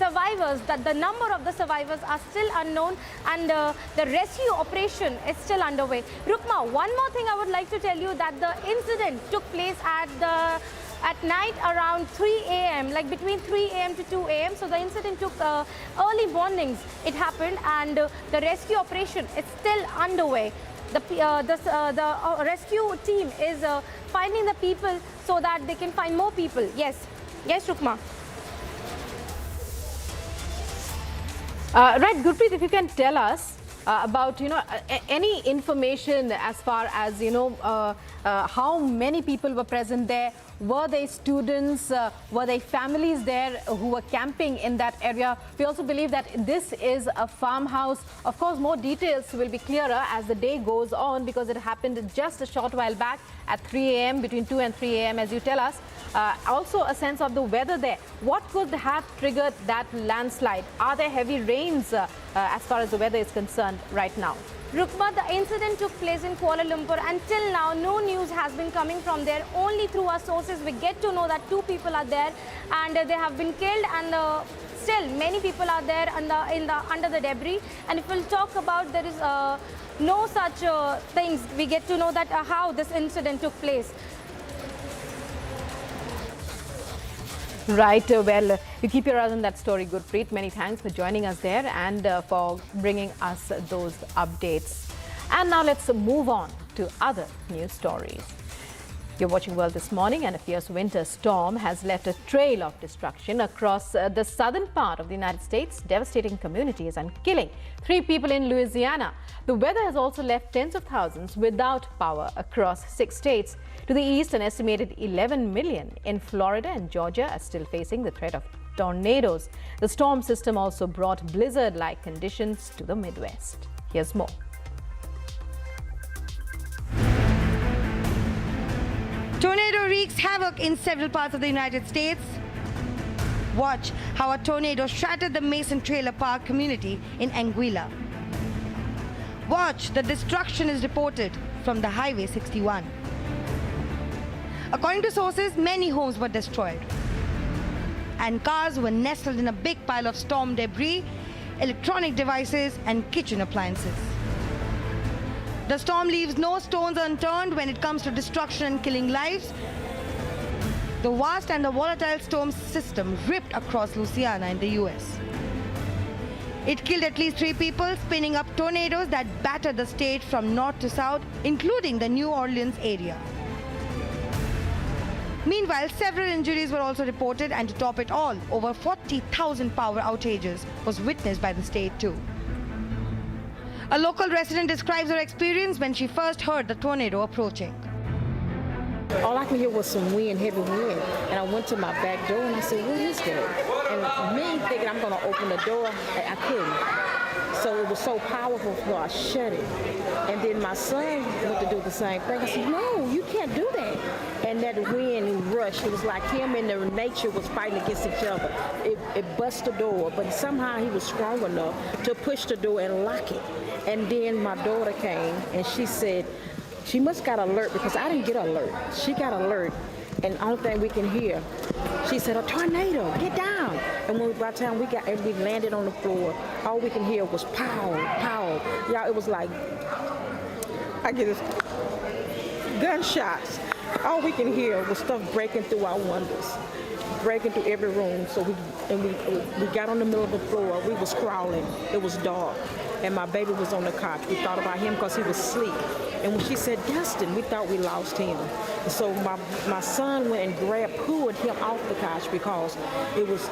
survivors, that the number of the survivors are still unknown, and the rescue operation is still underway. Rukma, one more thing I would like to tell you, that the incident took place at night around 3 a.m., like between 3 a.m. to 2 a.m. So the incident took early mornings. It happened, and the rescue operation is still underway. The rescue team is finding the people so that they can find more people. Yes, Rukma. Right, Gurpreet, if you can tell us about, any information as far as, how many people were present there. Were they students? Were they families there who were camping in that area? We also believe that this is a farmhouse. Of course, more details will be clearer as the day goes on, because it happened just a short while back at 3 a.m., between 2 and 3 a.m., as you tell us. Also a sense of the weather there. What could have triggered that landslide? Are there heavy rains as far as the weather is concerned right now? Rukma, the incident took place in Kuala Lumpur. Until now, no news has been coming from there. Only through our sources, we get to know that 2 people are there and they have been killed, and still many people are there under the debris. And if we'll talk about, there is no such things. We get to know that how this incident took place. Right, well, you keep your eyes on that story, Gurpreet. Many thanks for joining us there and for bringing us those updates. And now let's move on to other news stories. You're watching World This Morning, and a fierce winter storm has left a trail of destruction across the southern part of the United States, devastating communities and killing 3 people in Louisiana. The weather has also left tens of thousands without power across 6 states. To the east, an estimated 11 million in Florida and Georgia are still facing the threat of tornadoes. The storm system also brought blizzard-like conditions to the Midwest. Here's more. Tornado wreaks havoc in several parts of the United States. Watch how a tornado shattered the Mason Trailer Park community in Anguilla. Watch the destruction is reported from the Highway 61. According to sources, many homes were destroyed, and cars were nestled in a big pile of storm debris, electronic devices, and kitchen appliances. The storm leaves no stones unturned when it comes to destruction and killing lives. The vast and the volatile storm system ripped across Louisiana in the US. It killed at least 3 people, spinning up tornadoes that battered the state from north to south, including the New Orleans area. Meanwhile, several injuries were also reported, and to top it all, over 40,000 power outages was witnessed by the state too. A local resident describes her experience when she first heard the tornado approaching. All I could hear was some wind, heavy wind, and I went to my back door and I said, what is that? And me thinking I'm going to open the door, I couldn't. So it was so powerful, so I shut it. And then my son went to do the same thing. I said, no, you can't do that. And that wind rushed. It was like him and the nature was fighting against each other. It bust the door, but somehow he was strong enough to push the door and lock it. And then my daughter came and she said, she must got alert, because I didn't get alert. She got alert, and the only thing we can hear, she said, a tornado, get down. And by the time we landed on the floor, all we can hear was pow, pow. Y'all, it was like, I get this, gunshots. All we can hear was stuff breaking through our windows, breaking through every room. So we got on the middle of the floor. We was crawling. It was dark, and my baby was on the couch. We thought about him because he was asleep. And when she said Dustin, we thought we lost him. And so my son went and pulled him off the couch, because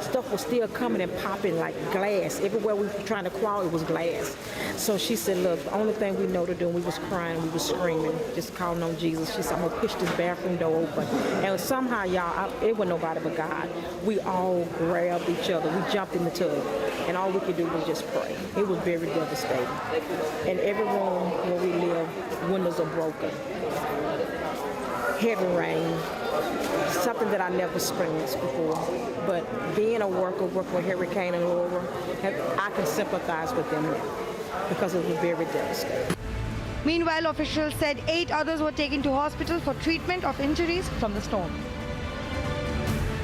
stuff was still coming and popping like glass. Everywhere we were trying to crawl, it was glass. So she said, look, the only thing we know to do, and we was crying, we was screaming, just calling on Jesus. She said, I'm gonna push this bathroom door open. And somehow, y'all, it wasn't nobody but God. We all grabbed each other. We jumped in the tub, and all we could do was just pray. It was very devastating. And every room where we live, windows are broken. Heavy rain, something that I never experienced before. But being a worker with Hurricane and Laura, I can sympathize with them now, because it was very devastating. Meanwhile, officials said 8 others were taken to hospital for treatment of injuries from the storm.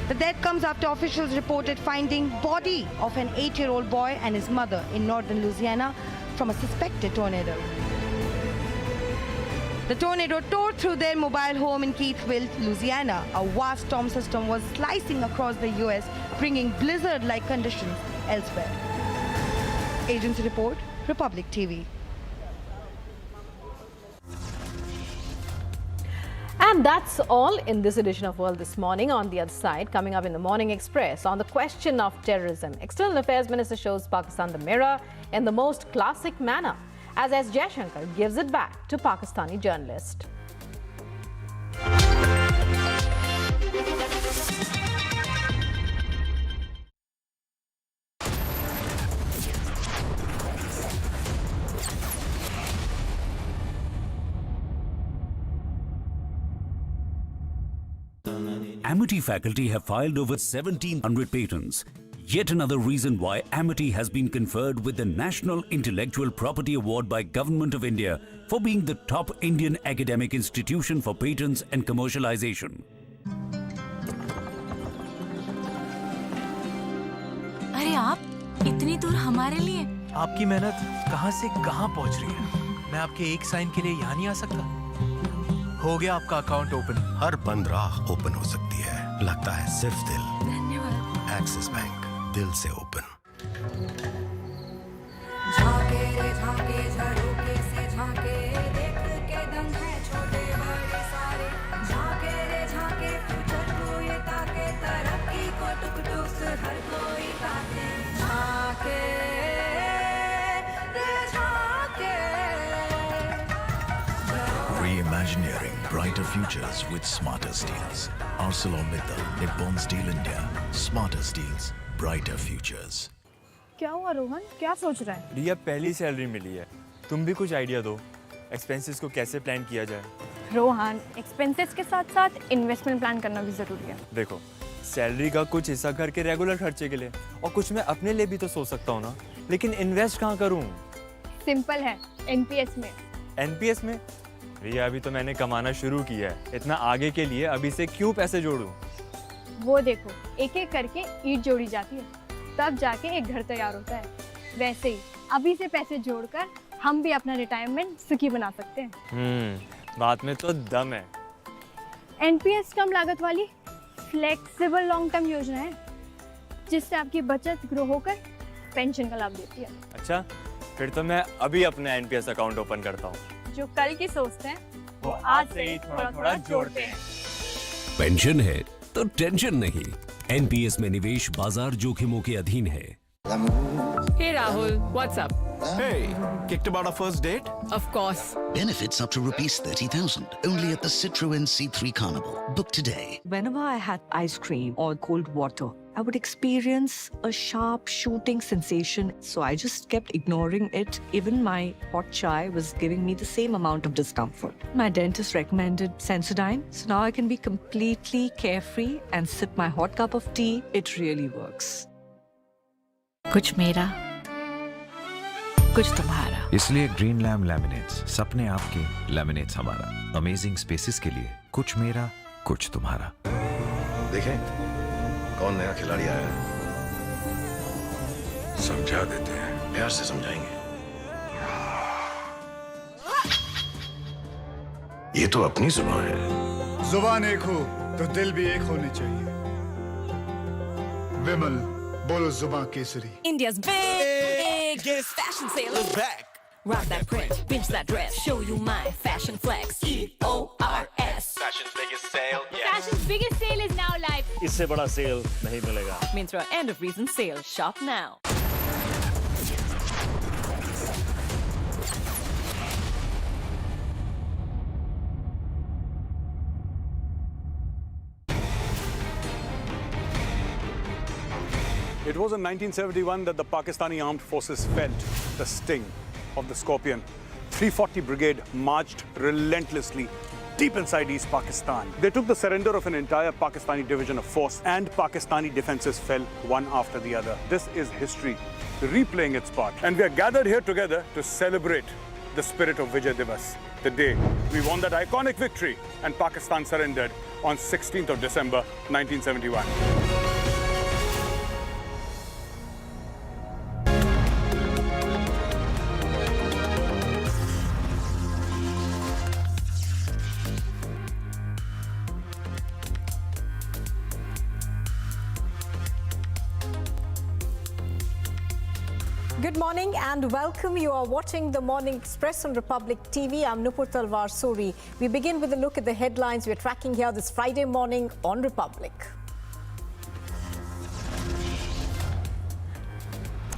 The death comes after officials reported finding body of an 8-year-old boy and his mother in northern Louisiana from a suspected tornado. The tornado tore through their mobile home in Keithville, Louisiana. A vast storm system was slicing across the U.S., bringing blizzard-like conditions elsewhere. Agency report, Republic TV. And that's all in this edition of World This Morning. On the other side, coming up in the Morning Express, on the question of terrorism, External Affairs Minister shows Pakistan the mirror in the most classic manner, as Jaishankar gives it back to Pakistani journalist. Amity faculty have filed over 1,700 patents. Yet another reason why Amity has been conferred with the National Intellectual Property Award by Government of India for being the top Indian academic institution for patents and commercialization. अरे आप इतनी दूर हमारे लिए? आपकी मेहनत कहां से कहां पहुंच रही है? मैं आपके एक साइन के लिए यहाँ नहीं आ सकता? हो गया आपका अकाउंट ओपन। हर बंद राह ओपन हो सकती है, लगता है सिर्फ दिल। धन्यवाद। एक्सिस बैंक, दिल से ओपन। झाके रे झाके झरोके से झाके, देख के दम है छोटे बड़े सारे। झाके रे झाके फ्यूचर को ये ताके, तरक्की को टुक टुक से हर कोई ताके। झाके रे झाके। Reimagineering brighter futures with smarter steels. ArcelorMittal, Nippon Steel India. Smarter steels, brighter futures. क्या हुआ रोहन, क्या सोच रहा है? रिया, पहली सैलरी मिली है, तुम भी कुछ आइडिया दो। एक्सपेंसेस को कैसे प्लान किया जाए? रोहन, एक्सपेंसेस के साथ साथ इन्वेस्टमेंट प्लान करना भी जरूरी है। देखो, सैलरी का कुछ हिस्सा घर के रेगुलर खर्चे के लिए और कुछ मैं अपने लिए भी तो सोच सकता हूँ ना, लेकिन इन्वेस्ट कहाँ करूँ? सिंपल है, एनपीएस में। एनपीएस में? रिया, अभी तो मैंने कमाना शुरू किया है, इतना आगे के लिए अभी से क्यों पैसे जोड़ूं? वो देखो, एक एक करके ईंट जोड़ी जाती है, तब जाके एक घर तैयार होता है। वैसे ही अभी से पैसे जोड़कर हम भी अपना रिटायरमेंट सुखी बना सकते हैं। बात में तो दम है। एनपीएस कम लागत वाली फ्लेक्सिबल लॉन्ग टर्म योजना है, जिससे आपकी बचत ग्रो होकर पेंशन का लाभ देती है। अच्छा, फिर तो मैं अभी अपना एनपीएस अकाउंट ओपन करता हूँ। जो कल की सोचते हैं वो आज से ही थोड़ा थोड़ा जोड़ते हैं। पेंशन है तो टेंशन नहीं। एनपीएस में निवेश बाजार जोखिमों के अधीन है। Hey Rahul, what's up? Hey, kicked about our first date? Of course. Benefits up to rupees 30,000 only at the Citroën C3 Carnival. Book today. Whenever I had ice cream or cold water, I would experience a sharp shooting sensation. So I just kept ignoring it. Even my hot chai was giving me the same amount of discomfort. My dentist recommended Sensodyne. So now I can be completely carefree and sip my hot cup of tea. It really works. कुछ मेरा, कुछ तुम्हारा। इसलिए green lamb laminates, सपने आपके, laminates हमारा। Amazing spaces के लिए कुछ मेरा, कुछ तुम्हारा। देखें कौन नया खिलाड़ी आया है, समझा देते हैं, प्यार से समझाएंगे। ये तो अपनी जुबान है। जुबान एक हो तो दिल भी एक होने चाहिए। विमल, बोलो जुबान Kesari. India's biggest fashion sale is back. Rock that print, pinch that dress, show you my fashion flex. EORS. Fashion's biggest sale. Fashion's biggest sale is now live. इससे बड़ा सेल नहीं मिलेगा। Myntra end of reason sale. Shop now. It was in 1971 that the Pakistani armed forces felt the sting of the Scorpion. 340 Brigade marched relentlessly deep inside East Pakistan. They took the surrender of an entire Pakistani division of force, and Pakistani defenses fell one after the other. This is history replaying its part. And we are gathered here together to celebrate the spirit of Vijay Diwas, the day we won that iconic victory and Pakistan surrendered on 16th of December 1971. Good morning and welcome. You are watching the Morning Express on Republic TV. I'm Nupur Talwar Suri. We begin with a look at the headlines we're tracking here this Friday morning on Republic.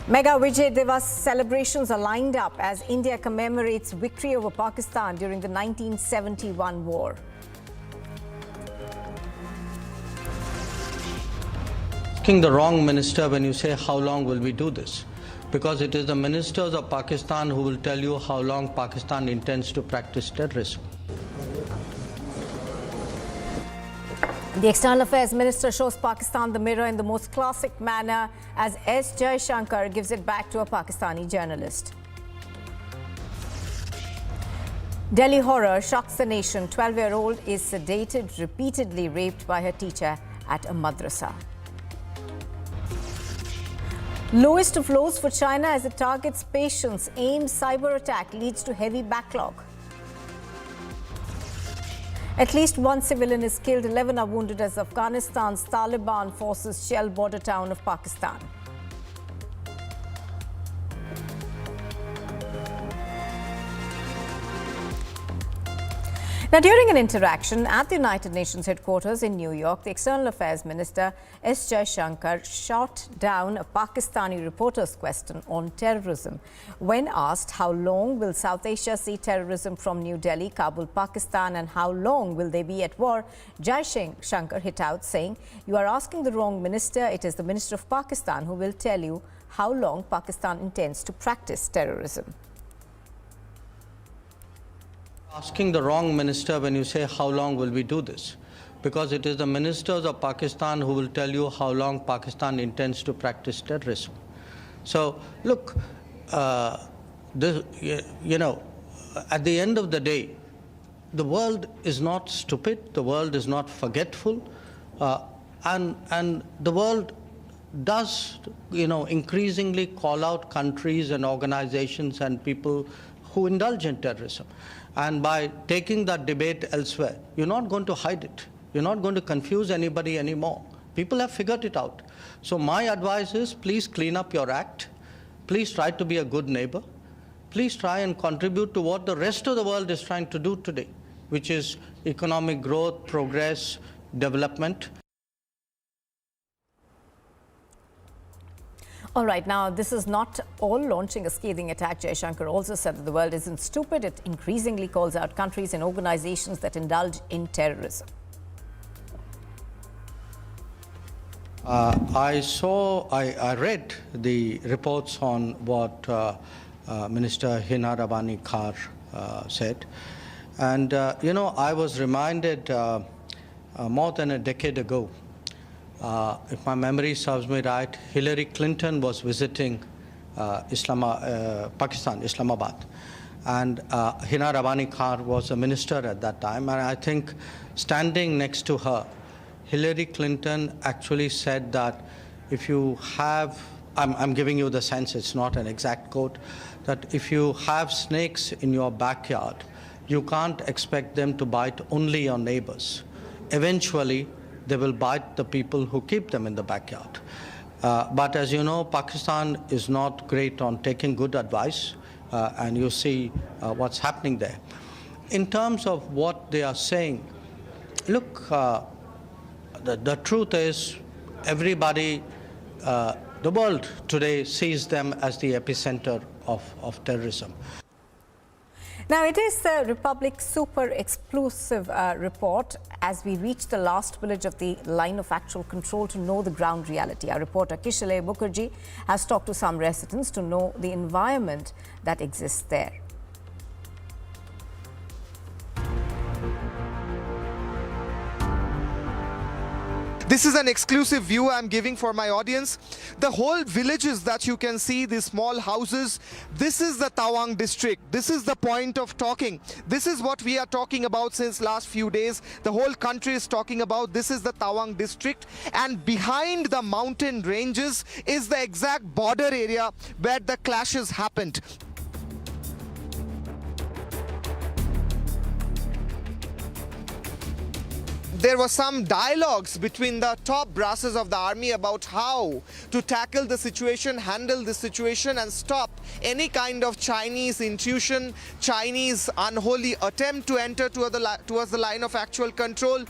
Mega Vijay Diwas celebrations are lined up as India commemorates victory over Pakistan during the 1971 war. Asking the wrong minister when you say, how long will we do this? Because it is the ministers of Pakistan who will tell you how long Pakistan intends to practice terrorism. The External Affairs Minister shows Pakistan the mirror in the most classic manner as S. Jaishankar gives it back to a Pakistani journalist. Delhi horror shocks the nation. 12-year-old is sedated, repeatedly raped by her teacher at a madrasa. Lowest of lows for China as it targets patients. AIM cyber attack leads to heavy backlog. At least one civilian is killed, 11 are wounded as Afghanistan's Taliban forces shell border town of Pakistan. Now, during an interaction at the United Nations headquarters in New York, the External Affairs Minister S. Jaishankar shot down a Pakistani reporter's question on terrorism. When asked how long will South Asia see terrorism from New Delhi, Kabul, Pakistan, and how long will they be at war, Jaishankar hit out saying, "You are asking the wrong minister. It is the Minister of Pakistan who will tell you how long Pakistan intends to practice terrorism." Asking the wrong minister when you say, how long will we do this? Because it is the ministers of Pakistan who will tell you how long Pakistan intends to practice terrorism. So, look, at the end of the day, the world is not stupid, the world is not forgetful, and the world does, increasingly call out countries and organizations and people who indulge in terrorism. And by taking that debate elsewhere, you're not going to hide it. You're not going to confuse anybody anymore. People have figured it out. So my advice is, please clean up your act. Please try to be a good neighbor. Please try and contribute to what the rest of the world is trying to do today, which is economic growth, progress, development. All right, now this is not all launching a scathing attack. Jaishankar also said that the world isn't stupid. It increasingly calls out countries and organizations that indulge in terrorism. I read the reports on what Minister Hina Rabani Khar said. And, I was reminded more than a decade ago, if my memory serves me right, Hillary Clinton was visiting Pakistan, Islamabad. And Hina Rabani Khar was a minister at that time. And I think standing next to her, Hillary Clinton actually said that if you have, I'm giving you the sense, it's not an exact quote, that if you have snakes in your backyard, you can't expect them to bite only your neighbors. Eventually, they will bite the people who keep them in the backyard. But as you know, Pakistan is not great on taking good advice, and you see what's happening there. In terms of what they are saying, look, the truth is everybody, the world today sees them as the epicenter of terrorism. Now, it is the Republic super exclusive report as we reach the last village of the line of actual control to know the ground reality. Our reporter Kishale Mukherjee has talked to some residents to know the environment that exists there. This is an exclusive view I'm giving for my audience. The whole villages that you can see, these small houses, this is the Tawang district. This is the point of talking. This is what we are talking about since last few days. The whole country is talking about. This is the Tawang district, and behind the mountain ranges is the exact border area where the clashes happened. There were some dialogues between the top brasses of the army about how to tackle the situation, handle the situation, and stop any kind of Chinese intrusion, Chinese unholy attempt to enter towards the line of actual control.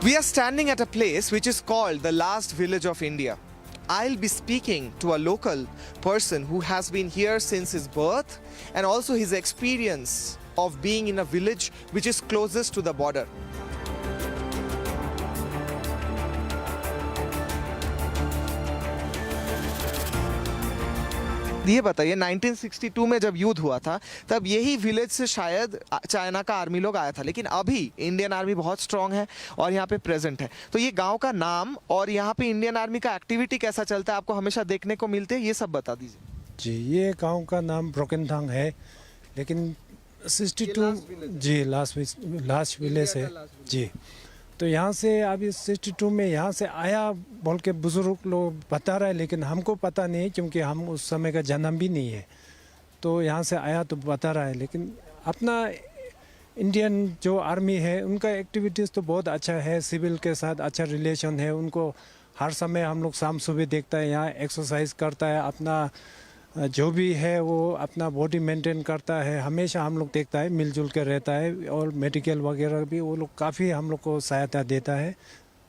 We are standing at a place which is called the last village of India. I'll be speaking to a local person who has been here since his birth and also his experience of being in a village which is closest to the border. ये बताइए 1962 में जब युद्ध हुआ था तब यही village से शायद चाइना का आर्मी लोग आया था, लेकिन अभी इंडियन आर्मी बहुत स्ट्रांग है और यहाँ पे प्रेजेंट है। तो ये गांव का नाम और यहाँ पे इंडियन आर्मी का एक्टिविटी कैसा चलता है, आपको हमेशा देखने को मिलते हैं, ये सब बता दीजिए। जी, ये गांव का नाम ब्रोकनथांग है, लेकिन 62 जी लास्ट विलेज है जी। तो यहाँ से अभी 62 में यहाँ से आया बोल के बुजुर्ग लोग बता रहे हैं, लेकिन हमको पता नहीं क्योंकि हम उस समय का जन्म भी नहीं है। तो यहाँ से आया तो बता रहा है, लेकिन अपना इंडियन जो आर्मी है उनका एक्टिविटीज़ तो बहुत अच्छा है, सिविल के साथ अच्छा रिलेशन है। उनको हर समय हम लोग शाम सुबह देखता है, यहाँ एक्सरसाइज करता है, अपना जो भी है वो अपना बॉडी मेंटेन करता है, हमेशा हम लोग देखता है मिलजुल के रहता है। और मेडिकल वगैरह भी वो लोग काफ़ी हम लोग को सहायता देता है,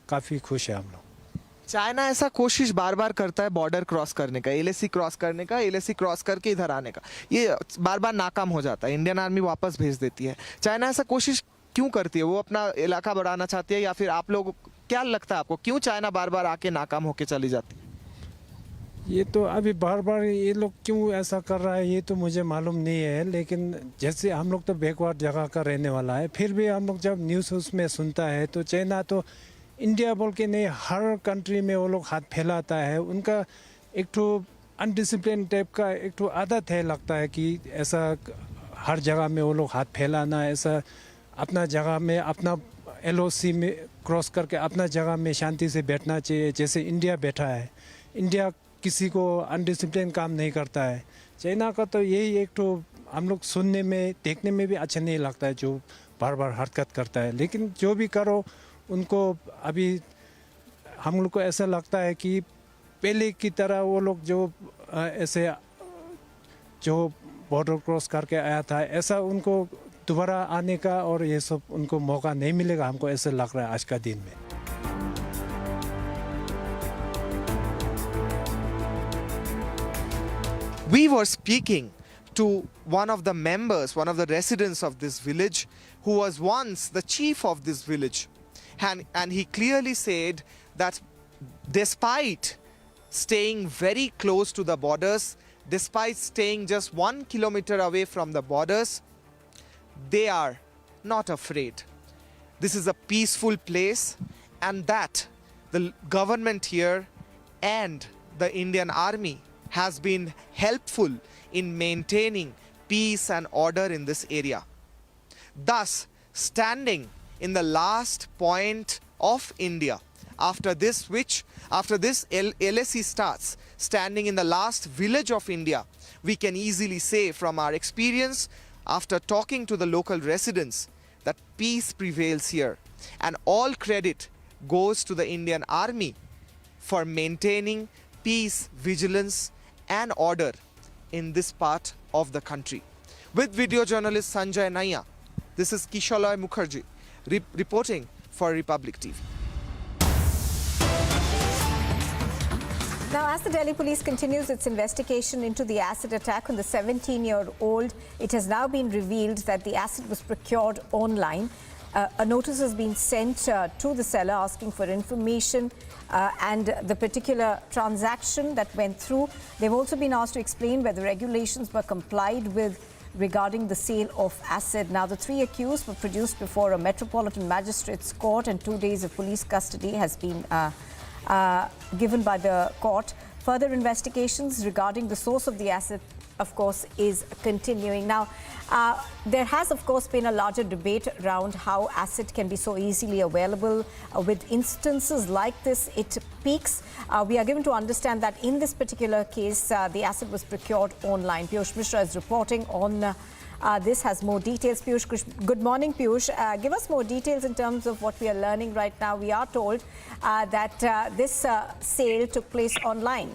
काफ़ी खुश है हम लोग। चाइना ऐसा कोशिश बार बार करता है बॉर्डर क्रॉस करने का, एलएसी क्रॉस करने का, एलएसी क्रॉस करके इधर आने का, ये बार बार नाकाम हो जाता है, इंडियन आर्मी वापस भेज देती है। चाइना ऐसा कोशिश क्यों करती है? वो अपना इलाका बढ़ाना चाहती है या फिर आप लोग क्या लगता है आपको, क्यों चाइना बार बार आके नाकाम होके चली जाती है? ये तो अभी बार बार ये लोग क्यों ऐसा कर रहा है ये तो मुझे मालूम नहीं है, लेकिन जैसे हम लोग तो बैकवर्ड जगह का रहने वाला है, फिर भी हम लोग जब न्यूज़ उसमें सुनता है तो चाइना तो इंडिया बोल के नहीं हर कंट्री में वो लोग हाथ फैलाता है। उनका एक तो अनडिसिप्लिन टाइप का एक तो आदत है, लगता है कि ऐसा हर जगह में वो लोग हाथ फैलाना, ऐसा अपना जगह में अपना LOC में क्रॉस करके अपना जगह में शांति से बैठना चाहिए, जैसे इंडिया बैठा है। इंडिया किसी को अनडिसिप्लिन काम नहीं करता है। चाइना का तो यही एक तो हम लोग सुनने में देखने में भी अच्छा नहीं लगता है, जो बार बार हरकत करता है। लेकिन जो भी करो उनको अभी हम लोग को ऐसा लगता है कि पहले की तरह वो लोग जो ऐसे जो बॉर्डर क्रॉस करके आया था ऐसा उनको दोबारा आने का और ये सब उनको मौका नहीं मिलेगा, हमको ऐसा लग रहा है आज का दिन में। We were speaking to one of the members, one of the residents of this village, who was once the chief of this village. And he clearly said that despite staying very close to the borders, despite staying just 1 kilometer away from the borders, they are not afraid. This is a peaceful place, and that the government here and the Indian Army has been helpful in maintaining peace and order in this area. Thus, standing in the last point of India, after this LSE starts, standing in the last village of India, we can easily say from our experience, after talking to the local residents, that peace prevails here. And all credit goes to the Indian Army for maintaining peace, vigilance, and order in this part of the country. With video journalist Sanjay Naya, this is Kishalay Mukherjee reporting for Republic TV. Now, as the Delhi police continues its investigation into the acid attack on the 17-year-old, it has now been revealed that the acid was procured online. a notice has been sent to the seller asking for information and the particular transaction that went through. They've also been asked to explain whether regulations were complied with regarding the sale of acid. Now, the 3 accused were produced before a Metropolitan Magistrates Court, and 2 days of police custody has been given by the court. Further investigations regarding the source of the acid, of course, is continuing. Now, there has, of course, been a larger debate around how acid can be so easily available. With instances like this, it peaks. We are given to understand that in this particular case, the acid was procured online. Piyush Mishra is reporting on this, has more details. Piyush, good morning, Piyush. Give us more details in terms of what we are learning right now. We are told that this sale took place online.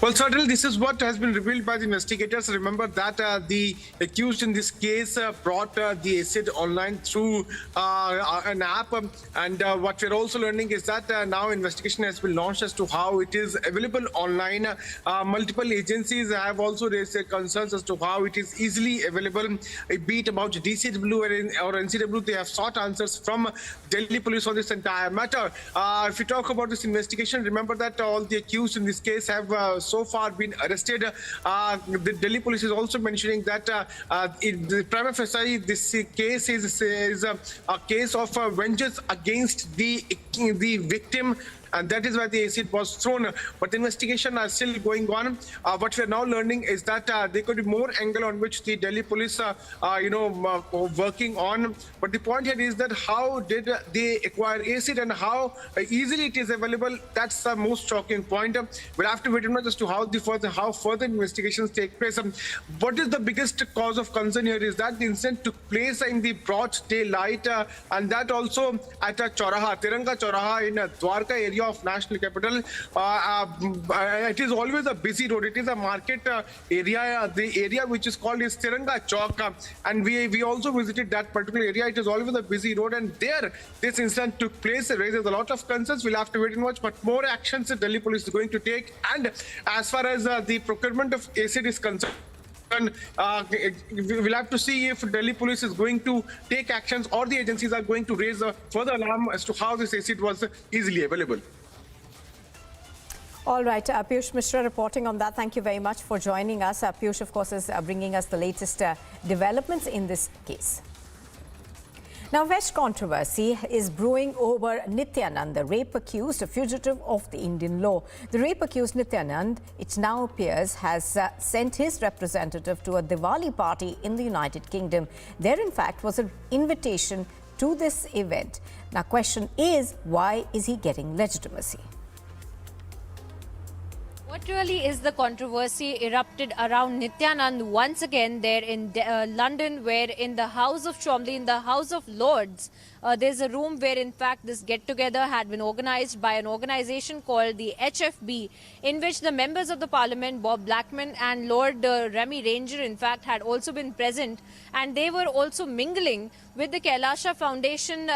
Well, certainly this is what has been revealed by the investigators. Remember that the accused in this case brought the acid online through an app. And what we're also learning is that now investigation has been launched as to how it is available online. Multiple agencies have also raised their concerns as to how it is easily available. Be it about DCW or NCW, they have sought answers from Delhi police on this entire matter. If we talk about this investigation, remember that all the accused in this case have so far been arrested. The Delhi police is also mentioning that in the prima facie, this case is a case of vengeance against the victim, and that is why the acid was thrown. But the investigation are still going on. What we are now learning is that there could be more angle on which the Delhi police are, working on. But the point here is that how did they acquire acid and how easily it is available? That's the most shocking point. We'll have to wait and watch as to how further investigations take place. What is the biggest cause of concern here is that the incident took place in the broad daylight, and that also at a Chauraha, Tiranga Chauraha in Dwarka area of national capital. It is always a busy road. It is a market area. The area which is called is Tiranga Chowk, and we also visited that particular area. It is always a busy road, and there this incident took place. It raises a lot of concerns. We'll have to wait and watch, but more actions the Delhi police is going to take. And as far as the procurement of acid is concerned, we'll have to see if Delhi police is going to take actions or the agencies are going to raise a further alarm as to how this acid was easily available. All right, Piyush Mishra reporting on that. Thank you very much for joining us. Piyush, of course, is bringing us the latest developments in this case. Now, fresh controversy is brewing over Nithyananda, rape accused, a fugitive of the Indian law. The rape accused Nithyananda, it now appears, has sent his representative to a Diwali party in the United Kingdom. There, in fact, was an invitation to this event. Now, question is, why is he getting legitimacy? What really is the controversy erupted around Nithyananda once again there in London, where in the House of Chomley, in the House of Lords, there's a room where in fact this get-together had been organized by an organization called the HFB, in which the members of the parliament, Bob Blackman and Lord Remy Ranger, in fact had also been present, and they were also mingling with the Kailasha Foundation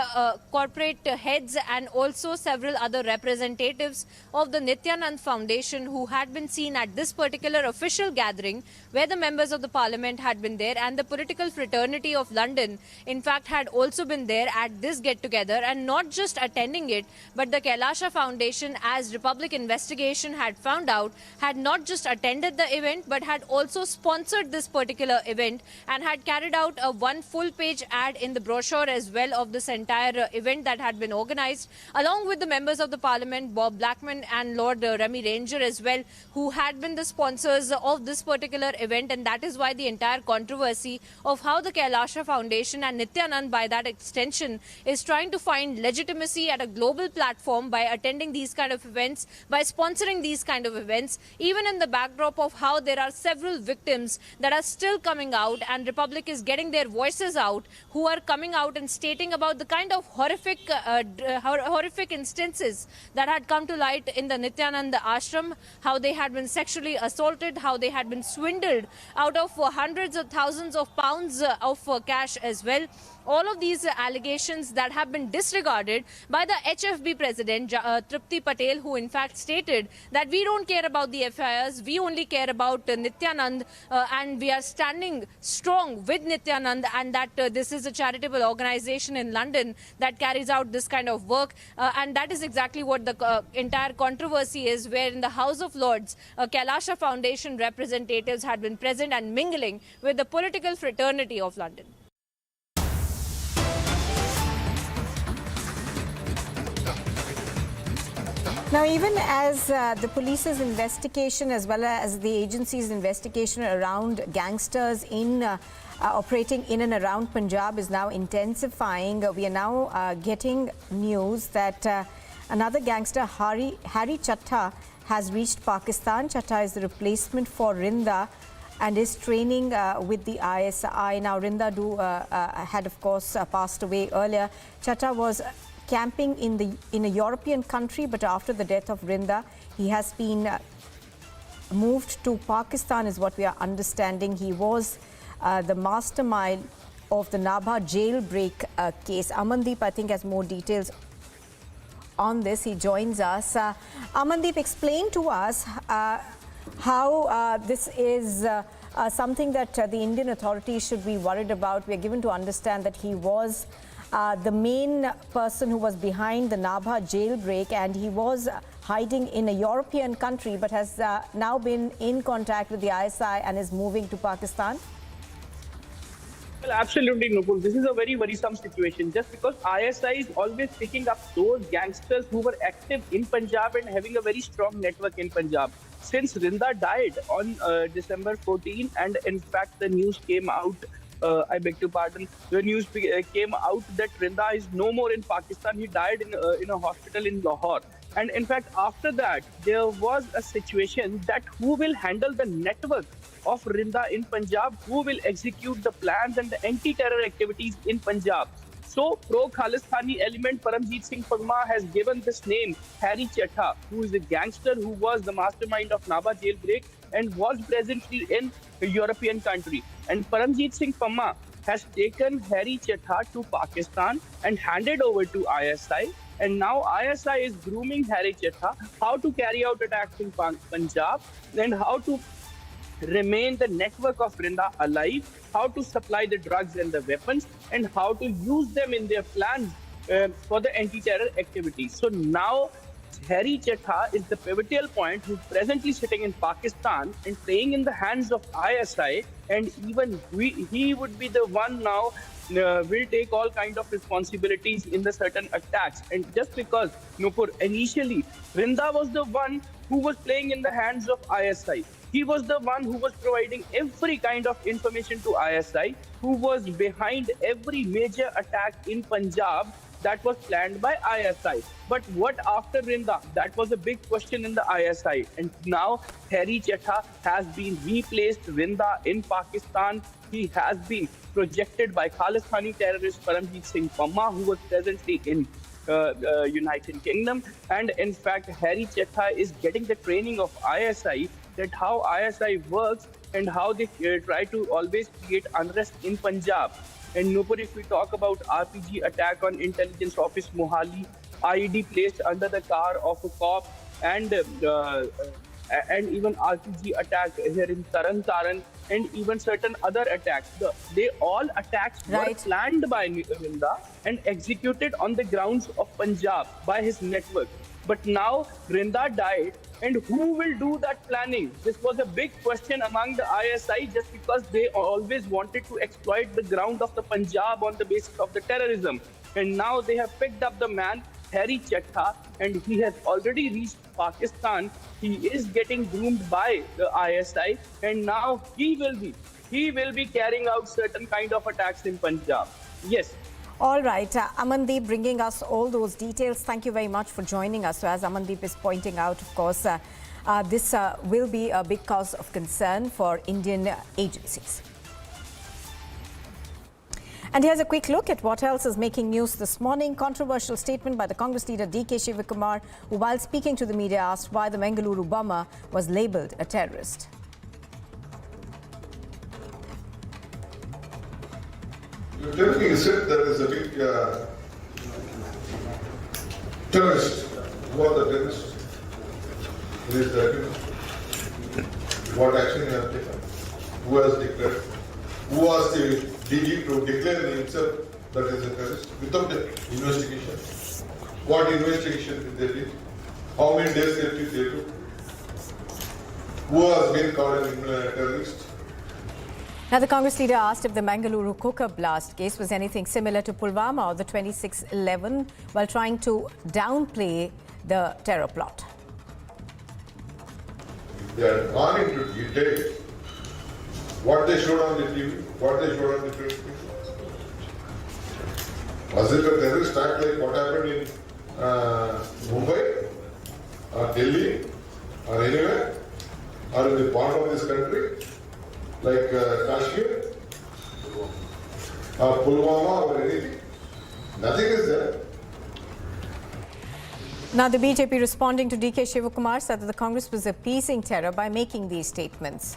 corporate heads and also several other representatives of the Nithyananda Foundation who had been seen at this particular official gathering where the members of the parliament had been there, and the political fraternity of London in fact had also been there at this get-together, and not just attending it, but the Kailasha Foundation, as Republic investigation had found out, had not just attended the event but had also sponsored this particular event and had carried out a one full-page ad in the brochure as well of this entire event that had been organized, along with the members of the parliament, Bob Blackman and Lord Remy Ranger as well, who had been the sponsors of this particular event. And that is why the entire controversy of how the Kailasha Foundation and Nithyananda by that extension is trying to find legitimacy at a global platform by attending these kind of events, by sponsoring these kind of events, even in the backdrop of how there are several victims that are still coming out, and Republic is getting their voices out, who are coming out and stating about the kind of horrific instances that had come to light in the Nithyananda ashram. how they had been sexually assaulted, how they had been swindled out of hundreds of thousands of pounds of cash as well. All of these allegations that have been disregarded by the HFB president, Tripti Patel, who in fact stated that we don't care about the FIRs, we only care about Nithyananda, and we are standing strong with Nithyananda, and that this is a charitable organization in London that carries out this kind of work. And that is exactly what the entire controversy is, where in the House of Lords, Kailasha Foundation representatives had been present and mingling with the political fraternity of London. Now, even as the police's investigation as well as the agency's investigation around gangsters operating in and around Punjab is now intensifying, we are now getting news that another gangster, Hari Chattha, has reached Pakistan. Chattha is the replacement for Rinda and is training with the ISI. Now, Rinda had, of course, passed away earlier. Chattha was camping in a European country, but after the death of Rinda, he has been moved to Pakistan, is what we are understanding. He was the mastermind of the Nabha jailbreak case. Amandeep, I think, has more details on this. He joins us. Amandeep, explain to us how this is something that the Indian authorities should be worried about. We are given to understand that he was the main person who was behind the Nabha jailbreak, and he was hiding in a European country but has now been in contact with the ISI and is moving to Pakistan. Well, absolutely, Nupur. This is a very worrisome situation, just because ISI is always picking up those gangsters who were active in Punjab and having a very strong network in Punjab. Since Rinda died on December 14, and in fact the news came out, I beg to pardon, the news came out that Rinda is no more in Pakistan. He died in a hospital in Lahore. And in fact, after that, there was a situation that who will handle the network of Rinda in Punjab, who will execute the plans and the anti-terror activities in Punjab. So, pro-Khalistani element Paramjeet Singh Pagma has given this name, Hari Chattha, who is a gangster who was the mastermind of Nabha jailbreak and was presently in a European country. And Paramjeet Singh Pagma has taken Hari Chattha to Pakistan and handed over to ISI. And now ISI is grooming Hari Chattha how to carry out attacks in Punjab and how to remain the network of Rinda alive, how to supply the drugs and the weapons, and how to use them in their plans for the anti-terror activities. So now Hari Chattha is the pivotal point, who's presently sitting in Pakistan and playing in the hands of ISI, and even he would be the one now will take all kind of responsibilities in the certain attacks. And just because, Nupur, initially Rinda was the one who was playing in the hands of ISI. He was the one who was providing every kind of information to ISI, who was behind every major attack in Punjab that was planned by ISI. But what after Rinda? That was a big question in the ISI. And now Hari Chattha has been replaced Rinda in Pakistan. He has been projected by Khalistani terrorist Paramjeet Singh Pagma, who was presently in United Kingdom. And in fact, Hari Chattha is getting the training of ISI, that how ISI works and how they try to always create unrest in Punjab. And Nupur, if we talk about RPG attack on intelligence office Mohali, IED placed under the car of a cop, and even RPG attack here in Taran, and even certain other attacks. They all attacks were planned by Rinda and executed on the grounds of Punjab by his network. But now Rinda died, and who will do that planning? This was a big question among the ISI, just because they always wanted to exploit the ground of the Punjab on the basis of the terrorism. And now they have picked up the man, Hari Chattha, and he has already reached Pakistan. He is getting groomed by the ISI, and now he will be carrying out certain kind of attacks in Punjab. Yes. All right, Amandeep bringing us all those details. Thank you very much for joining us. So as Amandeep is pointing out, of course, this will be a big cause of concern for Indian agencies. And here's a quick look at what else is making news this morning. Controversial statement by the Congress leader DK Shivakumar, who while speaking to the media asked why the Mangaluru bomber was labelled a terrorist. You're telling me, is it there is a big terrorist? Who are the terrorists? Who is the accused? What action you have taken? Who has declared? Who was the DG to declare himself that is a terrorist without an investigation? What investigation did they do? How many days did they do? Who has been called a terrorist? Now, the Congress leader asked if the Mangaluru cooker blast case was anything similar to Pulwama or the 26/11 while trying to downplay the terror plot. They are gone into detail. What they showed on the TV, what they showed on the press. Was it a terrorist act like what happened in Mumbai or Delhi or anywhere or in the part of this country like Kashmir or Pulwama or anything? Nothing is there. Now, the BJP responding to DK Shivakumar said that the Congress was appeasing terror by making these statements.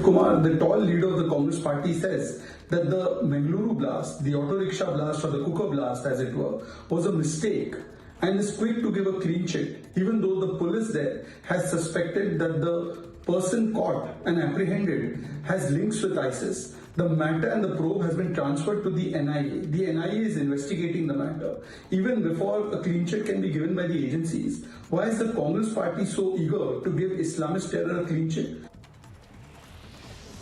Kumar, the tall leader of the Congress party, says that the Mangaluru blast, the auto rickshaw blast or the cooker blast as it were, was a mistake and is quick to give a clean chit, even though the police there has suspected that the person caught and apprehended has links with ISIS. The matter and the probe has been transferred to the NIA. The NIA is investigating the matter. Even before a clean chit can be given by the agencies, why is the Congress party so eager to give Islamist terror a clean chit?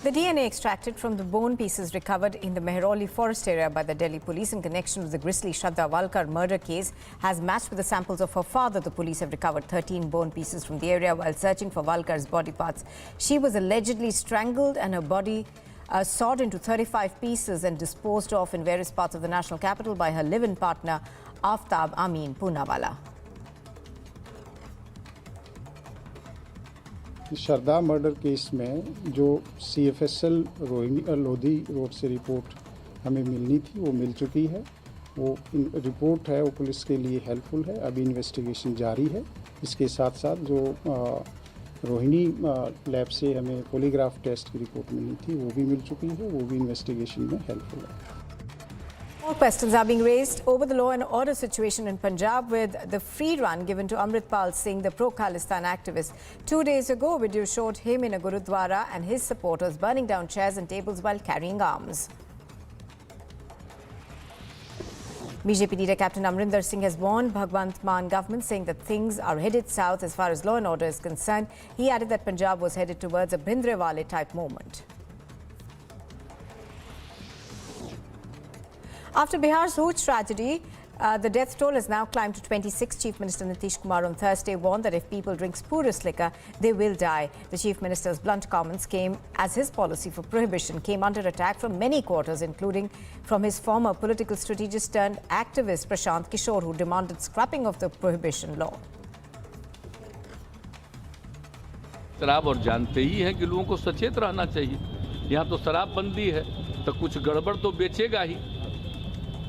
The DNA extracted from the bone pieces recovered in the Mehrauli forest area by the Delhi police in connection with the grisly Shraddha Walkar murder case has matched with the samples of her father. The police have recovered 13 bone pieces from the area while searching for Walkar's body parts. She was allegedly strangled and her body sawed into 35 pieces and disposed of in various parts of the national capital by her live-in partner Aftab Amin Poonawala. Shraddha murder case में जो CFSL Rohini Lodhi road से report हमें मिलनी थी वो मिल चुकी है। वो रिपोर्ट है वो पुलिस के लिए हेल्पफुल है। अभी इन्वेस्टिगेशन जारी है। इसके साथ साथ जो रोहिणी लैब से हमें पॉलीग्राफ टेस्ट की रिपोर्ट मिलनी थी वो भी मिल चुकी है। वो भी इन्वेस्टिगेशन में हेल्पफुल है। More questions are being raised over the law and order situation in Punjab with the free run given to Amritpal Singh, the pro-Khalistan activist. 2 days ago, a video showed him in a Gurudwara and his supporters burning down chairs and tables while carrying arms. BJP leader Captain Amrinder Singh has warned Bhagwant Mann government, saying that things are headed south as far as law and order is concerned. He added that Punjab was headed towards a Bhindrewale type movement. After Bihar's hooch tragedy, the death toll has now climbed to 26. Chief Minister Nitish Kumar on Thursday warned that if people drink spurious liquor, they will die. The Chief Minister's blunt comments came as his policy for prohibition came under attack from many quarters, including from his former political strategist turned activist Prashant Kishore, who demanded scrapping of the prohibition law. शराब और जानते ही हैं कि लोगों को सचेत रहना चाहिए। यहाँ तो शराब बंदी है तो कुछ गड़बड़ तो बेचेगा ही,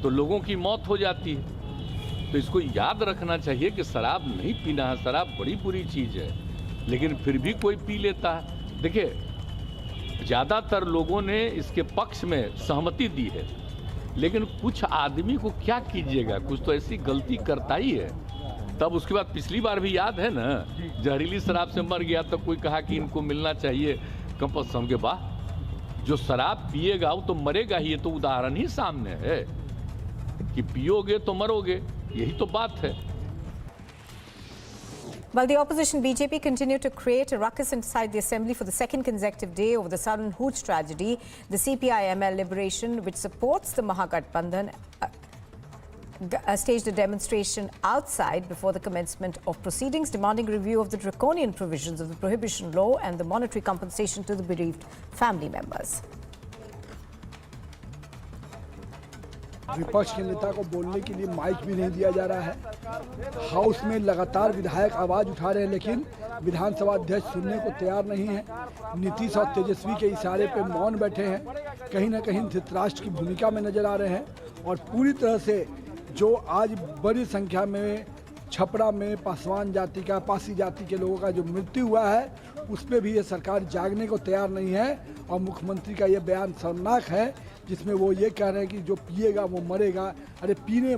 तो लोगों की मौत हो जाती है। तो इसको याद रखना चाहिए कि शराब नहीं पीना है, शराब बड़ी बुरी चीज़ है, लेकिन फिर भी कोई पी लेता है। देखिए, ज़्यादातर लोगों ने इसके पक्ष में सहमति दी है, लेकिन कुछ आदमी को क्या कीजिएगा, कुछ तो ऐसी गलती करता ही है। तब उसके बाद पिछली बार भी याद है ना, जहरीली शराब से मर गया तो कोई कहा कि इनको मिलना चाहिए कंपल्सन के बाद। जो शराब पिएगा वो तो मरेगा ही, ये तो उदाहरण ही सामने है कि पियोगे तो मरोगे, यही तो बात है। While the opposition BJP continued to create a ruckus inside the assembly for the second consecutive day over the sudden hooch tragedy, the CPI-ML Liberation, which supports the Mahagathbandhan, staged a demonstration outside before the commencement of proceedings demanding review of the draconian provisions of the prohibition law and the monetary compensation to the bereaved family members. विपक्ष के नेता को बोलने के लिए mic भी नहीं दिया जा रहा है। हाउस में लगातार विधायक आवाज उठा रहे हैं, लेकिन विधानसभा अध्यक्ष सुनने को तैयार नहीं है। नीतीश और तेजस्वी के इशारे पे मौन बैठे हैं, कहीं ना कहीं धृतराष्ट्र की भूमिका में नजर आ रहे हैं। और पूरी तरह से जो आज बड़ी संख्या में छपरा में पासवान जाति का, पासी जाति के लोगों का जो मृत्यु हुआ है, उस पर भी ये सरकार जागने को तैयार नहीं है। और मुख्यमंत्री का ये बयान शर्मनाक है, जिसमें वो ये कह रहे हैं कि जो पिएगा वो मरेगा। अरे पीने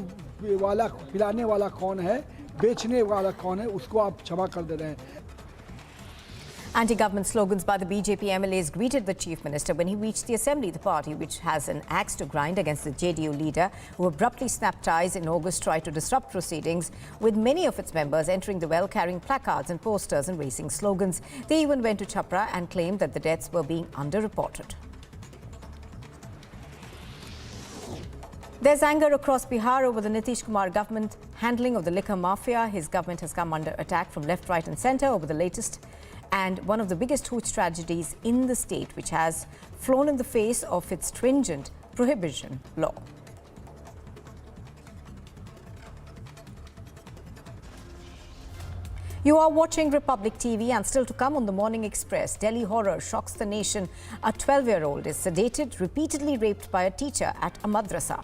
वाला, पिलाने वाला कौन है, बेचने वाला कौन है, उसको आप क्षमा कर दे रहे हैं। Anti-government slogans by the BJP MLAs greeted the Chief Minister when he reached the Assembly. The party, which has an axe to grind against the JDU leader, who abruptly snapped ties in August, tried to disrupt proceedings, with many of its members entering the well carrying placards and posters and raising slogans. They even went to Chhapra and claimed that the deaths were being underreported. There's anger across Bihar over the Nitish Kumar government handling of the liquor mafia. His government has come under attack from left, right and centre over the latest and one of the biggest hooch tragedies in the state, which has flown in the face of its stringent prohibition law. You are watching Republic TV, and still to come on the Morning Express, Delhi horror shocks the nation. A 12-year-old is sedated, repeatedly raped by a teacher at a madrasa.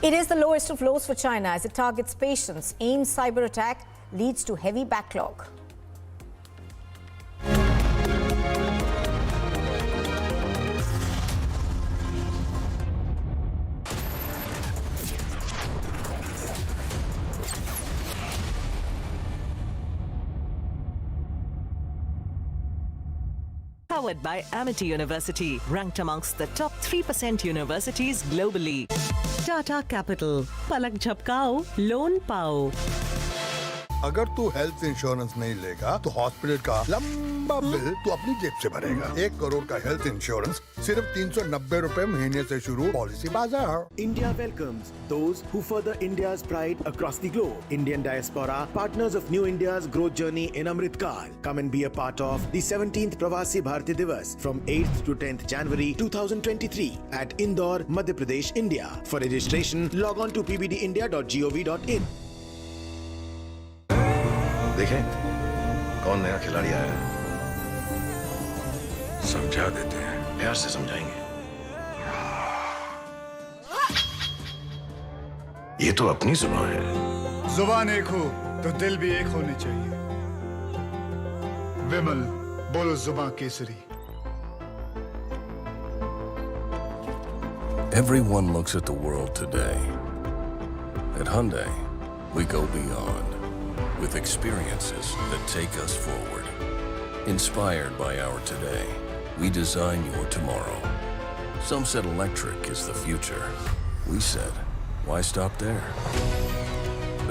It is the lowest of lows for China as it targets patients. AIM's cyber attack leads to heavy backlog. Powered by Amity University, ranked amongst the top 3% universities globally. Tata Capital, palak jhapkao, loan pao. अगर तू health insurance नहीं लेगा तो hospital का लंबा bill तू अपनी जेब से भरेगा। 1 करोड़ का हेल्थ इंश्योरेंस सिर्फ 390 रुपए महीने से शुरू। पॉलिसी बाजार। India welcomes those who further India's pride across the globe. Indian diaspora, partners of New India's growth journey in Amrit Kaal. Come and be a part of the 17th Pravasi Bharati Diwas from 8th to 10th January 2023 at Indore, Madhya Pradesh, India. For registration, log on to pbdindia.gov.in. देखें कौन नया खिलाड़ी आया है। समझा देते हैं, प्यार से समझाएंगे। ये तो अपनी जुबान है। जुबान एक हो तो दिल भी एक होने चाहिए। विमल बोलो जुबान Kesari. Everyone looks at the world today. At Hyundai, we go beyond. With experiences that take us forward. Inspired by our today, we design your tomorrow. Some said electric is the future. We said, why stop there?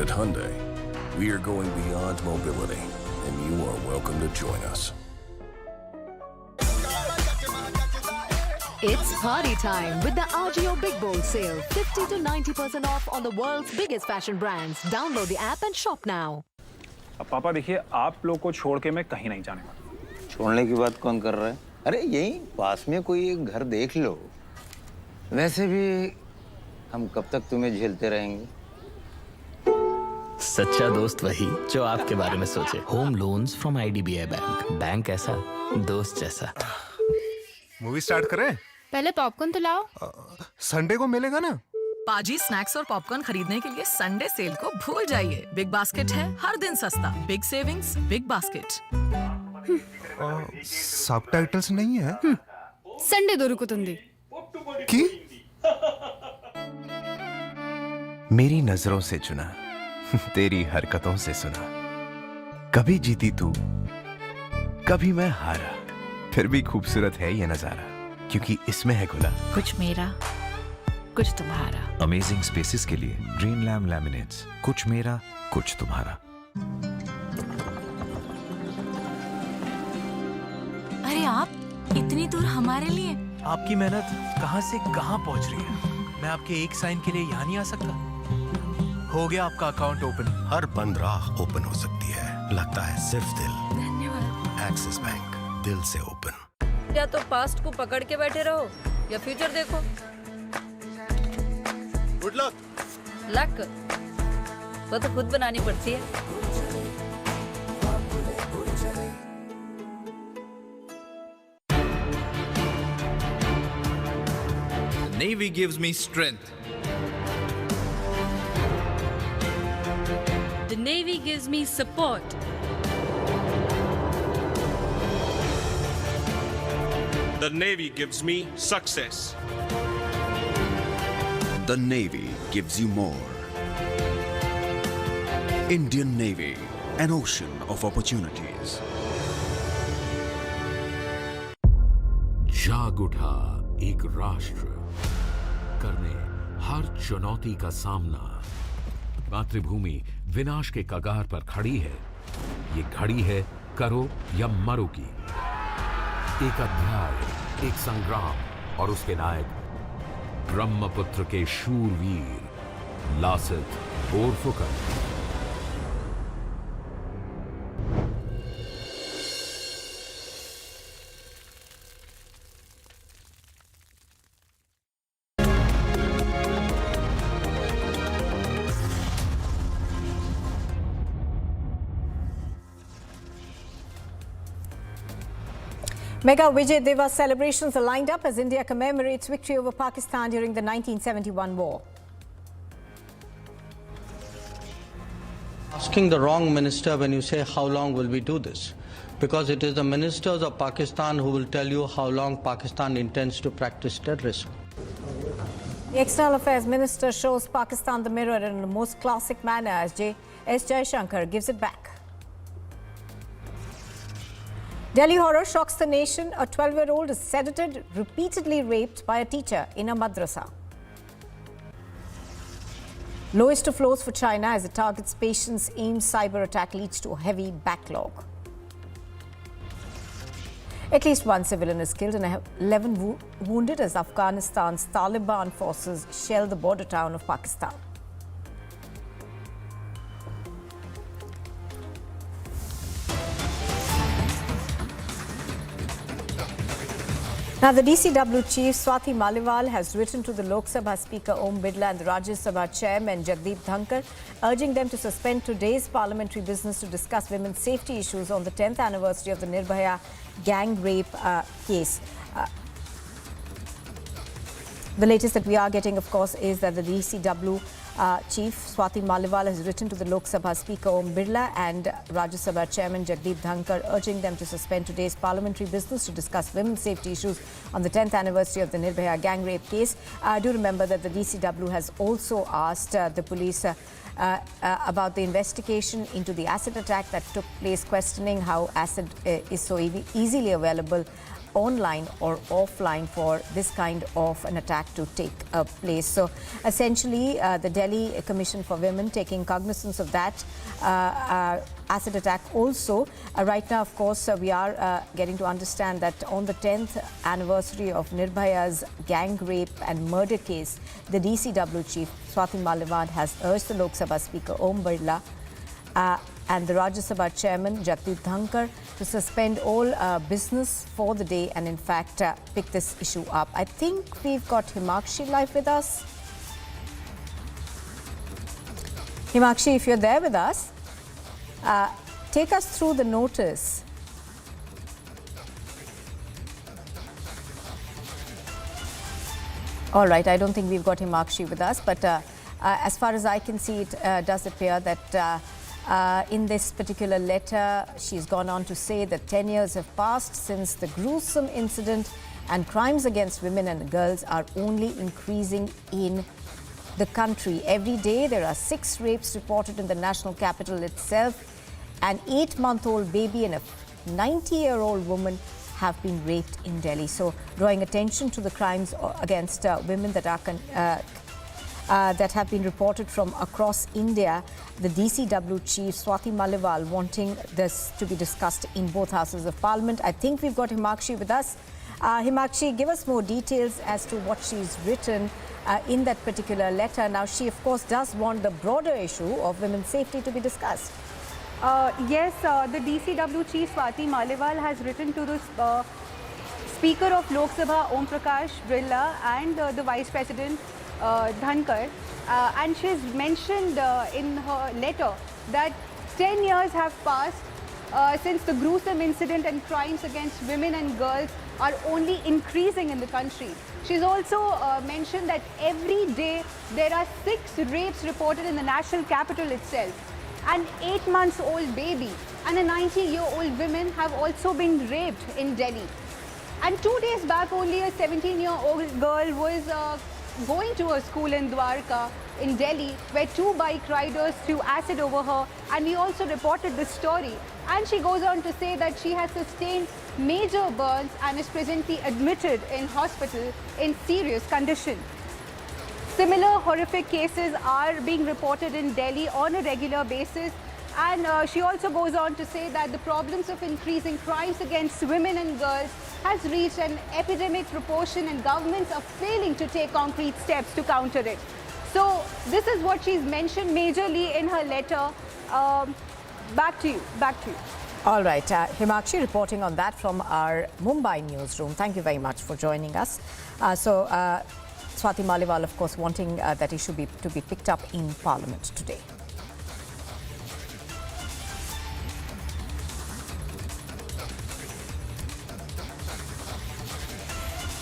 At Hyundai, we are going beyond mobility, and you are welcome to join us. It's party time with the RGO Big Bold Sale. 50 to 90% off on the world's biggest fashion brands. Download the app and shop now. अब पापा देखिए, आप लोग को छोड़ के मैं कहीं नहीं जाने वाला। छोड़ने की बात कौन कर रहा है? अरे यहीं पास में कोई एक घर देख लो। वैसे भी हम कब तक तुम्हें झेलते रहेंगे? सच्चा दोस्त वही जो आपके बारे में सोचे। Home loans from IDBI bank. Bank ऐसा, दोस्त जैसा। मूवी स्टार्ट करें? पहले पॉपकॉर्न तो लाओ। संडे को मिलेगा ना? पाजी स्नैक्स और पॉपकॉर्न खरीदने के लिए संडे सेल को भूल जाइए। बिग बास्केट है, हर दिन सस्ता। Big savings, big basket. Subtitles नहीं है? संडे दोरुकुतुंदी। की? मेरी नजरों से चुना, तेरी हरकतों से सुना। कभी जीती तू, कभी मैं हारा। फिर भी खूबसूरत है ये नजारा, क्योंकि इसमें है खुला कुछ मेरा, कुछ तुम्हारा। अमेजिंग स्पेसेस के लिए ड्रीम लैम लैमिनेट्स। कुछ मेरा, कुछ तुम्हारा। अरे आप इतनी दूर हमारे लिए? आपकी मेहनत कहां से कहां पहुंच रही है। मैं आपके एक साइन के लिए यहाँ नहीं आ सकता। हो गया आपका अकाउंट ओपन। हर बंद राह ओपन हो सकती है, लगता है सिर्फ दिल। धन्यवाद। एक्सिस बैंक, दिल से ओपन। या तो पास्ट को पकड़ के बैठे रहो या फ्यूचर देखो। Good luck. लक वो तो खुद बनानी पड़ती है। Navy gives me strength. The Navy gives me support. The Navy gives me success. The Navy gives you more. Indian Navy, an ocean of opportunities. जाग उठा एक राष्ट्र करने हर चुनौती का सामना। मातृभूमि विनाश के कगार पर खड़ी है। ये घड़ी है करो या मरो की। एक अध्याय, एक संग्राम और उसके नायक ब्रह्मपुत्र के शूरवीर Lasit Borphukan. Mega Vijay Diwas celebrations are lined up as India commemorates victory over Pakistan during the 1971 war. Asking the wrong minister when you say how long will we do this, because it is the ministers of Pakistan who will tell you how long Pakistan intends to practice terrorism. The External Affairs Minister shows Pakistan the mirror in the most classic manner as Jaishankar gives it back. Delhi horror shocks the nation. A 12-year-old is sedated, repeatedly raped by a teacher in a madrasa. Lowest of lows for China as it targets patients. Aims cyber attack leads to a heavy backlog. At least one civilian is killed and 11 wounded as Afghanistan's Taliban forces shell the border town of Pakistan. Now, the DCW chief Swati Maliwal has written to the Lok Sabha Speaker Om Birla and the Rajya Sabha Chairman Jagdeep Dhankar, urging them to suspend today's parliamentary business to discuss women's safety issues on the 10th anniversary of the Nirbhaya gang rape case. The latest that we are getting, of course, is that the DCW Chief Swati Maliwal has written to the Lok Sabha Speaker Om Birla and Rajya Sabha Chairman Jagdeep Dhankar, urging them to suspend today's parliamentary business to discuss women's safety issues on the 10th anniversary of the Nirbhaya gang rape case. Do remember that the DCW has also asked the police about the investigation into the acid attack that took place, questioning how acid is so easily available online or offline for this kind of an attack to take place. So essentially the Delhi Commission for Women taking cognizance of that acid attack also. Right now, of course, we are getting to understand that on the 10th anniversary of Nirbhaya's gang rape and murder case, the DCW chief Swati Maliwal has urged the Lok Sabha Speaker Om Birla and the Rajya Sabha Chairman Jagdeep Dhankar to suspend all business for the day and in fact pick this issue up. I think we've got Himakshi live with us. Himakshi, if you're there with us, take us through the notice. All right, I don't think we've got Himakshi with us, but as far as I can see, it does appear that in this particular letter, she's gone on to say that 10 years have passed since the gruesome incident and crimes against women and girls are only increasing in the country. Every day, there are 6 rapes reported in the national capital itself. An 8-month-old baby and a 90-year-old woman have been raped in Delhi. So, drawing attention to the crimes against women that are that have been reported from across India, the DCW chief Swati Maliwal wanting this to be discussed in both houses of parliament. I think we've got Himakshi with us. Himakshi, give us more details as to what she's written in that particular letter. Now, she of course does want the broader issue of women's safety to be discussed. Yes, the DCW chief Swati Maliwal has written to the Speaker of Lok Sabha Om Prakash Birla and the Vice President Dhankar, and she has mentioned in her letter that 10 years have passed since the gruesome incident and crimes against women and girls are only increasing in the country. She's also mentioned that every day there are 6 rapes reported in the national capital itself. An 8-month-old baby and a 90-year-old woman have also been raped in Delhi. And 2 days back only a 17-year-old girl was going to a school in Dwarka in Delhi where 2 bike riders threw acid over her, and we also reported this story. And she goes on to say that she has sustained major burns and is presently admitted in hospital in serious condition. Similar horrific cases are being reported in Delhi on a regular basis, and she also goes on to say that the problems of increasing crimes against women and girls has reached an epidemic proportion and governments are failing to take concrete steps to counter it. So this is what she's mentioned majorly in her letter. Back to you. All right, Himakshi reporting on that from our Mumbai newsroom. Thank you very much for joining us. Swati Maliwal, of course, wanting that issue to be picked up in Parliament today.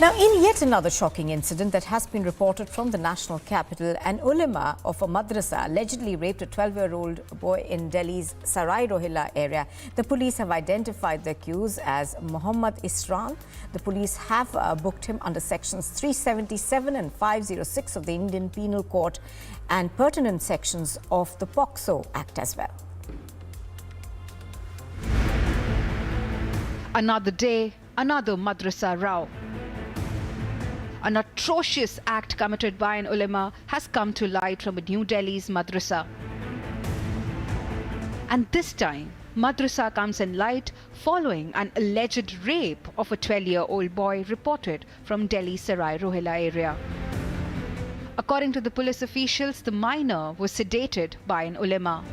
Now, in yet another shocking incident that has been reported from the national capital, an ulema of a madrasa allegedly raped a 12-year-old boy in Delhi's Sarai Rohilla area. The police have identified the accused as Muhammad Isran. The police have booked him under sections 377 and 506 of the Indian Penal Code and pertinent sections of the POCSO Act as well. Another day, another madrasa row. An atrocious act committed by an ulema has come to light from New Delhi's madrasa. And this time, madrasa comes in light following an alleged rape of a 12-year-old boy reported from Delhi's Sarai Rohilla area. According to the police officials, the minor was sedated by an ulema.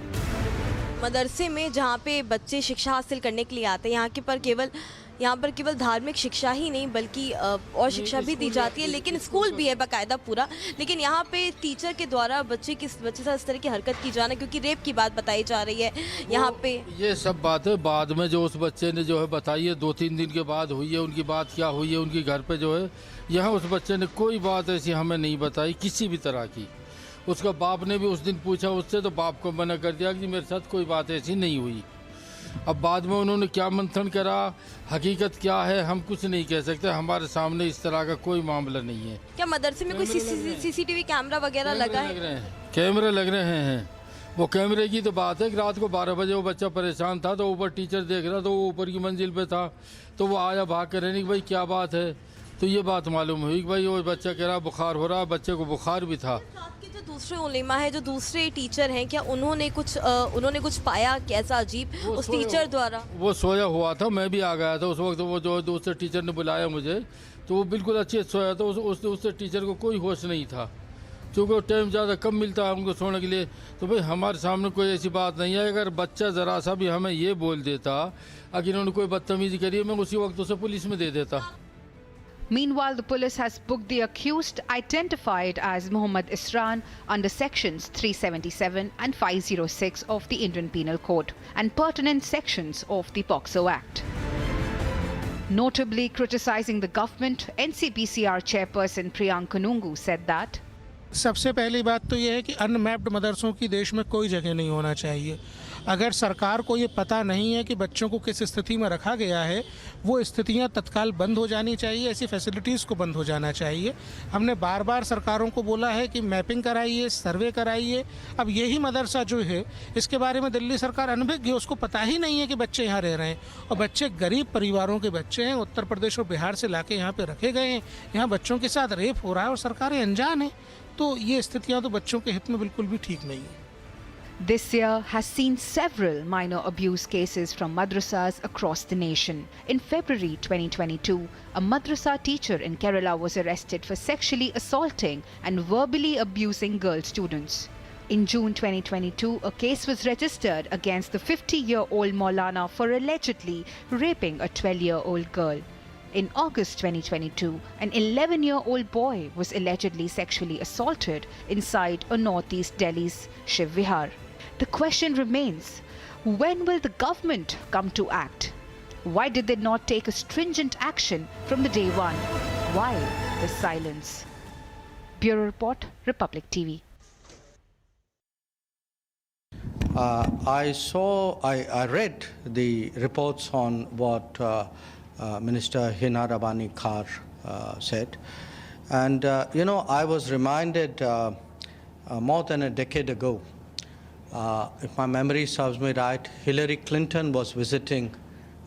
मदरसे में जहाँ पे बच्चे शिक्षा हासिल करने के लिए आते हैं, यहाँ पर केवल धार्मिक शिक्षा ही नहीं बल्कि और शिक्षा भी दी जाती है, लेकिन स्कूल भी है बाकायदा पूरा, लेकिन यहाँ पे टीचर के द्वारा बच्चे से इस तरह की हरकत की जाना, क्योंकि रेप की बात बताई जा रही है यहाँ पे। ये सब बातें बाद में जो उस बच्चे ने जो है बताई है, 2-3 दिन के बाद हुई है, उनकी बात क्या हुई है उनके घर पे जो है, यहाँ उस बच्चे ने कोई बात ऐसी हमें नहीं बताई किसी भी तरह की। उसका बाप ने भी उस दिन पूछा उससे, तो बाप को मना कर दिया कि मेरे साथ कोई बात ऐसी नहीं हुई। अब बाद में उन्होंने क्या मंथन करा, हकीकत क्या है, हम कुछ नहीं कह सकते। हमारे सामने इस तरह का कोई मामला नहीं है। क्या मदरसे में कोई सीसीटीवी कैमरा वगैरह लगा है? कैमरे लग रहे हैं। वो कैमरे की तो बात है कि रात को 12 बजे वो बच्चा परेशान था, तो ऊपर टीचर देख रहा, तो वो ऊपर की मंजिल पे था, तो वो आया भाग कर रहने की भाई क्या बात है, तो ये बात मालूम हुई कि भाई वो बच्चा कह रहा बुखार हो रहा, बच्चे को बुखार भी था। जो दूसरे उलेमा है, जो दूसरे टीचर हैं, क्या उन्होंने कुछ पाया कैसा अजीब उस टीचर द्वारा? वो सोया हुआ था, मैं भी आ गया था उस वक्त। वो जो दूसरे टीचर ने बुलाया मुझे, तो वो बिल्कुल अच्छे से सोया था। उससे टीचर को कोई होश नहीं था, क्योंकि टाइम ज़्यादा कम मिलता है उनको सोने के लिए। तो भाई हमारे सामने कोई ऐसी बात नहीं है। अगर बच्चा ज़रा सा भी हमें ये बोल देता, अगर इन्होंने कोई बदतमीजी करी, मैं उसी वक्त उसे पुलिस में दे देता। Meanwhile, the police has booked the accused, identified as Muhammad Isran, under sections 377 and 506 of the Indian Penal Code and pertinent sections of the POCSO Act. Notably criticizing the government, NCPCR chairperson Priyank Kanungu said that सबसे पहली बात तो ये है कि unmapped मदरसों की देश में कोई जगह नहीं होना चाहिए। अगर सरकार को ये पता नहीं है कि बच्चों को किस स्थिति में रखा गया है, वो स्थितियां तत्काल बंद हो जानी चाहिए, ऐसी फैसिलिटीज़ को बंद हो जाना चाहिए। हमने बार बार सरकारों को बोला है कि मैपिंग कराइए, सर्वे कराइए। अब यही मदरसा जो है, इसके बारे में दिल्ली सरकार अनभिज्ञ है, उसको पता ही नहीं है कि बच्चे यहाँ रह रहे हैं, और बच्चे गरीब परिवारों के बच्चे हैं, उत्तर प्रदेश और बिहार से लाके यहाँ पे रखे गए हैं। यहाँ बच्चों के साथ रेप हो रहा है और सरकारें अनजान हैं। तो ये स्थितियाँ तो बच्चों के हित में बिल्कुल भी ठीक नहीं है। This year has seen several minor abuse cases from madrasas across the nation. In February 2022, a madrasa teacher in Kerala was arrested for sexually assaulting and verbally abusing girl students. In June 2022, a case was registered against the 50-year-old Maulana for allegedly raping a 12-year-old girl. In August 2022, an 11-year-old boy was allegedly sexually assaulted inside a northeast Delhi's Shiv Vihar. The question remains, When will the government come to act? Why did they not take a stringent action from the day one? Why the silence? Bureau Report, Republic TV. I read the reports on what Minister Hina Rabani Khar said. And, I was reminded more than a decade ago, if my memory serves me right, Hillary Clinton was visiting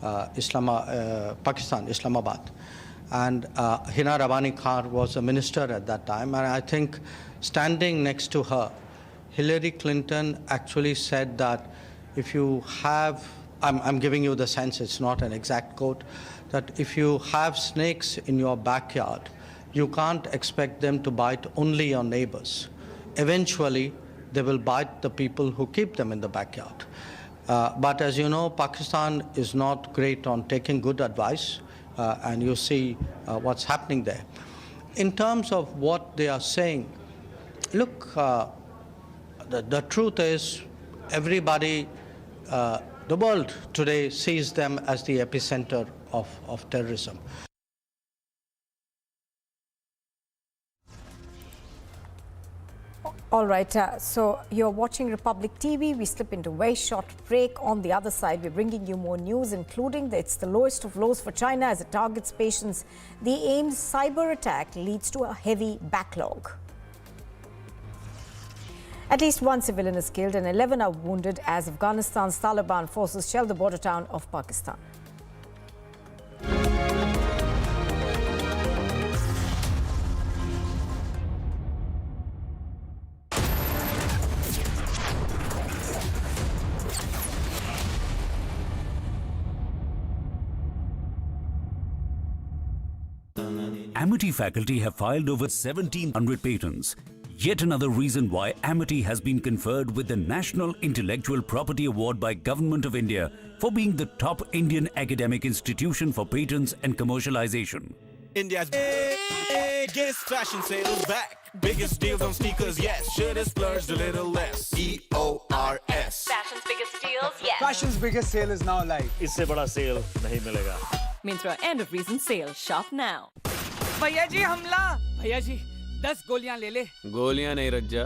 Pakistan, Islamabad. And Hina Rabani Khar was a minister at that time. And I think standing next to her, Hillary Clinton actually said that if you have, I'm giving you the sense, it's not an exact quote, that if you have snakes in your backyard, you can't expect them to bite only your neighbors. Eventually, they will bite the people who keep them in the backyard. But as you know, Pakistan is not great on taking good advice, and you see what's happening there. In terms of what they are saying, look, the truth is everybody, the world today sees them as the epicenter of terrorism. All right, so you're watching Republic TV. We slip into a very short break. On the other side, we're bringing you more news, including that it's the lowest of lows for China as it targets patients. The AIMS cyber attack leads to a heavy backlog. At least one civilian is killed and 11 are wounded as Afghanistan's Taliban forces shell the border town of Pakistan. Amity faculty have filed over 1,700 patents. Yet another reason why Amity has been conferred with the National Intellectual Property Award by Government of India for being the top Indian academic institution for patents and commercialization. India's biggest fashion sale is back. Biggest deals on sneakers, yes. Should've splurged a little less. EORS. Fashion's biggest deals, yes. Fashion's biggest sale is now live. इससे बड़ा sale नहीं मिलेगा. Myntra end of reason sale. Shop now. भैया जी हमला. भैया जी 10 गोलियां ले ले. गोलियां नहीं रज्जा,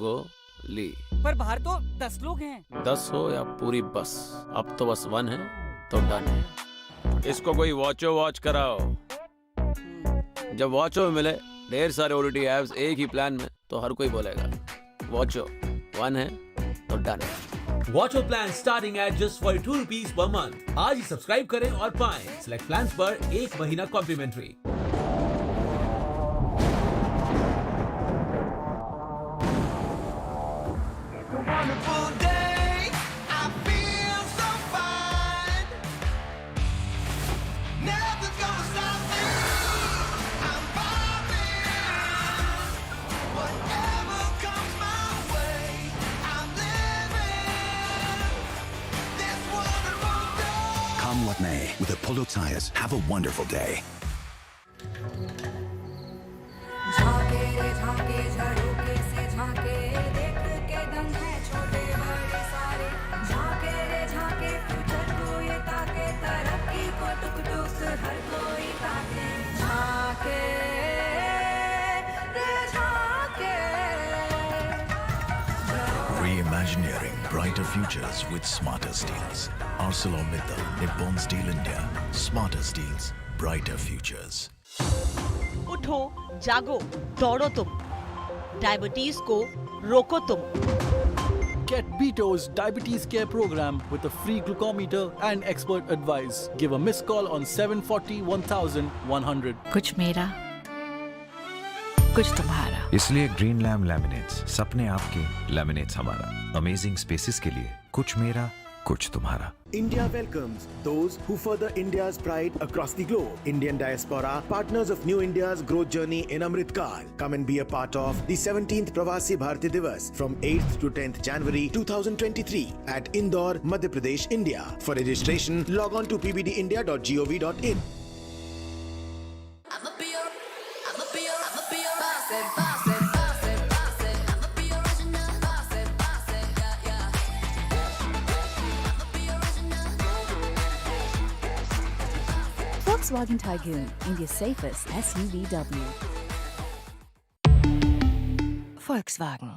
गोली. पर बाहर तो 10 लोग हैं. 10 हो या पूरी बस, अब तो बस 1 है तो डन है. इसको कोई वॉच कराओ. जब वॉचो मिले ढेर सारे OTT एप्स एक ही प्लान में तो हर कोई बोलेगा वॉचो 1 है तो डन है. Watcho plan starting at just 42 rupees per month. आज ही सब्सक्राइब करें और पाएं सिलेक्ट प्लान्स पर 1 महीना complementary. Come what may, with Apollo tires, have a wonderful day. Reimagineering brighter futures with smarter steels. ArcelorMittal, Nippon Steel India. Smarter steels, brighter futures. उठो, जागो, दौड़ो तुम. डायबिटीज को रोको तुम. Get Beto's Diabetes Care Program with a free glucometer and expert advice. Give a missed call on 740 1100. कुछ मेरा, कुछ तुम्हारा. इसलिए ग्रीन लैम लैमिनेट्स, सपने आपके, लैमिनेट्स हमारा. अमेजिंग स्पेसेस के लिए कुछ मेरा, कुछ तुम्हारा. India welcomes those who further India's pride across the globe. Indian diaspora, partners of New India's growth journey in Amrit Kaal. Come and be a part of the 17th Pravasi Bharati Diwas from 8th to 10th January 2023 at Indore, Madhya Pradesh, India. For registration, log on to pbdindia.gov.in. Volkswagen Tiguan, India's safest SUVW. Volkswagen.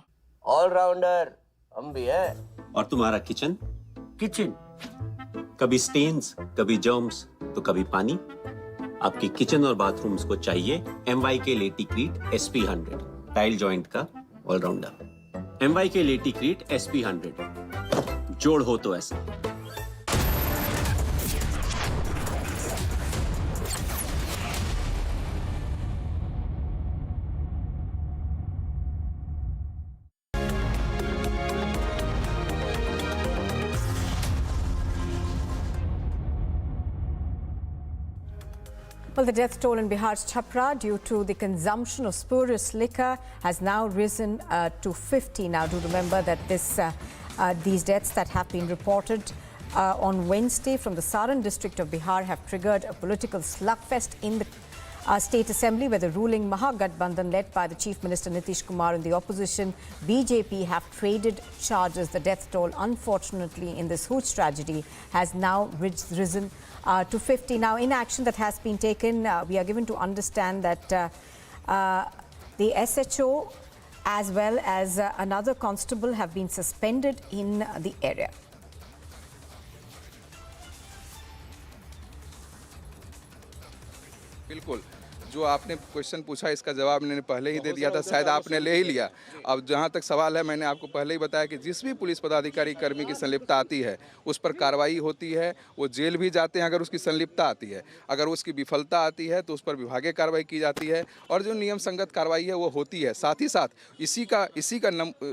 Allrounder हम भी हैं। और तुम्हारा kitchen? कभी stains, कभी germs, तो कभी पानी। आपकी किचन और बाथरूम्स को चाहिए MYK लेटिक्रीट SP100, टाइल जॉइंट का ऑलराउंडर। MYK लेटिक्रीट SP100, जोड़ हो तो ऐसा। Well, the death toll in Bihar's Chhapra due to the consumption of spurious liquor has now risen to 50. Now, do remember that these deaths that have been reported on Wednesday from the Saran district of Bihar have triggered a political slugfest in the State Assembly, where the ruling Mahagathbandhan led by the Chief Minister Nitish Kumar and the opposition BJP have traded charges. The death toll, unfortunately, in this hooch tragedy has now risen to 50. Now, in action that has been taken, we are given to understand that the SHO as well as another constable have been suspended in the area. बिल्कुल, जो आपने question पूछा इसका जवाब मैंने पहले ही दे दिया था, शायद आपने ले ही लिया। अब जहां तक सवाल है, मैंने आपको पहले ही बताया कि जिस भी पुलिस पदाधिकारी कर्मी की संलिप्तता आती है उस पर कार्रवाई होती है। वो जेल भी जाते हैं अगर उसकी संलिप्तता आती है। अगर उसकी विफलता आती है तो उस पर विभागीय कार्रवाई की जाती है और जो नियम संगत कार्रवाई है वो होती है। साथ ही साथ इसी का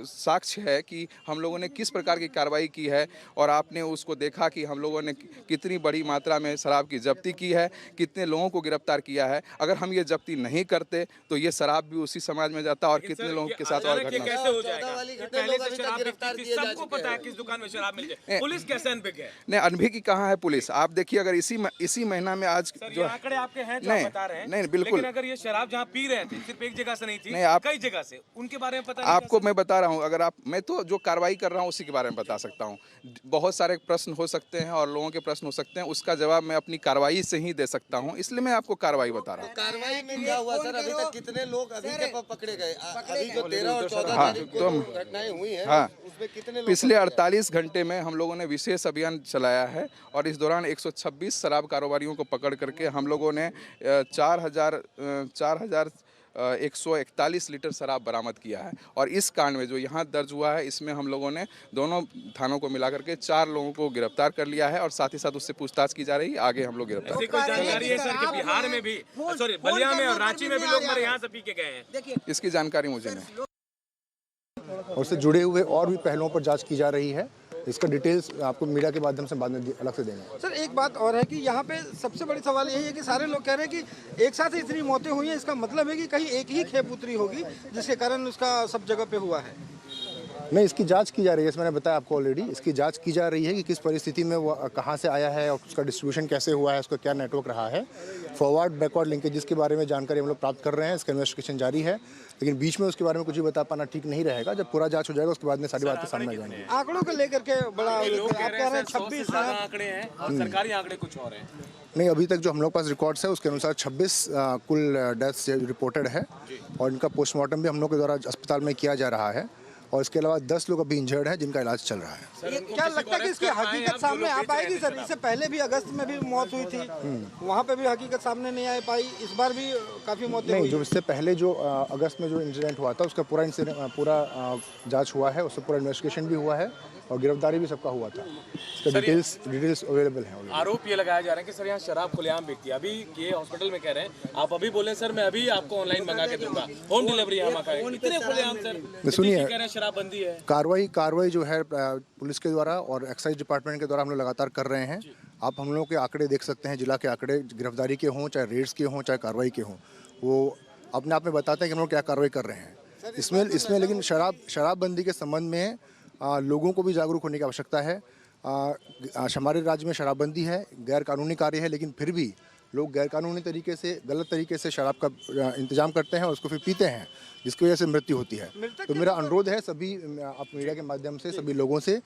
साक्ष्य है कि हम लोगों ने किस प्रकार की कार्रवाई की है और आपने उसको देखा कि हम लोगों ने कितनी बड़ी मात्रा में शराब की जब्ती की है, कितने लोगों को गिरफ्तार किया है। अगर हम ये जब्ती नहीं करते तो ये शराब भी उसी समाज में जाता और कितने लोगों के साथ और घटना। कैसे हो जाएगा? पहले से शराब गिरफ्तार किए जा चुके हैं। सबको पता है किस दुकान में शराब मिल जाए। पुलिस कैसे अनभिज्ञ है? नहीं, अनभिज्ञ कहाँ है पुलिस? आप देखिए, अगर इसी महीना में आज जो आंकड़े आपके हैं जो आप बता रहे हैं, नहीं बिल्कुल, लेकिन अगर ये शराब जहाँ पी रहे थे सिर्फ एक जगह से नहीं थी, कई जगह से, उनके बारे में पता नहीं। आपको मैं बता रहा हूँ, अगर मैं तो जो कार्रवाई कर रहा हूँ उसी के बारे में बता सकता हूँ। बहुत सारे प्रश्न हो सकते हैं और लोगों के प्रश्न हो सकते हैं, उसका जवाब मैं अपनी कार्रवाई से ही दे सकता हूँ, इसलिए मैं आपको कार्रवाई बता रहा हूँ। कार्रवाई में क्या हुआ सर? अभी तक कितने लोग अभी के पकड़े गए? अभी जो 13 और 14 तारीख को घटनाएं हुई हैं, उसमें कितने लोग? पिछले 48 घंटे में हम लोगों ने विशेष अभियान चलाया है और इस दौरान 126 शराब कारोबारियों को पकड़ करके हम लोगों ने 4,141 लीटर शराब बरामद किया है। और इस कांड में जो यहाँ दर्ज हुआ है, इसमें हम लोगों ने दोनों थानों को मिला करके 4 लोगों को गिरफ्तार कर लिया है और साथ ही साथ उससे पूछताछ की जा रही है। आगे हम लोग गिरफ्तार। कोई जानकारी है सर कि बिहार में भी, सॉरी बलिया में और रांची में भी लोग मेरे यहाँ से पी के गए हैं? इसकी जानकारी मुझे नहीं। और उससे जुड़े हुए और भी पहलुओं पर जांच की जा रही है। इसका डिटेल्स आपको मीडिया के माध्यम से बाद में अलग से देंगे। सर, एक बात और है कि यहाँ पे सबसे बड़ी सवाल यही है कि सारे लोग कह रहे हैं कि एक साथ ही इतनी मौतें हुई हैं, इसका मतलब है कि कहीं एक ही खेप उतरी होगी जिसके कारण उसका सब जगह पे हुआ है। नहीं, इसकी जांच की जा रही है। मैंने बताया आपको ऑलरेडी, इसकी जांच की जा रही है कि किस परिस्थिति में वो कहाँ से आया है और उसका डिस्ट्रीब्यूशन कैसे हुआ है, उसका क्या नेटवर्क रहा है। फॉरवर्ड बैकवर्ड लिंकेजेस के बारे में जानकारी हम लोग प्राप्त कर रहे हैं। इसका इन्वेस्टिगेशन जारी है, लेकिन बीच में उसके बारे में कुछ भी बता पाना ठीक नहीं रहेगा। जब पूरा जांच हो जाएगा उसके बाद में सारी बातें सामने आ जाएंगी। आंकड़ों को लेकर के बड़ा आप कह रहे हैं 26 आंकड़े हैं और सरकारी आंकड़े कुछ और हैं। नहीं, अभी तक जो हम लोग पास रिकॉर्ड्स है उसके अनुसार 26 कुल डेथ्स रिपोर्टेड है और इनका पोस्टमार्टम भी हम लोग के द्वारा अस्पताल में किया जा रहा है और इसके अलावा 10 लोग अभी इंजर्ड हैं जिनका इलाज चल रहा है। क्या लगता है कि इसकी हकीकत सामने आ पाएगी सर? इससे पहले भी अगस्त में भी मौत हुई थी, वहाँ पे भी हकीकत सामने नहीं आ पाई, इस बार भी काफ़ी मौतें हुई। जो इससे पहले जो अगस्त में जो इंसिडेंट हुआ था उसका पूरा जांच हुआ है, उससे पूरा इन्वेस्टिगेशन भी हुआ है और गिरफ्तारी भी सबका हुआ था। इसका डिटेल्स अवेलेबल है। आरोप ये लगाया जा रहा है कि सर यहाँ शराब खुलेआम बिकती है। अभी ये हॉस्पिटल में कह रहे हैं, आप अभी बोले सर मैं अभी आपको ऑनलाइन मंगा के दूंगा, होम डिलीवरी यहाँ का। इतने खुलेआम सर, सुनिए, शराबबंदी है। कार्रवाई जो है पुलिस के द्वारा और एक्साइज डिपार्टमेंट के द्वारा हम लोग लगातार कर रहे हैं। आप हम लोगों के आंकड़े देख सकते हैं, जिला के आंकड़े गिरफ्तारी के हों, चाहे रेड्स के हों, चाहे कार्रवाई के हों, वो अपने आप में बताते हैं कि हम लोग क्या कार्रवाई कर रहे हैं। इसमें लेकिन शराबबंदी के संबंध में लोगों को भी जागरूक होने की आवश्यकता है। हमारे राज्य में शराबबंदी है, गैर कानूनी कार्य है, लेकिन फिर भी लोग गैर कानूनी तरीके से, गलत तरीके से शराब का इंतजाम करते हैं और उसको फिर पीते हैं, जिसकी वजह से मृत्यु होती है। तो मेरा अनुरोध है सभी आप मीडिया के माध्यम से सभी लोगों से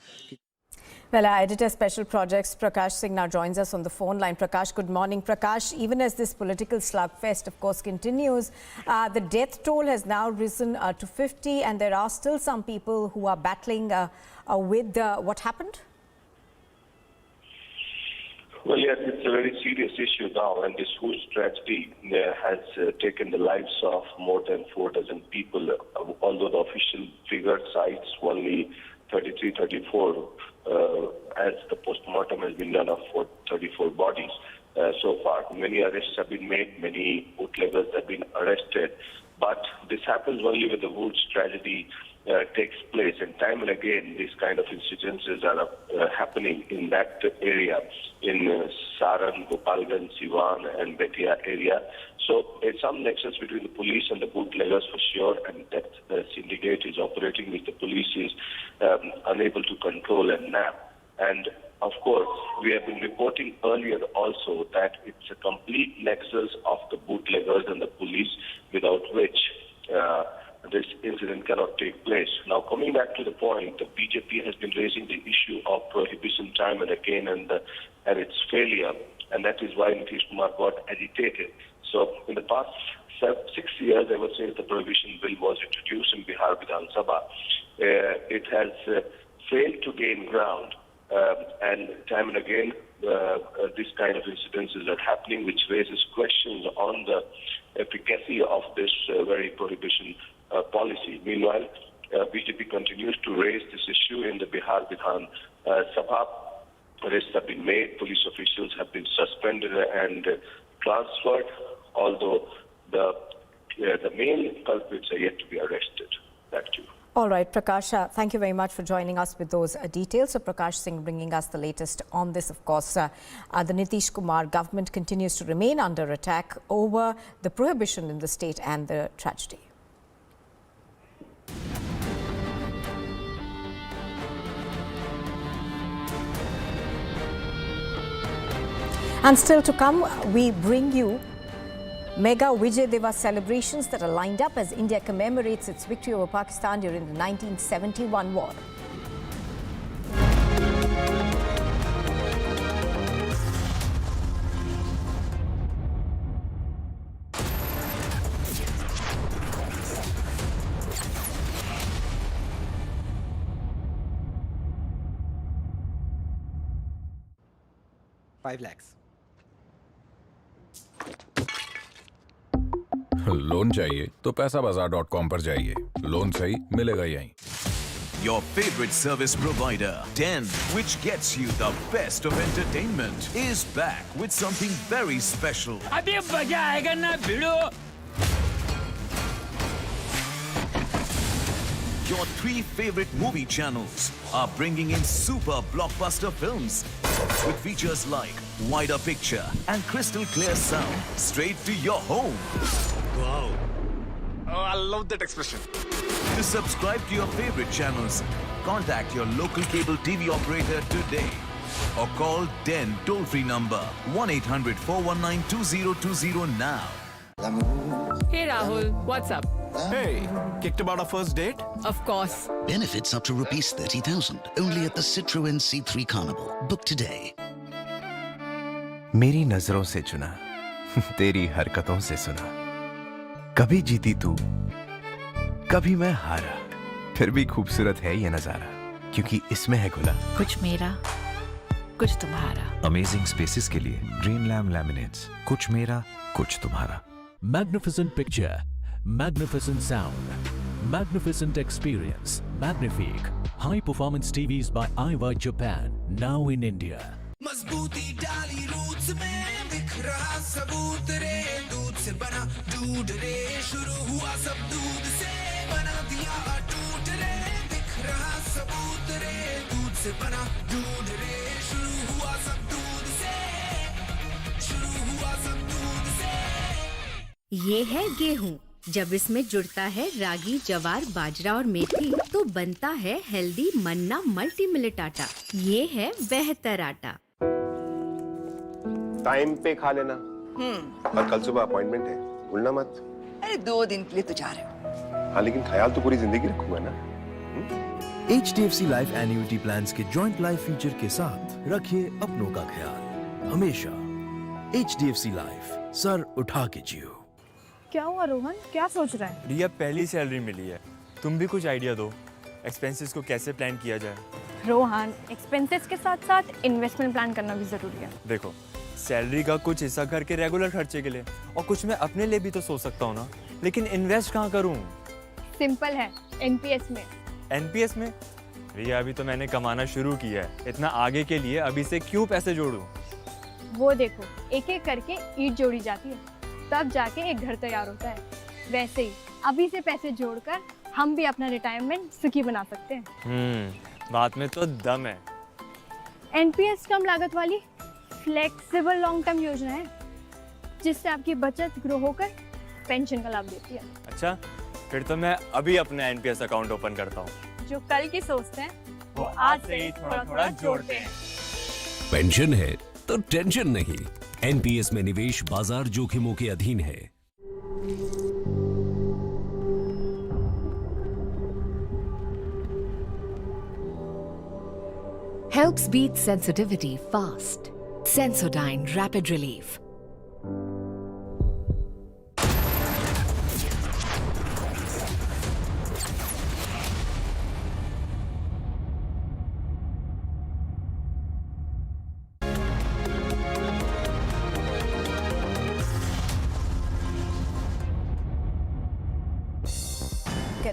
Well, our editor, Special Projects, Prakash Singh, now joins us on the phone line. Prakash, good morning. Prakash, even as this political slugfest, of course, continues, the death toll has now risen to 50, and there are still some people who are battling with what happened? Well, yes, it's a very serious issue now, and this hooch tragedy has taken the lives of more than 4 dozen people, although the official figure cites only 33, 34, as the postmortem has been done of 34 bodies so far. Many arrests have been made, many bootleggers have been arrested, but this happens only when the hooch tragedy takes place, and time and again these kind of incidences are happening in that area, in Saran, Gopalganj, Siwan and Betia area. So there's some nexus between the police and the bootleggers for sure, and that the syndicate is operating which the police is unable to control and nab. And of course, we have been reporting earlier also that it's a complete nexus of the bootleggers and the police, without which this incident cannot take place. Now, coming back to the point, the BJP has been raising the issue of prohibition time and again, and its failure, and that is why Nitish Kumar got agitated. So, in the past 6 years, ever since the prohibition bill was introduced in Bihar Vidhan Sabha, it has failed to gain ground, and time and again, this kind of incidences are happening, which raises questions on the efficacy of this very prohibition policy. Meanwhile, BJP continues to raise this issue in the Bihar Vidhan Sabha. Arrests have been made, police officials have been suspended and transferred, although the main culprits are yet to be arrested. Back to you. All right, Prakash, thank you very much for joining us with those details. So Prakash Singh bringing us the latest on this. Of course, the Nitish Kumar government continues to remain under attack over the prohibition in the state and the tragedy. And still to come, we bring you mega Vijay Diwas celebrations that are lined up as India commemorates its victory over Pakistan during the 1971 war. $5 lakhs. Loan चाहिए तो पैसाबाजार.com पर जाइए, loan सही मिलेगा यहीं. Your favorite service provider, Den, which gets you the best of entertainment, is back with something very special. अभी मजा आएगा ना भिड़ो. Your 3 favorite movie channels are bringing in super blockbuster films with features like wider picture and crystal clear sound straight to your home. Wow. Oh, I love that expression. To subscribe to your favorite channels, contact your local cable TV operator today or call Den toll-free number 1-800-419-2020 now. Hey Rahul, what's up? Hey, kicked about our first date? Of course. Benefits up to rupees 30,000 only at the Citroën C3 Carnival. Book today. मेरी नजरों से चुना, तेरी हरकतों से सुना. कभी जीती तू, कभी मैं हारा. फिर भी खूबसूरत है ये नजारा, क्योंकि इसमें है खुला. कुछ मेरा, कुछ तुम्हारा. अमेजिंग स्पेसेस के लिए ड्रीमलैंड लैमिनेट्स. कुछ मेरा, कुछ तुम्हारा. Magnificent picture, magnificent sound, magnificent experience, Magnifique. High performance TVs by iWire Japan, now in India. मजबूती डाली रूट्स में बिखरा सबूत रे दूध से बना दूध रे शुरू हुआ सब दूध से बना दिया अटूट रे बिखरा सबूत रे दूध से बना दूध रे शुरू हुआ सब दूध से शुरू हुआ सब दूध से. ये है गेहूं. जब इसमें जुड़ता है रागी, जवार, बाजरा और मेथी तो बनता है हेल्दी मन्ना मल्टी मिलेट आटा. ये है बेहतर आटा. टाइम पे खा लेना. और कल सुबह अपॉइंटमेंट है, भूलना मत. अरे 2 दिन के लिए तो जा रहे हो. हाँ, लेकिन ख्याल तो पूरी जिंदगी रखूंगा ना. HDFC लाइफ एन्युटी प्लान्स के जॉइंट लाइफ फीचर के साथ रखिए अपनों का ख्याल हमेशा। HDFC लाइफ, सर उठा के जियो। क्या हुआ रोहन, क्या सोच रहा है? रिया, पहली सैलरी मिली है, तुम भी कुछ आइडिया दो, एक्सपेंसेस को कैसे प्लान किया जाए। रोहन, एक्सपेंसेस के साथ साथ इन्वेस्टमेंट प्लान करना भी जरूरी है। देखो, सैलरी का कुछ हिस्सा घर के रेगुलर खर्चे के लिए और कुछ मैं अपने लिए भी तो सोच सकता हूँ ना, लेकिन इन्वेस्ट कहाँ करूँ? सिंपल है, एनपीएस में। एनपीएस में? रिया, अभी तो मैंने कमाना शुरू किया है, इतना आगे के लिए अभी से क्यों पैसे जोड़ूं? वो देखो, एक एक करके ईंट जोड़ी जाती है, तब जाके एक घर तैयार होता है। वैसे ही अभी से पैसे जोड़कर हम भी अपना रिटायरमेंट सुखी बना सकते हैं। बात में तो दम है। एनपीएस कम लागत वाली फ्लेक्सिबल लॉन्ग टर्म योजना है, जिससे आपकी बचत ग्रो होकर पेंशन का लाभ देती है। अच्छा, फिर तो मैं अभी अपना एनपीएस अकाउंट ओपन करता हूँ। जो कल की सोचते हैं वो आज से ही थोड़ा थोड़ा जोड़ते हैं। पेंशन है तो टेंशन नहीं। एनपीएस में निवेश बाजार जोखिमों के अधीन है। Helps beat sensitivity fast. Sensodyne Rapid Relief.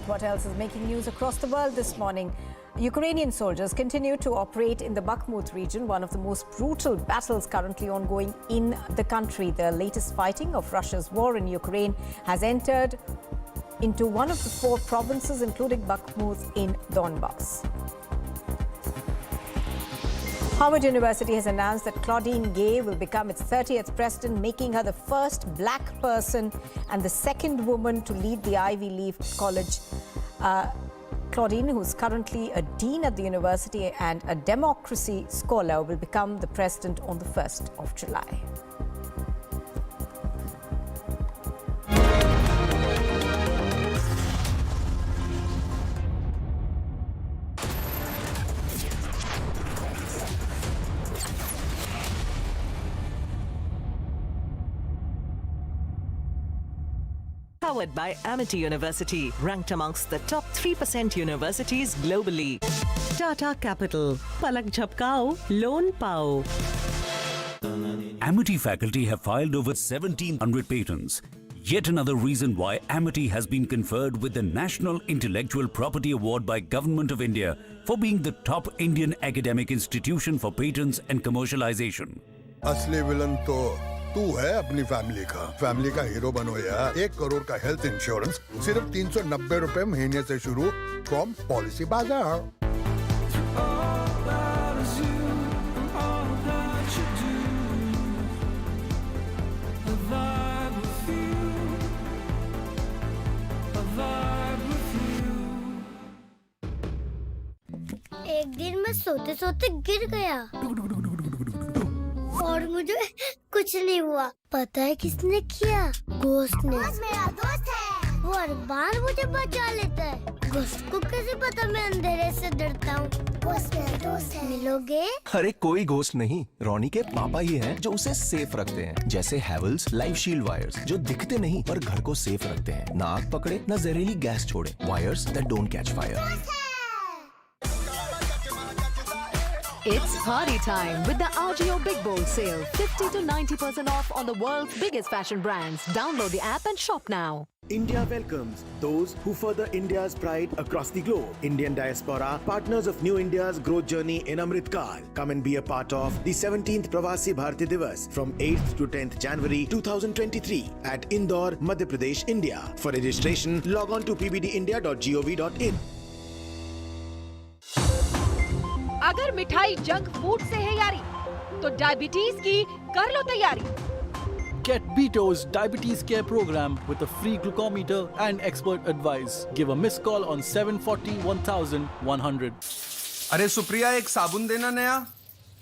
What else is making news across the world this morning? Ukrainian soldiers continue to operate in the Bakhmut region, one of the most brutal battles currently ongoing in the country. The latest fighting of Russia's war in Ukraine has entered into one of the 4 provinces, including Bakhmut in Donbass. Harvard University has announced that Claudine Gay will become its 30th president, making her the first black person and the second woman to lead the Ivy League college. Claudine, who is currently a dean at the university and a democracy scholar, will become the president on the 1st of July. Powered by Amity University, ranked amongst the top 3% universities globally. Tata Capital, palak jhapkao, loan pao. Amity faculty have filed over 1,700 patents. Yet another reason why Amity has been conferred with the National Intellectual Property Award by Government of India for being the top Indian academic institution for patents and commercialization. असली villain तो तू है अपनी family का hero बनो यार। 1 करोड़ का health insurance सिर्फ 390 रुपए महीने से शुरू फ्रॉम पॉलिसी बाजार। एक दिन मैं सोते सोते गिर गया और मुझे कुछ नहीं हुआ। पता है किसने किया? घोस्ट ने। मेरा दोस्त है, वो हर बार मुझे बचा लेता है। घोस्ट को कैसे पता मैं अंधेरे से डरता हूँ? घोस्ट मेरा दोस्त है। मिलोगे? अरे कोई घोस्ट नहीं, रोनी के पापा ही हैं जो उसे सेफ रखते हैं। जैसे हैवेल्स लाइफ शील्ड वायर्स जो दिखते नहीं पर घर को सेफ रखते हैं। ना आग पकड़े न जहरीली गैस छोड़े। Wires that don't catch fire. It's party time with the RGO Big Bold Sale. 50 to 90% off on the world's biggest fashion brands. Download the app and shop now. India welcomes those who further India's pride across the globe. Indian diaspora, partners of New India's growth journey in Amrit Kaal. Come and be a part of the 17th Pravasi Bharti Diwas from 8th to 10th January 2023 at Indore, Madhya Pradesh, India. For registration, log on to pbdindia.gov.in. अगर मिठाई junk food से है यारी, तो diabetes की कर लो तैयारी। Get Beto's Diabetes Care Program with a free glucometer and expert advice. Give a missed call on 740-1100. अरे सुप्रिया, एक साबुन देना नया।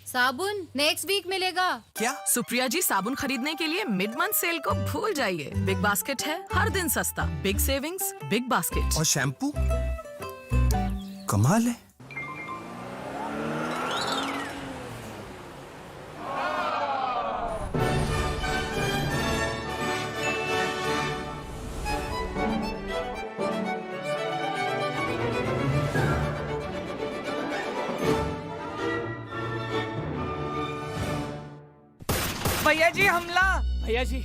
साबुन नेक्स्ट वीक मिलेगा। क्या? सुप्रिया जी, साबुन खरीदने के लिए मिड मंथ सेल को भूल जाइए। बिग बास्केट है, हर दिन सस्ता। Big savings, big basket. और शैम्पू? कमाल है। भैया जी हमला। भैया जी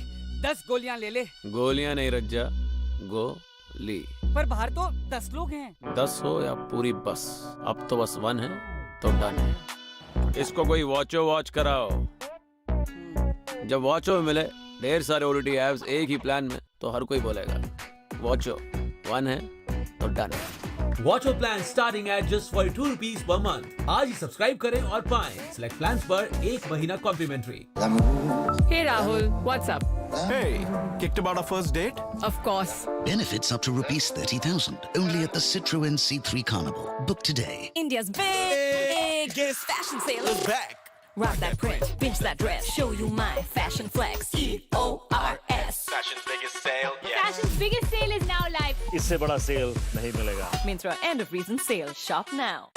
10 गोलियां ले ले। गोलियां नहीं रज्जा, गोली। पर बाहर तो 10 लोग हैं। 10 हो या पूरी बस, अब तो बस 1 है तो डन है। इसको कोई वॉचो वॉच कराओ। जब वॉचो में मिले ढेर सारे ओटीटी ऐप्स एक ही प्लान में तो हर कोई बोलेगा वॉचो 1 है तो डन है। Watcho plan starting at just 42 rupees per month. आज ही सब्सक्राइब करें और पाएं सिलेक्ट प्लान्स पर 1 महीना complementary. Hey Rahul, what's up? Hey, kicked about our first date? Of course. Benefits up to rupees 30,000 only at the Citroën C3 Carnival. Book today. India's biggest fashion sale is back. Rock that print, pinch that dress, show you my fashion flex. EORS. Fashion's biggest sale. Fashion's biggest sale is now live. इससे बड़ा cell नहीं मिलेगा। Myntra end of reason sale. Shop now.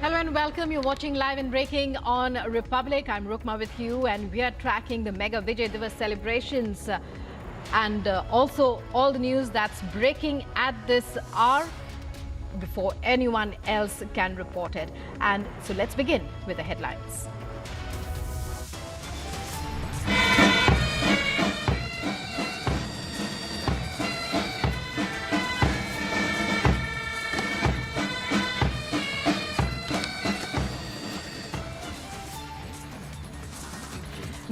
Hello and welcome. You're watching Live and Breaking on Republic. I'm Rukma with you, and we are tracking the mega Vijay Diwas celebrations and also all the news that's breaking at this hour before anyone else can report it. And so let's begin with the headlines.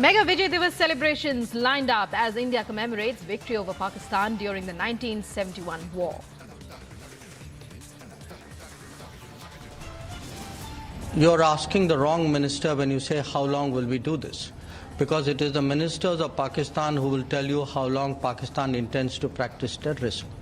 Mega Vijay Diwas celebrations lined up as India commemorates victory over Pakistan during the 1971 war. You're asking the wrong minister when you say how long will we do this, because it is the ministers of Pakistan who will tell you how long Pakistan intends to practice terrorism.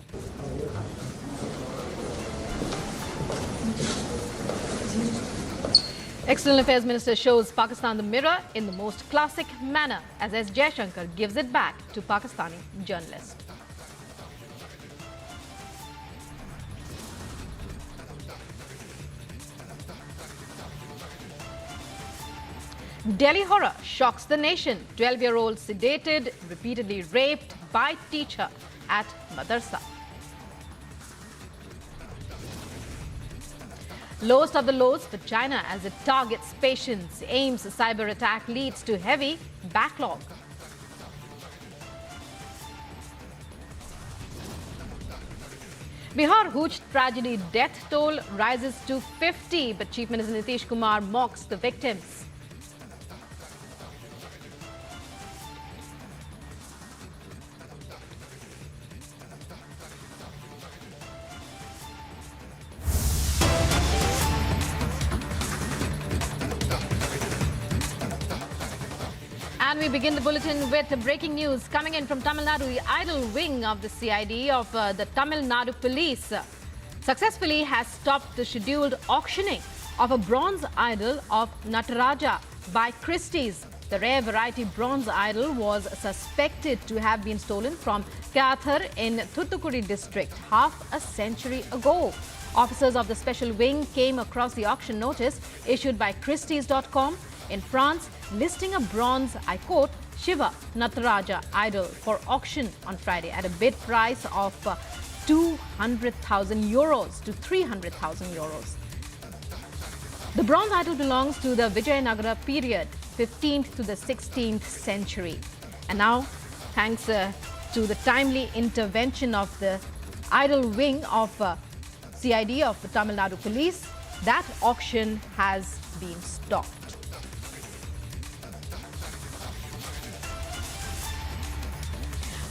External Affairs Minister shows Pakistan the mirror in the most classic manner as Jaishankar gives it back to Pakistani journalist. Delhi horror shocks the nation. 12-year-old sedated, repeatedly raped by teacher at Madrasa. Lowest of the lows for China as it targets patients. Aims cyber attack leads to heavy backlog. Bihar hooch tragedy death toll rises to 50, but Chief Minister Nitish Kumar mocks the victims. And we begin the bulletin with breaking news coming in from Tamil Nadu. The idol wing of the CID of the Tamil Nadu police successfully has stopped the scheduled auctioning of a bronze idol of Nataraja by Christie's. The rare variety bronze idol was suspected to have been stolen from Kathar in Thoothukudi district half a century ago. Officers of the special wing came across the auction notice issued by Christie's.com in France, listing a bronze, I quote, Shiva Nataraja idol for auction on Friday at a bid price of 200,000 euros to 300,000 euros. The bronze idol belongs to the Vijayanagara period, 15th to the 16th century. And now, thanks to the timely intervention of the idol wing of CID of the Tamil Nadu police, that auction has been stopped.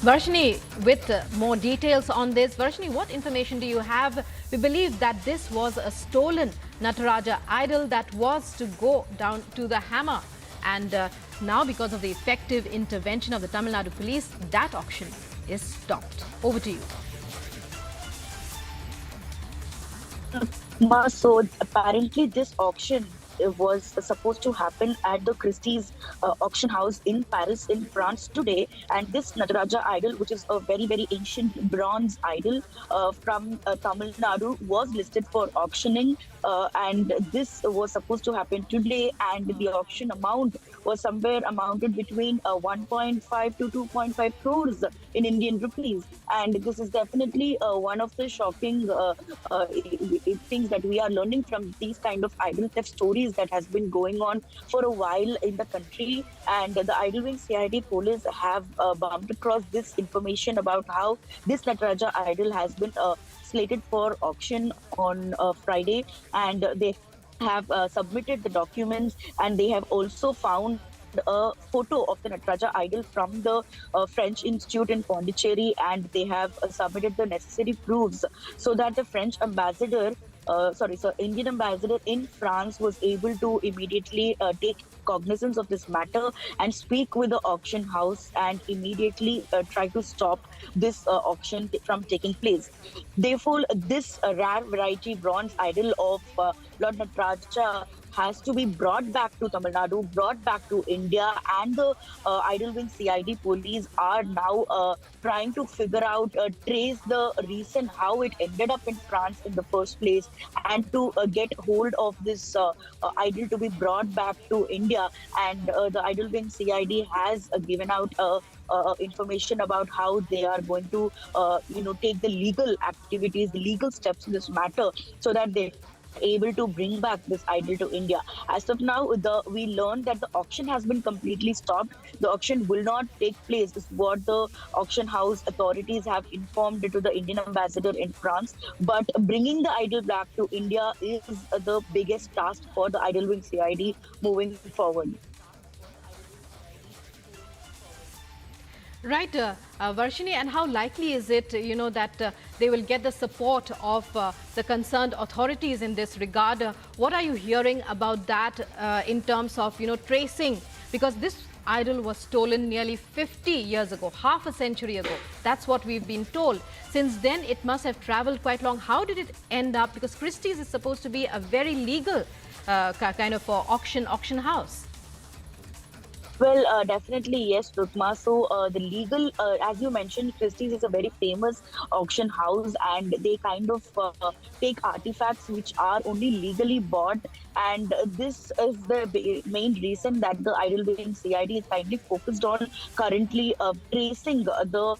Varshini, with more details on this. Varshini, what information do you have? We believe that this was a stolen Nataraja idol that was to go down to the hammer And now, because of the effective intervention of the Tamil Nadu police, that auction is stopped. Over to you. So apparently this auction was supposed to happen at the Christie's auction house in Paris in France today, and this Nataraja idol, which is a very, very ancient bronze idol from Tamil Nadu, was listed for auctioning, and this was supposed to happen today, and the auction amount was somewhere amounted between 1.5 to 2.5 crores in Indian rupees, and this is definitely one of the shocking things that we are learning from these kind of idol theft stories that has been going on for a while in the country. And the Idolwing CID police have bumped across this information about how this Nataraja idol has been slated for auction on Friday, and they have submitted the documents, and they have also found a photo of the Nataraja idol from the French Institute in Pondicherry, and they have submitted the necessary proofs so that the French ambassador Indian ambassador in France was able to immediately take cognizance of this matter and speak with the auction house and immediately try to stop this auction from taking place. Therefore, this rare variety bronze idol of Lord Nataraja has to be brought back to Tamil Nadu, brought back to India, and the Idolwing CID police are now trying to figure out, trace the reason how it ended up in France in the first place, and to get hold of this idol to be brought back to India. And the Idolwing CID has given out information about how they are going to, take the legal activities, the legal steps in this matter, so that they able to bring back this idol to India. As of now, we learned that the auction has been completely stopped. The auction will not take place, is what the auction house authorities have informed to the Indian ambassador in France. But bringing the idol back to India is the biggest task for the Idolwing CID moving forward. Right, Varshini, and how likely is it, that they will get the support of the concerned authorities in this regard? What are you hearing about that in terms of, tracing? Because this idol was stolen nearly 50 years ago, half a century ago. That's what we've been told. Since then, it must have traveled quite long. How did it end up? Because Christie's is supposed to be a very legal kind of auction house. Well, definitely yes, Rukma. So the legal, as you mentioned, Christie's is a very famous auction house, and they kind of take artifacts which are only legally bought. And this is the main reason that the Idolwing CID is kindly focused on currently tracing the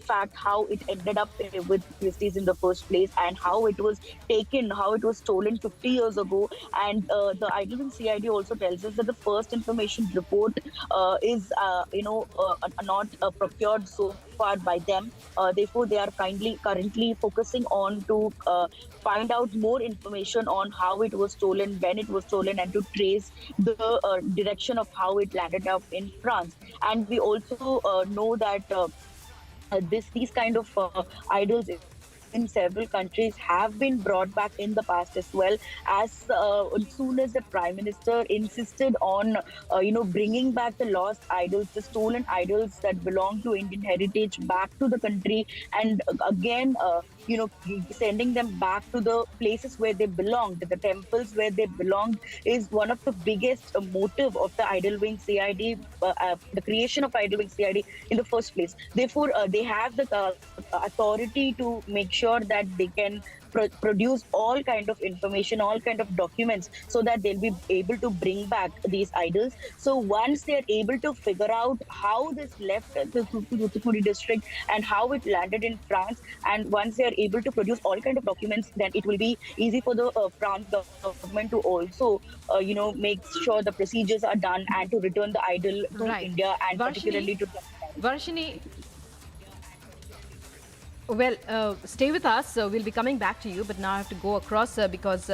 fact how it ended up with Christie's in the first place, and how it was taken, how it was stolen 50 years ago. And the Idolwing CID also tells us that the first information report is not procured so far by them. Therefore, they are currently focusing on to find out more information on how it was stolen, when it was stolen, and to trace the direction of how it landed up in France. And we also know that these kind of idols in several countries have been brought back in the past as well. As soon as the Prime Minister insisted on, bringing back the lost idols, the stolen idols that belong to Indian heritage back to the country, and again, sending them back to the places where they belonged, the temples where they belonged, is one of the biggest motive of the Idolwing CID, the creation of Idolwing CID in the first place. Therefore, they have the authority to make sure that they can produce all kind of information, all kind of documents, so that they'll be able to bring back these idols. So once they're able to figure out how this left the Thoothukudi district and how it landed in France, and once they're able to produce all kind of documents, then it will be easy for the France government to also, make sure the procedures are done and to return the idol to India, and particularly to Varshini. Well, stay with us. We'll be coming back to you, but now I have to go across because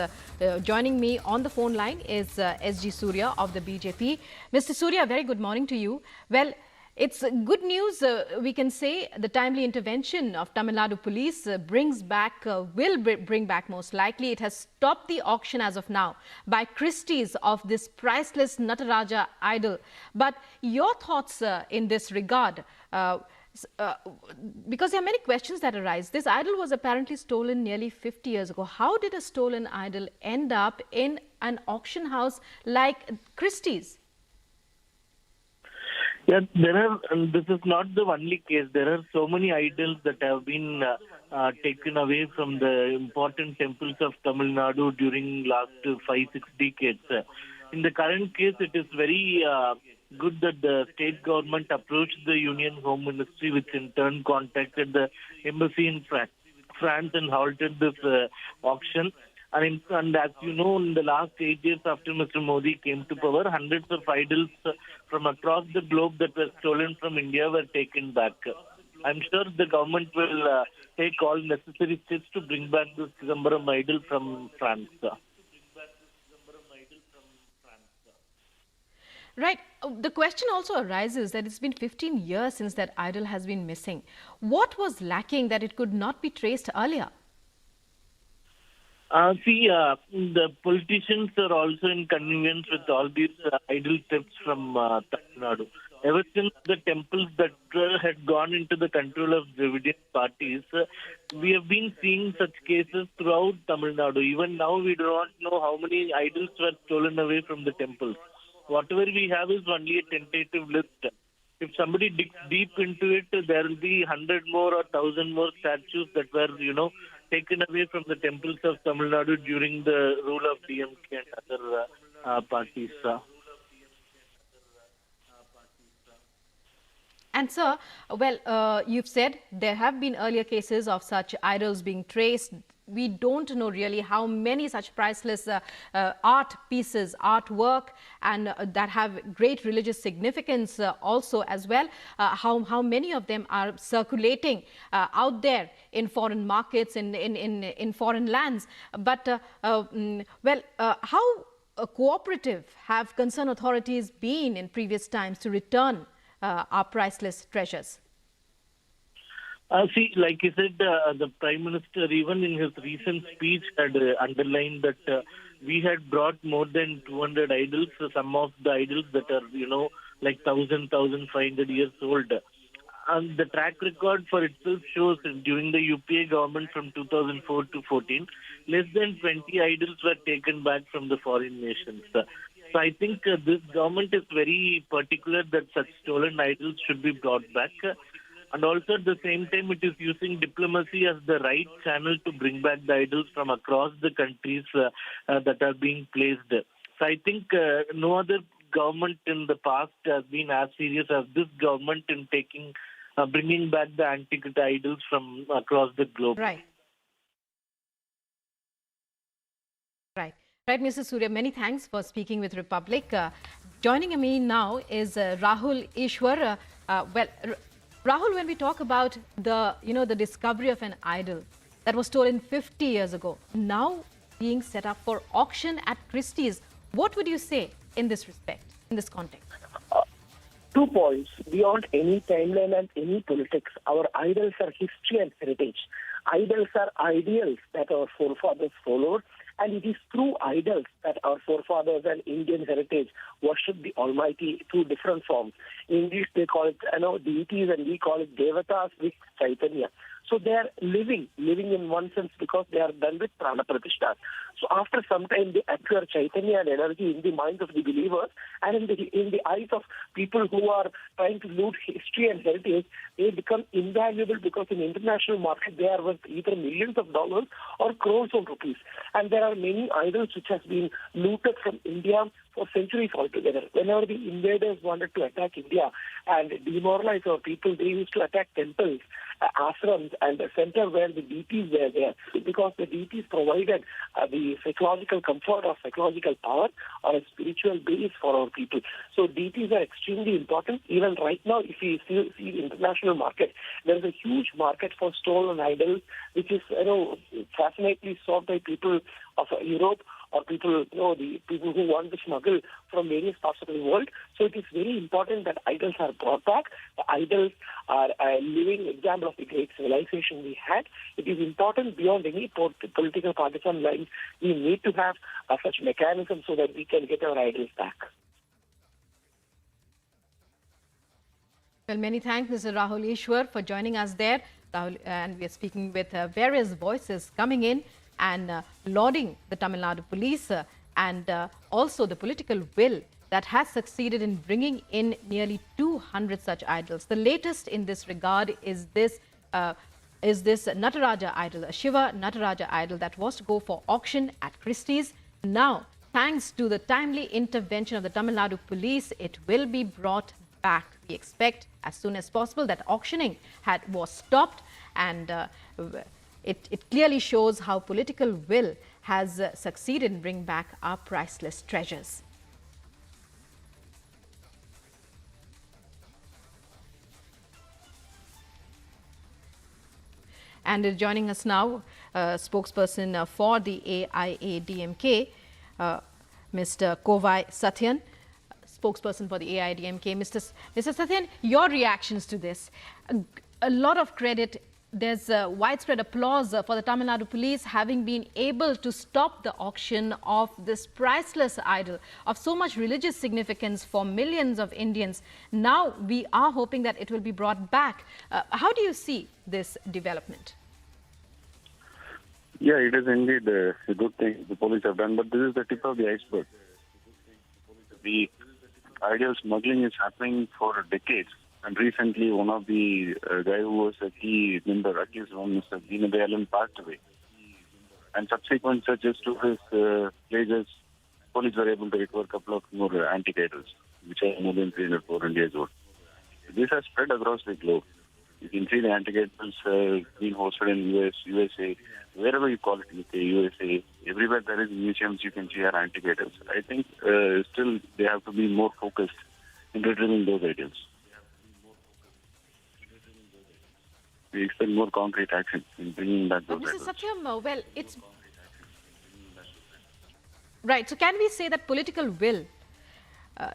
joining me on the phone line is SG Surya of the BJP. Mr. Surya, very good morning to you. Well, It's good news, we can say. The timely intervention of Tamil Nadu police will bring back most likely. It has stopped the auction as of now by Christie's of this priceless Nataraja idol. But your thoughts in this regard, because there are many questions that arise. This idol was apparently stolen nearly 50 years ago. How did a stolen idol end up in an auction house like Christie's? Yeah, and this is not the only case. There are so many idols that have been taken away from the important temples of Tamil Nadu during last 5-6 decades. In the current case, it is very good that the state government approached the Union Home Ministry, which in turn contacted the embassy in France and halted this auction. And as you know, in the last 8 years after Mr. Modi came to power, hundreds of idols from across the globe that were stolen from India were taken back. I'm sure the government will take all necessary steps to bring back this Chidambaram idol from France. Right. The question also arises that it's been 15 years since that idol has been missing. What was lacking that it could not be traced earlier? The politicians are also in connivance with all these idol thefts from Tamil Nadu. Ever since the temples that had gone into the control of Dravidian parties, we have been seeing such cases throughout Tamil Nadu. Even now, we do not know how many idols were stolen away from the temples. Whatever we have is only a tentative list. If somebody digs deep into it, there will be 100 more or 1,000 more statues that were, taken away from the temples of Tamil Nadu during the rule of DMK and other parties. And sir, well, you've said there have been earlier cases of such idols being traced. We don't know really how many such priceless art pieces, artwork, and that have great religious significance also as well, how many of them are circulating out there in foreign markets, in foreign lands. But, how cooperative have concerned authorities been in previous times to return our priceless treasures? Like you said, the Prime Minister, even in his recent speech, had underlined that we had brought more than 200 idols, some of the idols that are, like 1,000, 1,500 years old. And the track record for itself shows that during the UPA government from 2004 to 14, less than 20 idols were taken back from the foreign nations. So I think this government is very particular that such stolen idols should be brought back. And also at the same time, it is using diplomacy as the right channel to bring back the idols from across the countries that are being placed. So I think no other government in the past has been as serious as this government in bringing back the antique idols from across the globe. Right. Right, Mr. Surya, many thanks for speaking with Republic. Joining me now is Rahul Ishwar. Rahul, when we talk about the discovery of an idol that was stolen 50 years ago, now being set up for auction at Christie's, what would you say in this respect, in this context? 2 points. Beyond any timeline and any politics, our idols are history and heritage. Idols are ideals that our forefathers followed, and it is through idols that our forefathers and Indian heritage worship the Almighty through different forms. In English, they call it deities, and we call it devatas with Chaitanya. So they are living in one sense because they are done with prana pratishtha. So after some time, they acquire Chaitanya and energy in the minds of the believers, and in the eyes of people who are trying to loot history and heritage, they become invaluable because in international market they are worth either millions of dollars or crores of rupees. And there are many idols which has been looted from India for centuries altogether. Whenever the invaders wanted to attack India and demoralize our people, they used to attack temples, ashrams, and the center where the deities were there, because the deities provided the psychological comfort or psychological power or a spiritual base for our people. So deities are extremely important. Even right now, if we see the international market, there is a huge market for stolen idols, which is fascinately sought by people of Europe, or people, the people who want to smuggle from various parts of the world. So it is very important that idols are brought back, idols are a living example of the great civilization we had. It is important beyond any political partisan lines. We need to have such mechanisms so that we can get our idols back. Well, many thanks, Mr. Rahul Ishwar, for joining us there. Rahul, and we are speaking with various voices coming in and lauding the Tamil Nadu police and also the political will that has succeeded in bringing in nearly 200 such idols. The latest in this regard is this Nataraja idol, a Shiva Nataraja idol that was to go for auction at Christie's. Now, thanks to the timely intervention of the Tamil Nadu police, it will be brought back. We expect as soon as possible. That auctioning was stopped, and it clearly shows how political will has succeeded in bringing back our priceless treasures. And joining us now, spokesperson for the AIADMK, Mr. Kovai Satyan, spokesperson for the AIADMK. Mr. Satyan, your reactions to this. A lot of credit. There's widespread applause for the Tamil Nadu police having been able to stop the auction of this priceless idol of so much religious significance for millions of Indians. Now we are hoping that it will be brought back. How do you see this development? Yeah, it is indeed a good thing the police have done, but this is the tip of the iceberg. The idol smuggling is happening for decades. And recently, one of the guy who was a key member, accused one, Mr. Deenadayalan, passed away. And subsequent searches to his places, police were able to recover a couple of more antique idols, which are more than 300, 400 years old. This has spread across the globe. You can see the antique idols being hosted in US, USA, wherever you call it, UK, USA. Everywhere there is museums, you can see our antique idols. I think still they have to be more focused in retrieving those idols. We expect more concrete action in bringing back those Mr. idols. Satyam, well, it's... Right, so can we say that political will,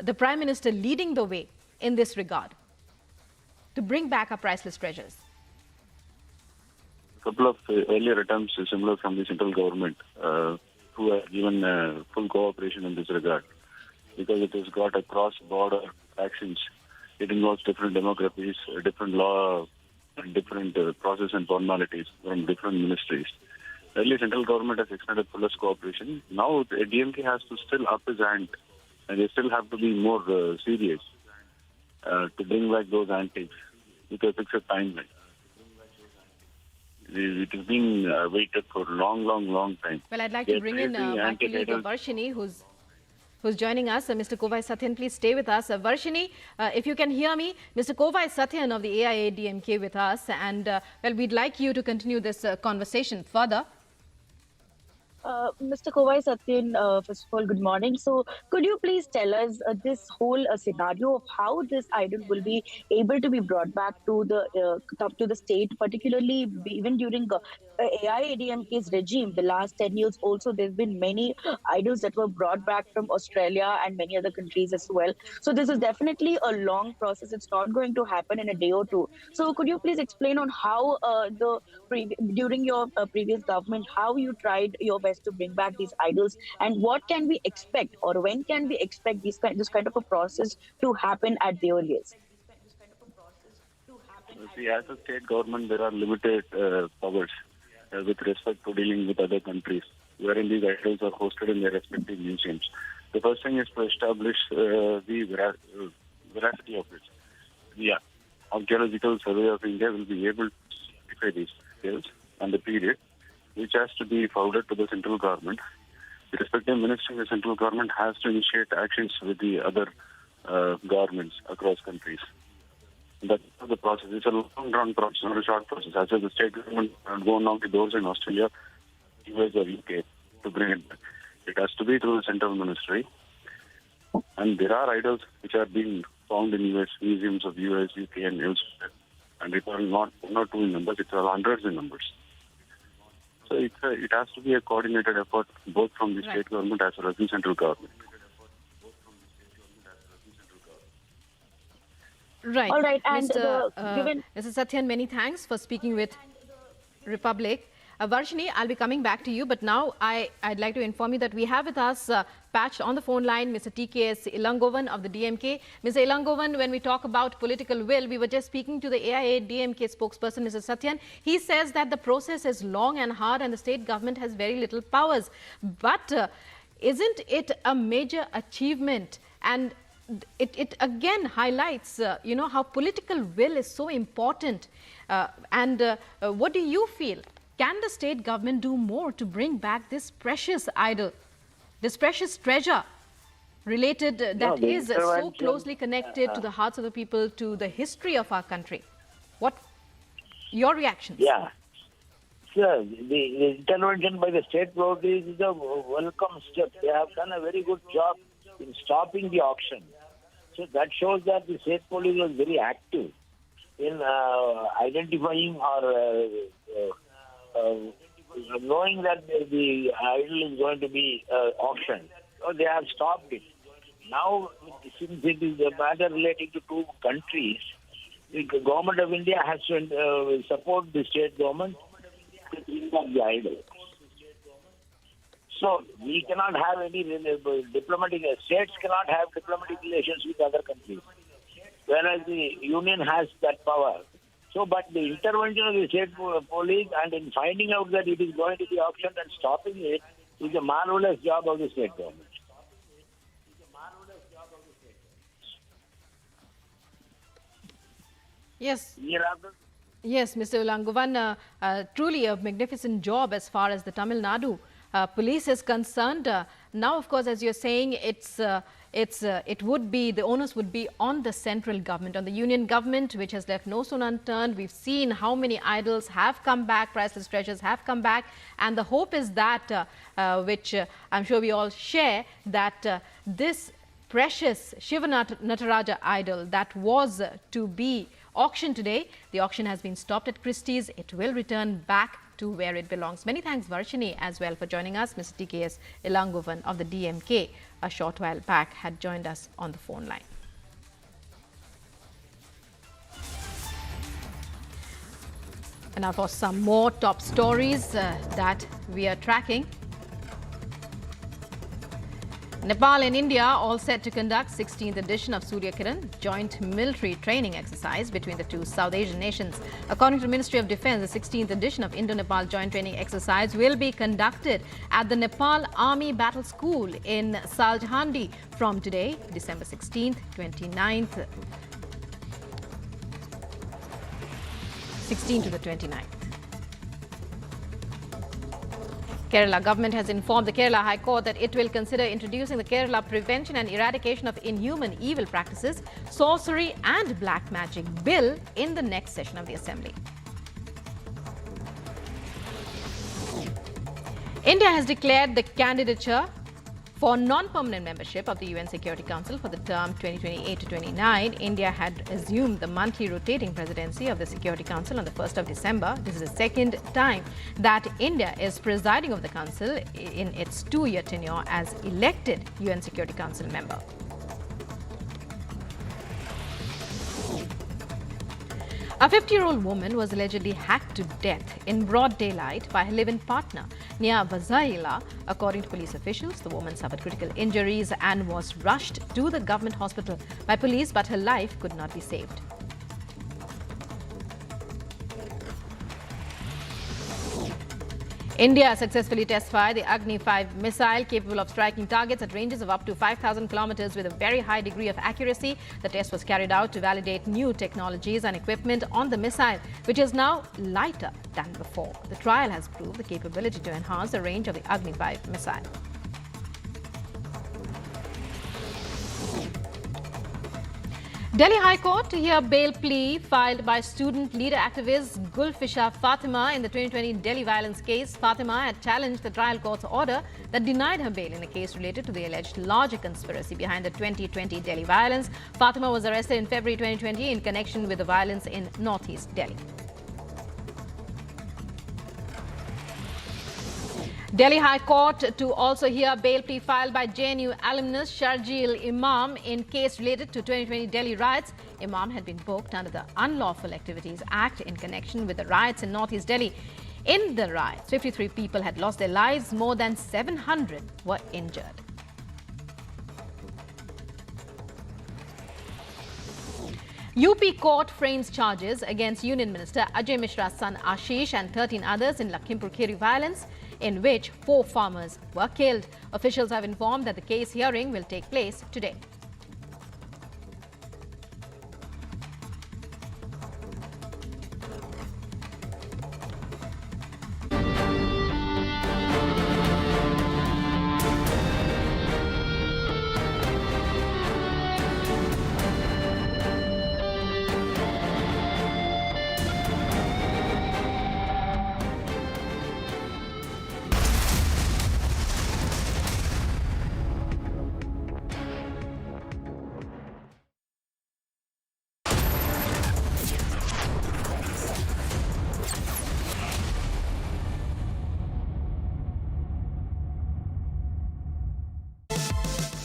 the Prime Minister leading the way in this regard, to bring back our priceless treasures? A couple of earlier attempts similar from the central government who have given full cooperation in this regard, because it has got a cross-border actions. It involves different demographies, different law, and different process and formalities from different ministries. Earlier, central government has extended fullest cooperation. Now, the DMK has to still up his hand, and they still have to be more serious to bring back those antiques with a fixed timeline. It is being waited for a long time. Well, I'd like to bring in my colleague Varshini, who's joining us. Mr. Kovai Satyan, please stay with us. Varshini, if you can hear me, Mr. Kovai Satyan of the AIADMK with us, and well, we'd like you to continue this conversation further. Mr. Kovai Satyan, first of all, good morning. So, could you please tell us this whole scenario of how this idol will be able to be brought back to the state, particularly even during AIADMK's regime, the last 10 years also, there's been many idols that were brought back from Australia and many other countries as well. So, this is definitely a long process. It's not going to happen in a day or two. So, could you please explain on how during your previous government, how you tried your best to bring back these idols, and what can we expect, or when can we expect this kind of a process to happen at the earliest? See, as a state government, there are limited powers with respect to dealing with other countries, wherein these idols are hosted in their respective museums. The first thing is to establish the veracity of it. The Archaeological Survey of India will be able to certify these details and the period, which has to be forwarded to the central government. The respective ministry in the central government has to initiate actions with the other governments across countries. That's the process. It's a long-run process, not a short process. As the state government go knock the doors in Australia, US or UK to bring it back. It has to be through the central ministry. And there are idols which are being found in US museums of US, UK and elsewhere. And it are not one or two in numbers, it's hundreds in numbers. So it has to be a coordinated effort both from the state government as well as the central government. Right. All right, and Mr. Satyan, many thanks for speaking with Republic. Varshini, I'll be coming back to you, but now I'd like to inform you that we have with us patched on the phone line Mr. TKS Ilangovan of the DMK. Mr. Ilangovan, when we talk about political will, we were just speaking to the AIA DMK spokesperson, Mr. Satyan. He says that the process is long and hard and the state government has very little powers. But isn't it a major achievement? And it again highlights, how political will is so important. What do you feel? Can the state government do more to bring back this precious idol, this precious treasure related that is so closely connected to the hearts of the people, to the history of our country? What your reactions? Yeah. Sir, the intervention by the state police is a welcome step. They have done a very good job in stopping the auction. So that shows that the state police was very active in identifying or knowing that the idol is going to be auctioned. So they have stopped it. Now, since it is a matter relating to two countries, the government of India has to support the state government to bring back the idol. So we cannot have any diplomatic, states cannot have diplomatic relations with other countries, whereas the union has that power. So, but the intervention of the state police and in finding out that it is going to be auctioned and stopping it is a marvelous job of the state government. Yes. Yes, Mr. Ilangovan, truly a magnificent job as far as the Tamil Nadu police is concerned. Now, of course, as you're saying, it would be, the onus would be on the central government, on the union government, which has left no stone unturned. We've seen how many idols have come back, priceless treasures have come back. And the hope is that, which I'm sure we all share, that this precious Shiva Nataraja idol that was to be auctioned today, the auction has been stopped at Christie's. It will return back to where it belongs. Many thanks, Varshini, as well for joining us. Mr. TKS Ilangovan of the DMK a short while back had joined us on the phone line. And now for some more top stories that we are tracking. Nepal and India all set to conduct 16th edition of Surya Kiran joint military training exercise between the two South Asian nations. According to the Ministry of Defence, the 16th edition of Indo-Nepal joint training exercise will be conducted at the Nepal Army Battle School in Saljhandi from today, December 16th, 29th, 16th to the 29th. Kerala government has informed the Kerala High Court that it will consider introducing the Kerala Prevention and Eradication of Inhuman Evil Practices, Sorcery and Black Magic Bill in the next session of the Assembly. India has declared the candidature for non-permanent membership of the UN Security Council for the term 2028 to 29. India had assumed the monthly rotating presidency of the Security Council on the 1st of December. This is the second time that India is presiding over the Council in its 2-year tenure as elected UN Security Council member. A 50-year-old woman was allegedly hacked to death in broad daylight by her live-in partner near Vazaila. According to police officials, the woman suffered critical injuries and was rushed to the government hospital by police, but her life could not be saved. India successfully test-fired the Agni-V missile capable of striking targets at ranges of up to 5,000 kilometers with a very high degree of accuracy. The test was carried out to validate new technologies and equipment on the missile, which is now lighter than before. The trial has proved the capability to enhance the range of the Agni-V missile. Delhi High Court to hear bail plea filed by student leader activist Gulfisha Fatima in the 2020 Delhi violence case. Fatima had challenged the trial court's order that denied her bail in a case related to the alleged larger conspiracy behind the 2020 Delhi violence. Fatima was arrested in February 2020 in connection with the violence in northeast Delhi. Delhi High Court to also hear bail plea filed by JNU alumnus Sharjeel Imam in case related to 2020 Delhi riots. Imam had been booked under the Unlawful Activities Act in connection with the riots in Northeast Delhi. In the riots, 53 people had lost their lives, more than 700 were injured. UP court frames charges against Union Minister Ajay Mishra's son Ashish and 13 others in Lakhimpur Kheri violence, in which 4 farmers were killed. Officials have informed that the case hearing will take place today.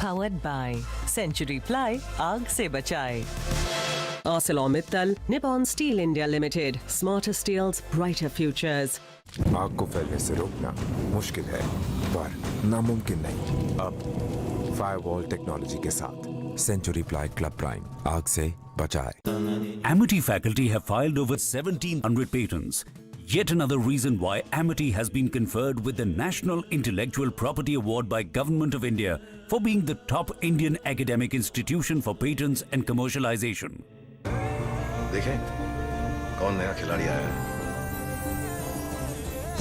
Powered by Century Ply, आग से बचाए. ArcelorMittal, Nippon Steel India Limited, smarter steels, brighter futures. आग को फैलने से रोकना मुश्किल है, पर नामुमकिन नहीं. अब फायरवॉल टेक्नोलॉजी के साथ सेंचुरी प्लाई क्लब प्राइम, आग से बचाए. Amity faculty have filed over 1,700 patents. Yet another reason why Amity has been conferred with the National Intellectual Property Award by Government of India for being the top Indian academic institution for patents and commercialization. देखें कौन नया खिलाड़ी आया है.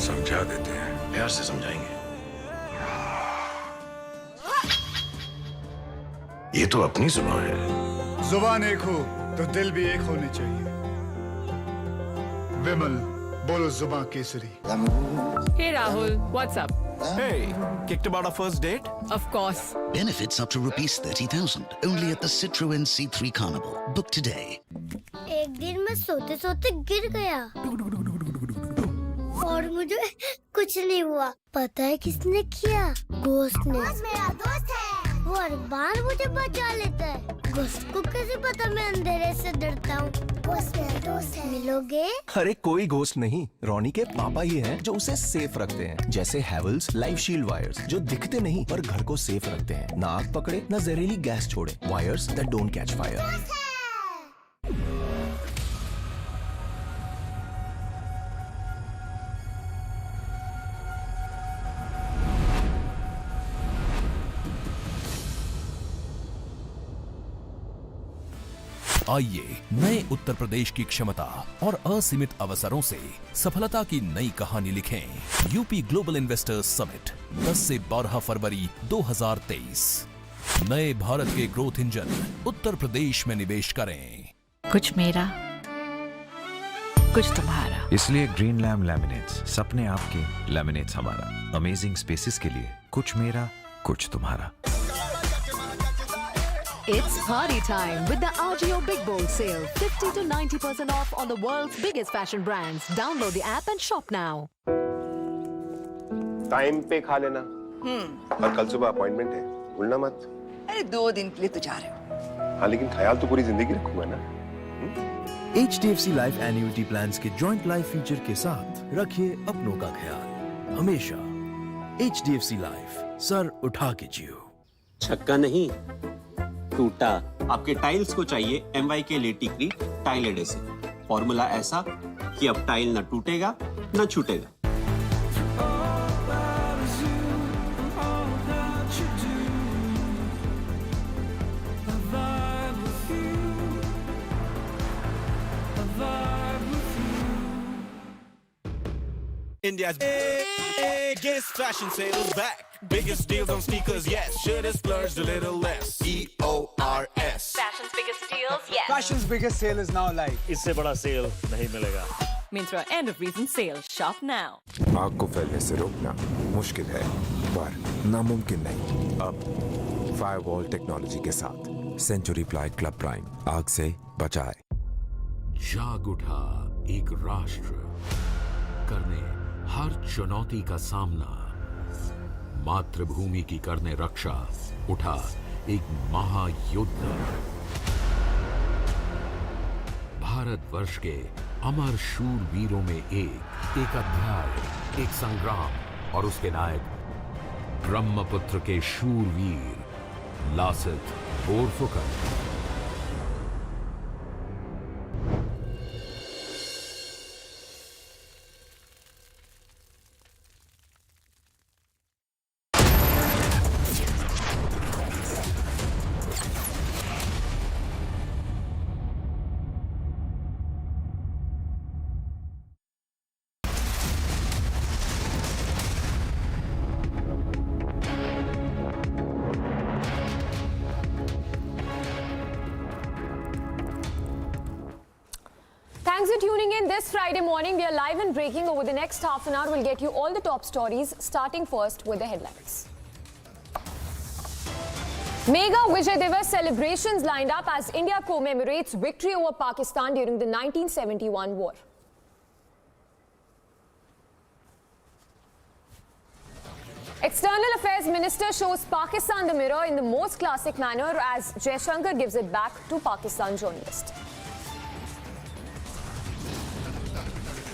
समझा देते हैं. प्यार से समझाएंगे. ये तो अपनी जुबान है. जुबान एक हो तो दिल भी एक होने चाहिए. विमल बोलो जुबान Kesari. Hey Rahul, what's up? Hey, kicked about our first date? Of course. Benefits up to rupees 30,000 only at the Citroën C3 Carnival. Book today. एक दिन मैं सोते सोते गिर गया और मुझे कुछ नहीं हुआ. पता है किसने किया? घोस्ट ने. मेरा दोस्त है. वो हर बार मुझे बचा लेता है. घोस्ट को कैसे पता मैं अंधेरे से डरता हूँ? घोस्ट मेरा दोस्त है. मिलोगे? अरे कोई घोस्ट नहीं, रोनी के पापा ही हैं जो उसे सेफ रखते हैं. जैसे हैवल्स लाइफ शील्ड वायर्स जो दिखते नहीं पर घर को सेफ रखते हैं. ना आग पकड़े न जहरीली गैस छोड़े. Wires that don't catch fire. आइए नए उत्तर प्रदेश की क्षमता और असीमित अवसरों से सफलता की नई कहानी लिखें. यूपी ग्लोबल इन्वेस्टर्स समिट 10 से 12 फरवरी 2023. नए भारत के ग्रोथ इंजन उत्तर प्रदेश में निवेश करें. कुछ मेरा, कुछ तुम्हारा. इसलिए ग्रीन लैम लैमिनेट्स, सपने आपके, लैमिनेट्स हमारा. अमेजिंग स्पेसेस के लिए कुछ मेरा, कुछ तुम्हारा. It's party time with the Agio Big Bowl Sale. 50 to 90% off on the world's biggest fashion brands. Download the app and shop now. Time पे खा लेना. और कल सुबह अपॉइंटमेंट है, भूलना मत. अरे 2 दिन के लिए तो जा रहे हो. हाँ लेकिन ख्याल तो पूरी जिंदगी रखूंगा ना. HDFC लाइफ एन्युटी प्लान्स के जॉइंट लाइफ फीचर के साथ रखिए अपनों का ख्याल हमेशा. HDFC लाइफ, सर उठा के जियो. छक्का नहीं, टूटा. आपके टाइल्स को चाहिए MY के लेटिक्री टाइल एडेसिव. फॉर्मूला ऐसा कि अब टाइल न टूटेगा न छूटेगा. India's biggest fashion sale is back. Biggest deals on sneakers, yes. Should have splurged a little less. EORS. Fashion's biggest deals, yes. Fashion's biggest sale is now live. इससे बड़ा cell नहीं मिलेगा. Myntra end of reason sale. Shop now. आग को फैलने से रोकना मुश्किल है, पर नामुमकिन नहीं. अब फायरवॉल टेक्नोलॉजी के साथ सेंचुरी प्लाई क्लब प्राइम, आग से बचाए. जाग उठा एक राष्ट्र करने हर चुनौती का सामना. मातृभूमि की करने रक्षा उठा एक महायुद्ध। भारतवर्ष के अमर शूरवीरों में एक अध्याय, एक संग्राम और उसके नायक ब्रह्मपुत्र के शूरवीर Lasit Borphukan. Thanks for tuning in this Friday morning. We are live and breaking. Over the next half an hour, we'll get you all the top stories, starting first with the headlines. Mega Vijay Diwas celebrations lined up as India commemorates victory over Pakistan during the 1971 war. External Affairs Minister shows Pakistan the mirror in the most classic manner as Jaishankar gives it back to Pakistan journalist.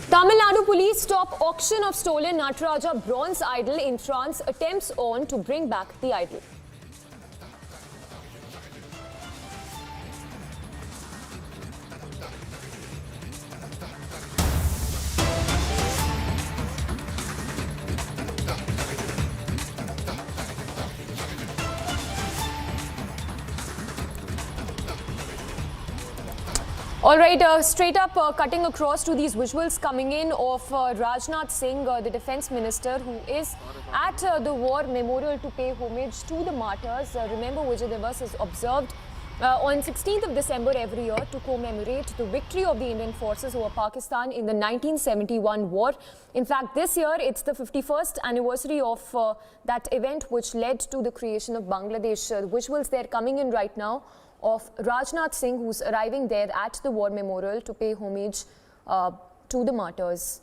Tamil Nadu police stop auction of stolen Nataraja bronze idol in trance attempts on to bring back the idol. All right, straight up cutting across to these visuals coming in of Rajnath Singh, the defense minister, who is at the war memorial to pay homage to the martyrs. Remember, Vijay Diwas is observed on 16th of December every year to commemorate the victory of the Indian forces over Pakistan in the 1971 war. In fact, this year it's the 51st anniversary of that event which led to the creation of Bangladesh. The visuals they're coming in right now of Rajnath Singh, who's arriving there at the war memorial to pay homage to the martyrs.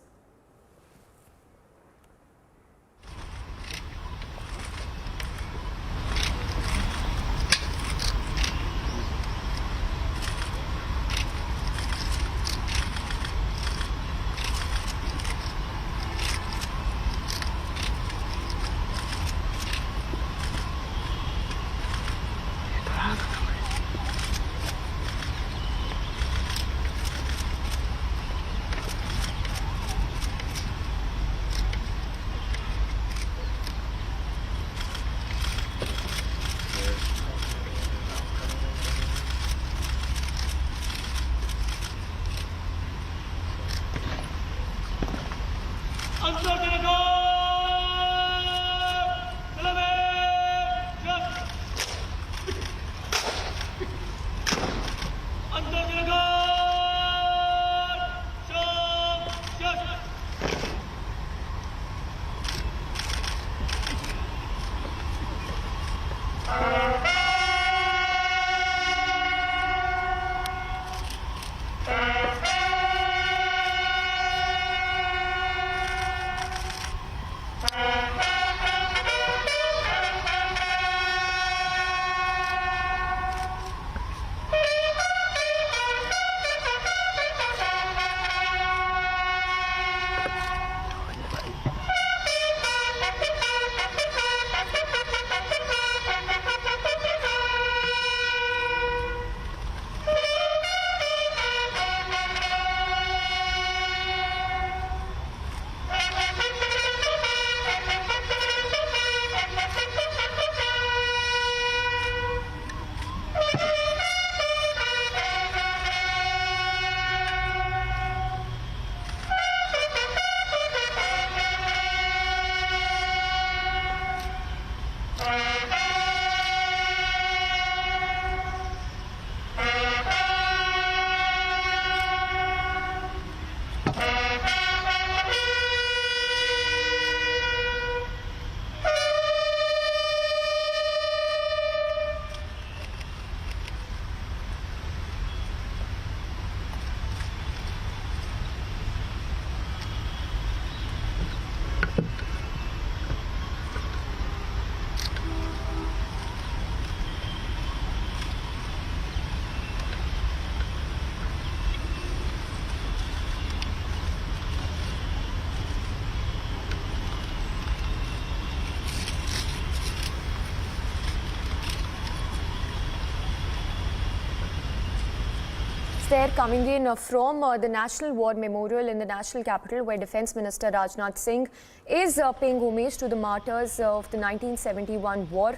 there coming in from the National War Memorial in the national capital, where Defence Minister Rajnath Singh is paying homage to the martyrs of the 1971 war.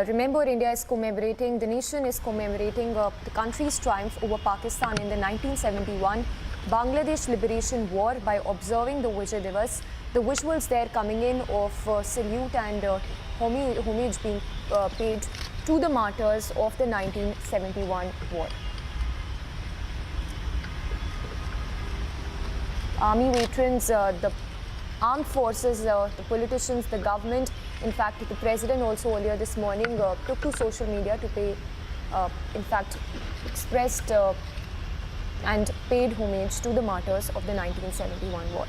Remember, India is commemorating, the nation is commemorating the country's triumph over Pakistan in the 1971 Bangladesh Liberation War by observing the Vijay Diwas. The visuals there coming in of salute and homage being paid to the martyrs of the 1971 war. Army veterans, the armed forces, the politicians, the government. In fact, the president also earlier this morning took to social media to pay, in fact, expressed and paid homage to the martyrs of the 1971 war.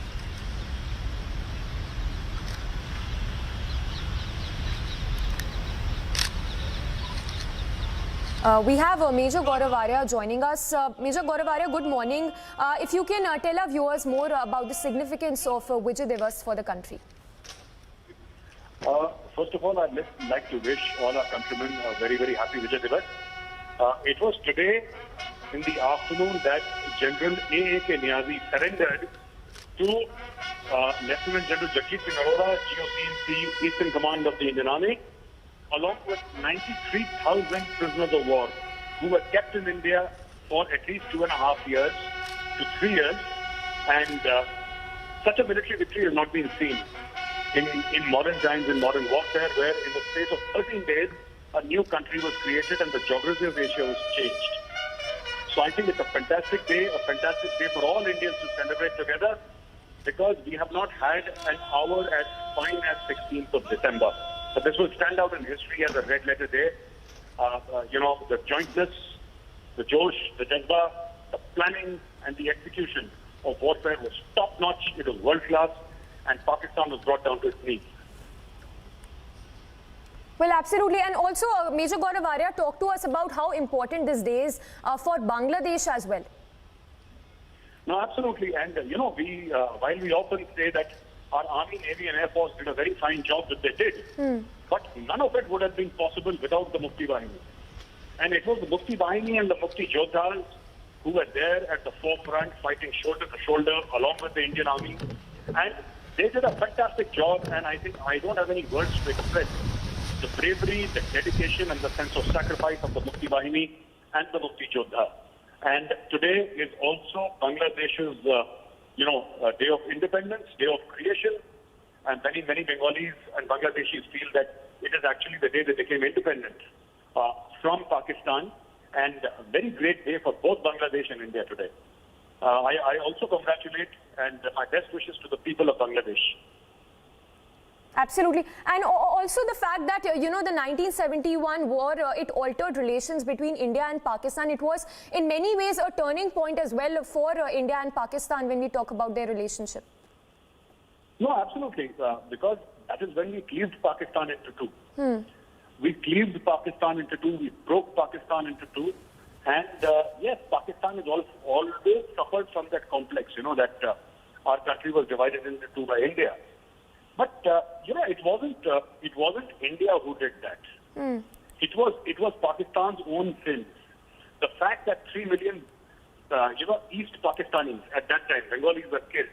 We have Major Gaurav Arya joining us. Major Gaurav Arya, good morning. If you can tell our viewers more about the significance of Vijay Diwas for the country. First of all, I'd like to wish all our countrymen a very, very happy Vijay Diwas. It was today in the afternoon that General A.A.K. Niazi surrendered to Lieutenant General Jaishankar Arora, GOC, Eastern Command of the Indian Army, along with 93,000 prisoners of war who were kept in India for at least 2.5 years to 3 years. And such a military victory has not been seen in modern times, in modern warfare, where in the space of 13 days, a new country was created and the geography of Asia was changed. So I think it's a fantastic day for all Indians to celebrate together, because we have not had an hour as fine as 16th of December. But this will stand out in history as a red letter day. The jointness, the josh, the jazba, the planning and the execution of warfare was top-notch. It was world-class, and Pakistan was brought down to its knees. Well, absolutely. And also, Major Gaurav Arya, talk to us about how important this day is for Bangladesh as well. No, absolutely. And, while we often say that our Army, Navy and Air Force did a very fine job that they did, but none of it would have been possible without the Mukti Bahini. And it was the Mukti Bahini and the Mukti Jodhas who were there at the forefront, fighting shoulder to shoulder along with the Indian Army. And they did a fantastic job, and I think I don't have any words to express the bravery, the dedication and the sense of sacrifice of the Mukti Bahini and the Mukti Jodha. And today is also Bangladesh's day of independence, day of creation, and many Bengalis and Bangladeshis feel that it is actually the day they became independent from Pakistan, and a very great day for both Bangladesh and India today. I also congratulate and my best wishes to the people of Bangladesh. Absolutely. And also the fact that, the 1971 war, it altered relations between India and Pakistan. It was in many ways a turning point as well for India and Pakistan when we talk about their relationship. No, absolutely. Because that is when we cleaved Pakistan into two. We cleaved Pakistan into two. We broke Pakistan into two. And yes, Pakistan has always suffered from that complex, that our country was divided into two by India. But it wasn't India who did that. It was Pakistan's own sins. The fact that 3 million East Pakistanis at that time, Bengalis, were killed,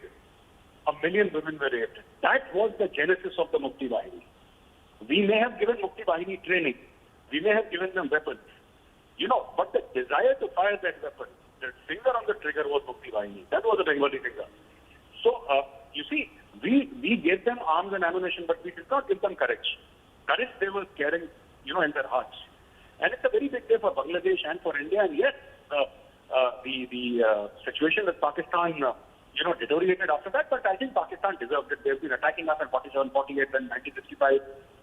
1 million women were raped. That was the genesis of the Mukti Bahini. We may have given Mukti Bahini training, we may have given them weapons, but the desire to fire that weapon, the finger on the trigger was Mukti Bahini. That was a Bengali finger. So you see, we gave them arms and ammunition, but we did not give them courage. Courage they were carrying, in their hearts. And it's a very big day for Bangladesh and for India. And yes, the situation with Pakistan, deteriorated after that. But I think Pakistan deserved it. They've been attacking us in 47, 48, and 1965.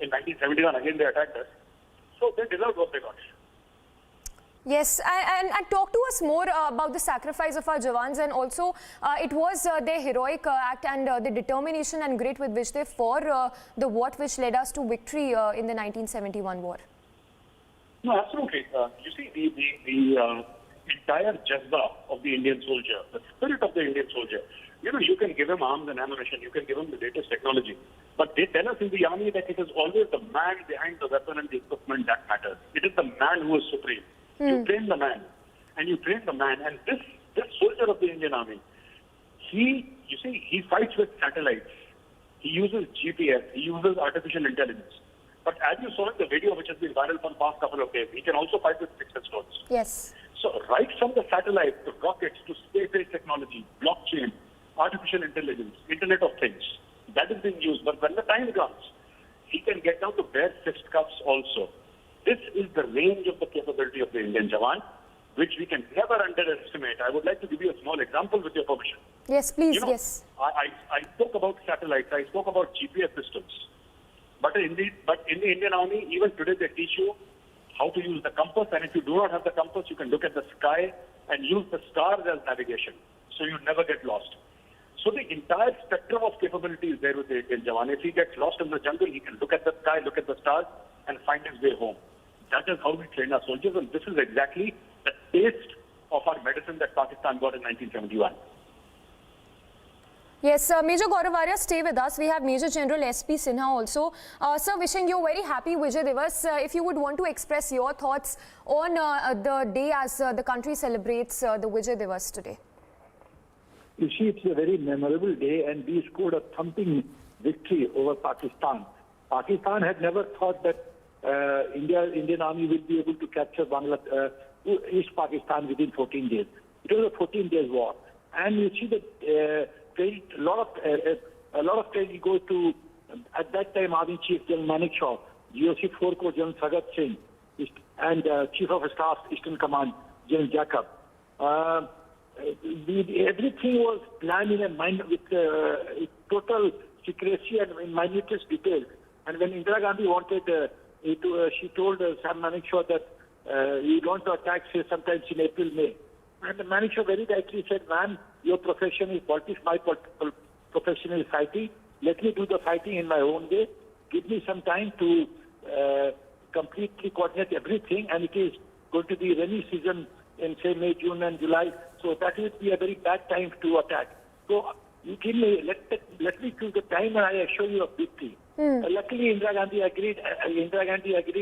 In 1971, again they attacked us. So they deserved what they got. Yes, and talk to us more about the sacrifice of our Jawans, and also it was their heroic act and the determination and grit with which they fought the war which led us to victory in the 1971 war. No, absolutely. You see, the entire jazba of the Indian soldier, the spirit of the Indian soldier, you can give him arms and ammunition, you can give him the latest technology, but they tell us in the army that it is always the man behind the weapon and the equipment that matters. It is the man who is supreme. You train the man. and you train the man. And this soldier of the Indian Army, he fights with satellites. He uses GPS. He uses artificial intelligence. But as you saw in the video, which has been viral for the past couple of days, he can also fight with sticks and stones. Yes. So right from the satellites, to rockets, to space-based technology, blockchain, artificial intelligence, Internet of Things, that is being used. But when the time comes, he can get down to bare fisticuffs also. This is the range of the capability of the Indian Jawan, which we can never underestimate. I would like to give you a small example with your permission. Yes, please, You know, yes. I spoke about satellites, I spoke about GPS systems. But in the Indian Army, even today they teach you how to use the compass, and if you do not have the compass, you can look at the sky and use the stars as navigation, so you never get lost. So the entire spectrum of capability is there with the Indian Jawan. If he gets lost in the jungle, he can look at the sky, look at the stars, and find his way home. That is how we train our soldiers, and this is exactly the taste of our medicine that Pakistan got in 1971. Yes, Major Gaurav, stay with us. We have Major General S.P. Sinha also. Sir, wishing you a very happy Vijay Diwas. If you would want to express your thoughts on the day as the country celebrates the Vijay Diwas today. You see, it's a very memorable day, and we scored a thumping victory over Pakistan. Pakistan had never thought that Indian Army will be able to capture East Pakistan within 14 days. It was a 14 days war. And you see that a lot of credit goes to, at that time, Army Chief General Manik Shaw, GOC 4 Corps General Sagat Singh, and Chief of Staff, Eastern Command, General Jacob. Everything was planned in a mind with total secrecy and in minutest detail. And when Indira Gandhi wanted, she told Sam Manik Shaw that we want to attack, say, sometimes in April, May. And Manik Shaw very rightly said, man, your profession is politics, my profession is fighting. Let me do the fighting in my own way. Give me some time to completely coordinate everything, and it is going to be rainy season in, say, May, June and July. So that will be a very bad time to attack. So you give me, let me choose the time, and I assure you a victory. Luckily, Indira Gandhi agreed,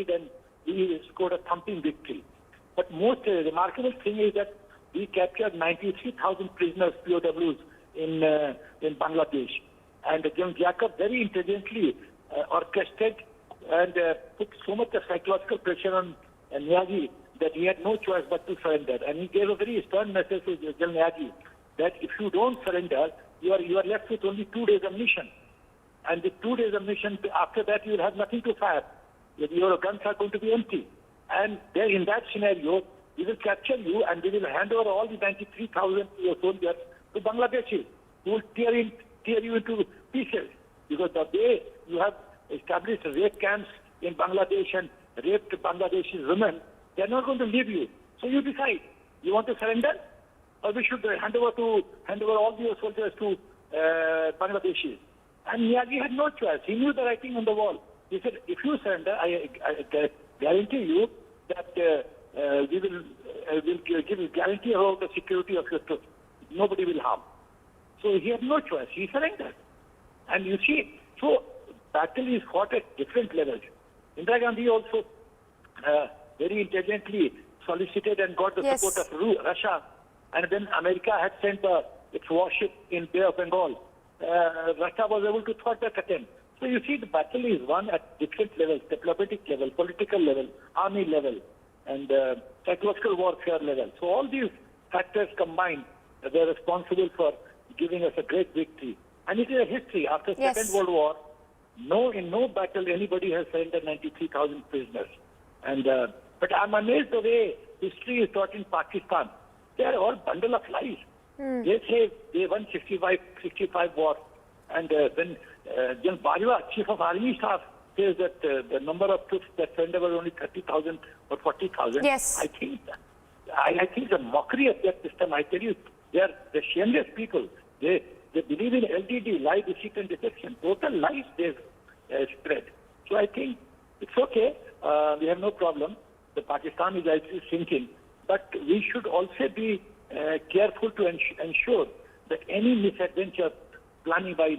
and we scored a thumping victory. But most remarkable thing is that we captured 93,000 prisoners, POWs, in Bangladesh. And General Jacob very intelligently orchestrated and put so much of psychological pressure on Niazi that he had no choice but to surrender. And he gave a very stern message to General Niazi that if you don't surrender, you are left with only 2 days ammunition. And with 2 days ammunition, after that you will have nothing to fire. Your guns are going to be empty. And there, in that scenario, we will capture you and we will hand over all the 93,000 soldiers to Bangladeshis who will tear you into pieces. Because the way you have established rape camps in Bangladesh and raped Bangladeshi women, they are not going to leave you. So you decide, you want to surrender, or we should hand over all your soldiers to Bangladeshis. And Niazi had no choice. He knew the writing on the wall. He said, if you surrender, I guarantee you that we will give you guarantee about the security of your troops. Nobody will harm. So he had no choice. He surrendered. And you see, so battle is fought at different levels. Indira Gandhi also very intelligently solicited and got the support of Russia. And then America had sent its warship in Bay of Bengal. Russia was able to thwart that attempt. So you see, the battle is won at different levels: diplomatic level, political level, army level, and psychological warfare level. So all these factors combined, they're responsible for giving us a great victory. And it is a history. After Second World War, in no battle anybody has surrendered 93,000 prisoners. And but I'm amazed the way history is taught in Pakistan. They are all bundle of lies. They say they won 65 war, and when General Bajwa, Chief of Army Staff, says that the number of troops that surrendered was only 30,000 or 40,000. Yes. I think the mockery of that system. I tell you, they are the shameless people. They believe in LDD, lie, deceit, and deception. Total lies they've spread. So I think it's okay. We have no problem. The Pakistan is actually sinking, but we should also be careful to ensure that any misadventure planning by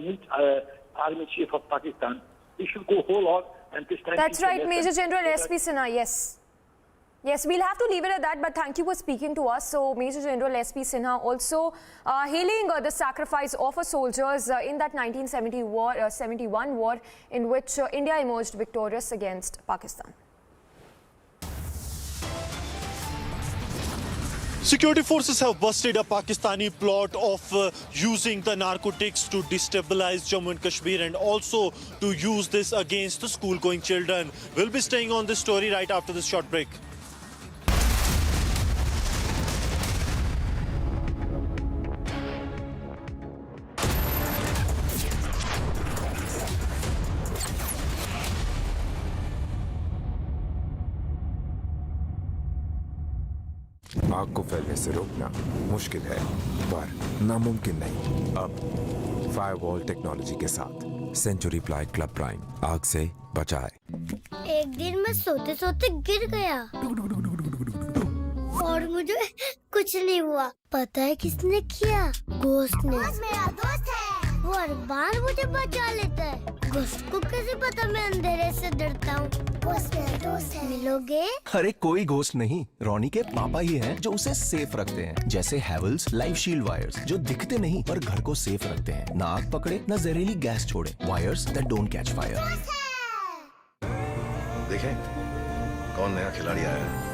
Army Chief of Pakistan, we should go whole hog and this time. That's right, Major General S.P. Sinha, yes. Yes, we'll have to leave it at that, but thank you for speaking to us. So, Major General S.P. Sinha also hailing the sacrifice of soldiers in that 1971 war in which India emerged victorious against Pakistan. Security forces have busted a Pakistani plot of using the narcotics to destabilize Jammu and Kashmir and also to use this against the school-going children. We'll be staying on this story right after this short break. आग को फैलने से रोकना मुश्किल है पर नामुमकिन नहीं। अब फायरवॉल टेक्नोलॉजी के साथ सेंचुरी प्लाई क्लब प्राइम आग से बचाए। एक दिन मैं सोते सोते गिर गया और मुझे कुछ नहीं हुआ। पता है किसने किया? घोस्ट ने। मेरा दोस्त है, वो हर बार मुझे बचा लेता है। घोस्ट को कैसे पता मैं अंधेरे से डरता हूँ? घोस्ट मेरा दोस्त है। मिलोगे? अरे कोई घोस्ट नहीं, रॉनी के पापा ही हैं जो उसे सेफ रखते हैं। जैसे हैवल्स लाइफ शील्ड वायर्स जो दिखते नहीं पर घर को सेफ रखते हैं। ना आग पकड़े न जहरीली गैस छोड़े। Wires that don't catch fire. देखें कौन नया खिलाड़ी आया है।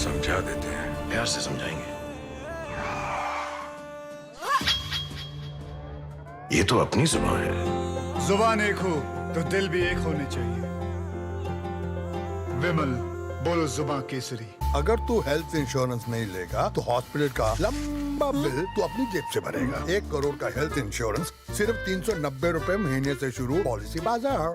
समझा देते हैं, प्यार से समझाएंगे। ये तो अपनी जुबान है। जुबान एक हो तो दिल भी एक होने चाहिए। विमल बोलो जुबान केसरी। अगर तू हेल्थ इंश्योरेंस नहीं लेगा तो हॉस्पिटल का लंबा बिल तू अपनी जेब से भरेगा। 1 करोड़ का हेल्थ इंश्योरेंस सिर्फ 390 रुपए महीने से शुरू। पॉलिसी बाजार।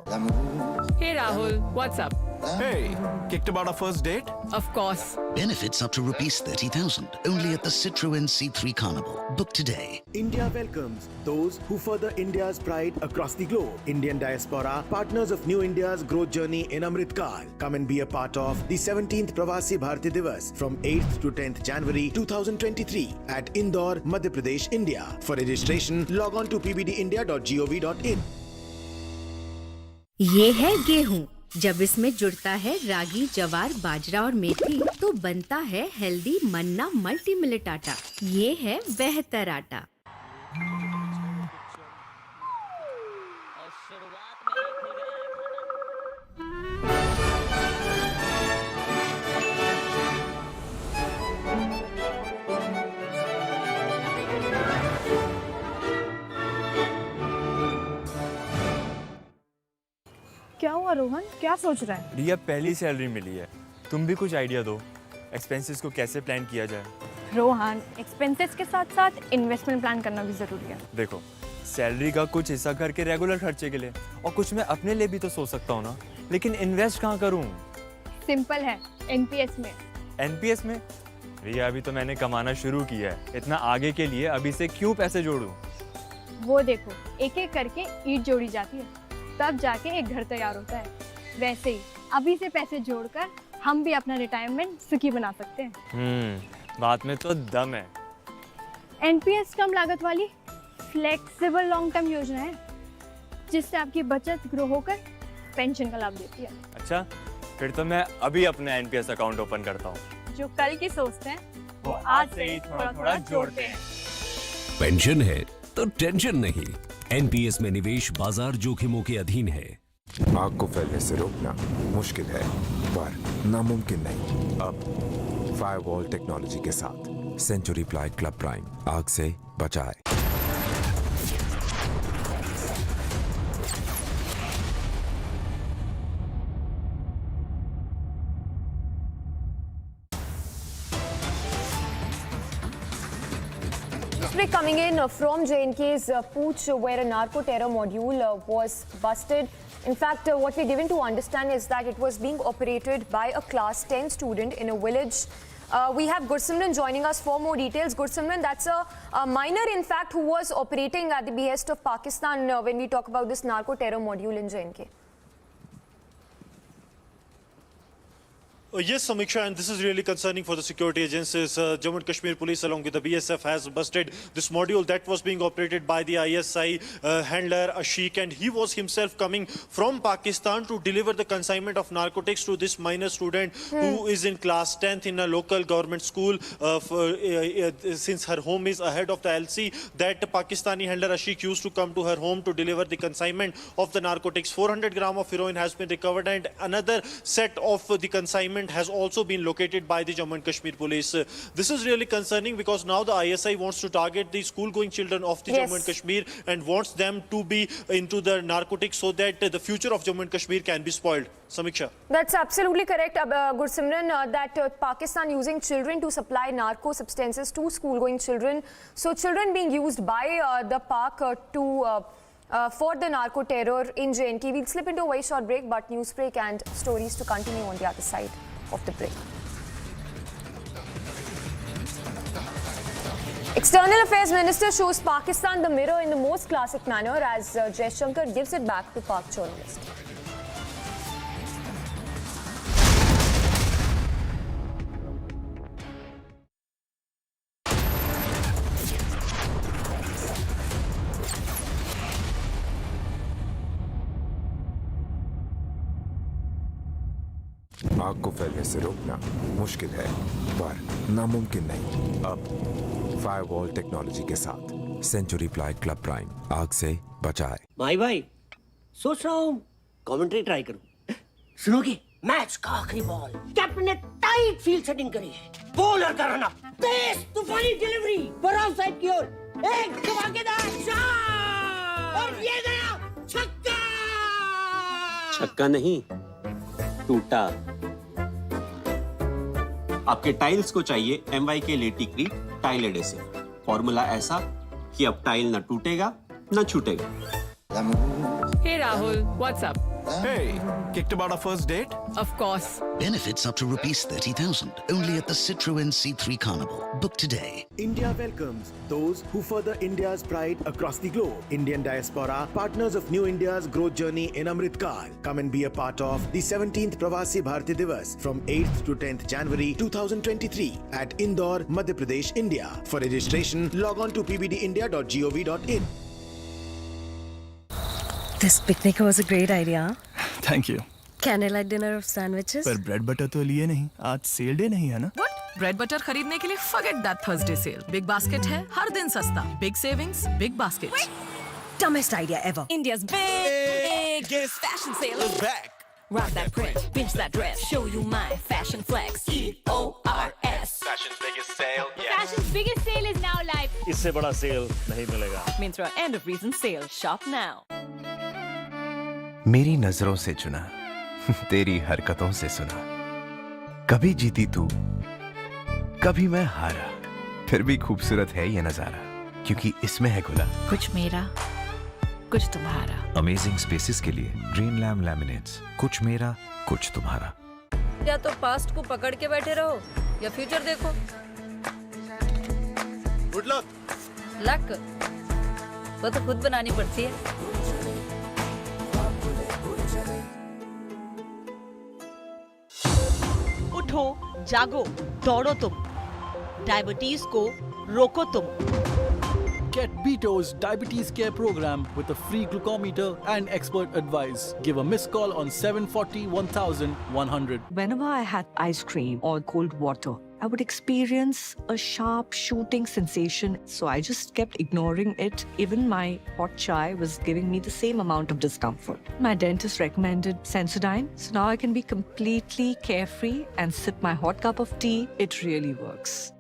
Hey Rahul, what's up? Hey, kicked about our first date? Of course. Benefits up to rupees 30,000 only at the Citroën C3 Carnival. Book today. India welcomes those who further India's pride across the globe. Indian diaspora, partners of New India's growth journey in Amrit Kaal. Come and be a part of the 17th Pravasi Bharati Diwas from 8th to 10th January 2023 at Indore, Madhya Pradesh, India. For registration, log on to pbdindia.gov.in. ये है गेहूं। जब इसमें जुड़ता है रागी, जवार, बाजरा और मेथी तो बनता है हेल्दी मन्ना मल्टी मिलेट आटा। ये है बेहतर आटा। क्या हुआ रोहन, क्या सोच रहा है? रिया पहली सैलरी मिली है, तुम भी कुछ आइडिया दो। एक्सपेंसेस को कैसे प्लान किया जाए? रोहन, एक्सपेंसेस के साथ साथ इन्वेस्टमेंट प्लान करना भी जरूरी है। देखो, सैलरी का कुछ हिस्सा घर के रेगुलर खर्चे के लिए और कुछ मैं अपने लिए भी तो सोच सकता हूँ ना, लेकिन इन्वेस्ट कहाँ करूँ? सिंपल है, एनपीएस में। एनपीएस में? रिया अभी तो मैंने कमाना शुरू किया है, इतना आगे के लिए अभी से क्यों पैसे जोड़ूं? वो देखो, एक एक करके ईंट जोड़ी जाती है, तब जाके एक घर तैयार होता है। वैसे ही अभी से पैसे जोड़कर हम भी अपना रिटायरमेंट सुखी बना सकते हैं। बात में तो दम है। एनपीएस कम लागत वाली फ्लेक्सिबल लॉन्ग टर्म योजना है, जिससे आपकी बचत ग्रो होकर पेंशन का लाभ देती है। अच्छा, फिर तो मैं अभी अपना एनपीएस अकाउंट ओपन करता हूँ। जो कल की सोचते हैं वो आज से ही थोड़ा थोड़ा जोड़ते हैं। पेंशन है तो टेंशन नहीं। एनपीएस में निवेश बाजार जोखिमों के अधीन है। आग को फैलने से रोकना मुश्किल है पर नामुमकिन नहीं। अब फायरवॉल टेक्नोलॉजी के साथ सेंचुरी प्लाई क्लब प्राइम आग से बचाए। Coming in from J&K's Pooch, where a narco-terror module was busted. In fact, what we're given to understand is that it was being operated by a class 10 student in a village. We have Gursimran joining us for more details. Gursimran, that's a minor, in fact, who was operating at the behest of Pakistan when we talk about this narco-terror module in J&K. Yes, Samiksha, and this is really concerning for the security agencies. Jammu and Kashmir Police, along with the BSF, has busted this module that was being operated by the ISI handler Ashik, and he was himself coming from Pakistan to deliver the consignment of narcotics to this minor student who is in class 10th in a local government school. Since her home is ahead of the LC, that Pakistani handler Ashik used to come to her home to deliver the consignment of the narcotics. 400 grams of heroin has been recovered, and another set of the consignment has also been located by the Jammu and Kashmir Police. This is really concerning because now the ISI wants to target the school-going children of the Jammu and Kashmir and wants them to be into the narcotics so that the future of Jammu and Kashmir can be spoiled. Samiksha. That's absolutely correct, Gursimran, that Pakistan using children to supply narco substances to school-going children. So children being used by the Pak for the narco-terror in JNK. We'll slip into a very short break, but news break and stories to continue on the other side of the break. External Affairs Minister shows Pakistan the mirror in the most classic manner as Jaishankar gives it back to Pak journalist. आग को फैलने से रोकना मुश्किल है पर नामुमकिन नहीं। अब फायरवॉल टेक्नोलॉजी के साथ सेंचुरी प्लाई क्लब प्राइम आग से बचाए। भाई सोच रहा हूँ कमेंट्री ट्राई करूँ। सुनोगे? मैच का आखिरी बॉल, कैप्टन ने टाइट फील्ड सेटिंग करी है, बॉलर का रन अप, तेज तूफानी डिलीवरी, बराबर साइड की ओर, एक धमाकेदार शॉट और ये गया छक्का। छक्का नहीं, टूटा। आपके टाइल्स को चाहिए MY के लेटिक्री टाइल एडेसिव। फॉर्मूला ऐसा कि अब टाइल न टूटेगा न छूटेगा। Hey Rahul, what's up? Hey, kicked about our first date? Of course. Benefits up to rupees 30,000 only at the Citroën C3 Carnival. Book today. India welcomes those who further India's pride across the globe. Indian diaspora, partners of New India's growth journey in Amritkal. Come and be a part of the 17th Pravasi Bharati Diwas from 8th to 10th January 2023 at Indore, Madhya Pradesh, India. For registration, log on to pbdindia.gov.in. This picnic was a great idea. Thank you. Candlelight dinner of sandwiches. पर bread butter तो लिए नहीं, आज cell day नहीं है ना? What? Bread butter खरीदने के लिए forget that Thursday sale. Big basket है, हर दिन सस्ता. Big savings, big basket. Wait. Dumbest idea ever. India's biggest fashion sale is back. Rock that print, pinch that dress, show you my fashion flex. EORS. Fashion's biggest sale. Fashion's biggest sale is now live. इससे बड़ा cell नहीं मिलेगा। Myntra end of reason sale. Shop now. मेरी नजरों से चुना, तेरी हरकतों से सुना। कभी जीती तू, कभी मैं हारा, फिर भी खूबसूरत है ये नजारा, क्योंकि इसमें है खुला कुछ मेरा, कुछ तुम्हारा। अमेजिंग स्पेसेस के लिए ग्रीन लैम लैमिनेट्स, कुछ मेरा कुछ तुम्हारा। या तो पास्ट को पकड़ के बैठे रहो या फ्यूचर देखो। Good luck. लक वो तो खुद बनानी पड़ती है। उठो, जागो, दौड़ो तुम, डायबिटीज को रोको तुम। Get Beto's Diabetes Care Program with a free glucometer and expert advice. Give a missed call on 740 1100. Whenever I had ice cream or cold water, I would experience a sharp shooting sensation. So I just kept ignoring it. Even my hot chai was giving me the same amount of discomfort. My dentist recommended Sensodyne. So now I can be completely carefree and sip my hot cup of tea. It really works.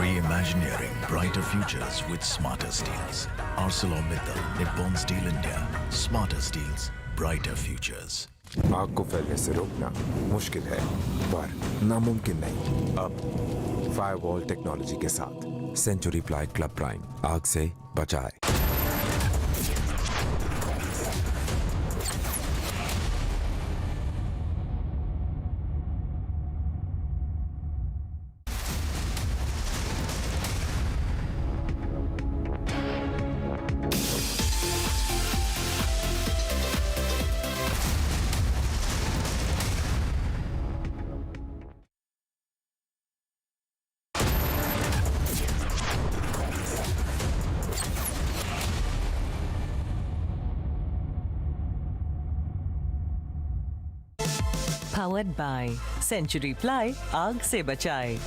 Reimagineering brighter futures with smarter steels. ArcelorMittal, Nippon Steel India. Smarter steels, brighter futures. आग को फैलने से रोकना मुश्किल है पर नामुमकिन नहीं। अब फायरवॉल टेक्नोलॉजी के साथ सेंचुरी प्लाई क्लब प्राइम आग से बचाए। Powered by Century Ply, आग से बचाए.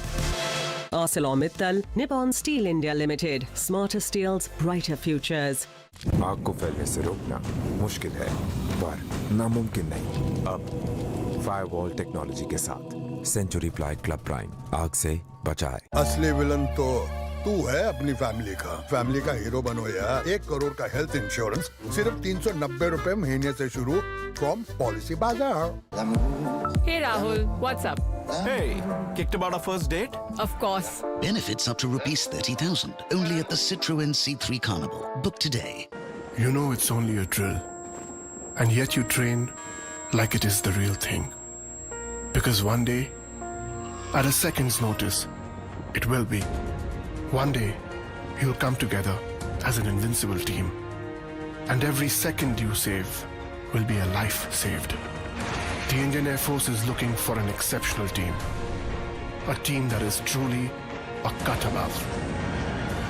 ArcelorMittal, Nippon Steel India Limited, smarter steels, brighter futures. आग को फैलने से रोकना मुश्किल है पर नामुमकिन नहीं. अब फायरवॉल टेक्नोलॉजी के साथ सेंचुरी प्लाई क्लब प्राइम आग से बचाए. असली विलन तो तू है अपनी फैमिली का हीरो बनो यार. 1 करोड़ का हेल्थ इंश्योरेंस सिर्फ 390 रुपए महीने से शुरू फ्रॉम पॉलिसी बाजार. Hey Rahul, what's up? Hey, kicked about our first date? Of course. Benefits up to rupees 30,000 only at the Citroën C3 Carnival. Book today. You know it's only a drill, and yet you train like it is the real thing. Because one day, at a second's notice, it will be. One day, you'll come together as an invincible team, and every second you save will be a life saved. The Indian Air Force is looking for an exceptional team. A team that is truly a cut above.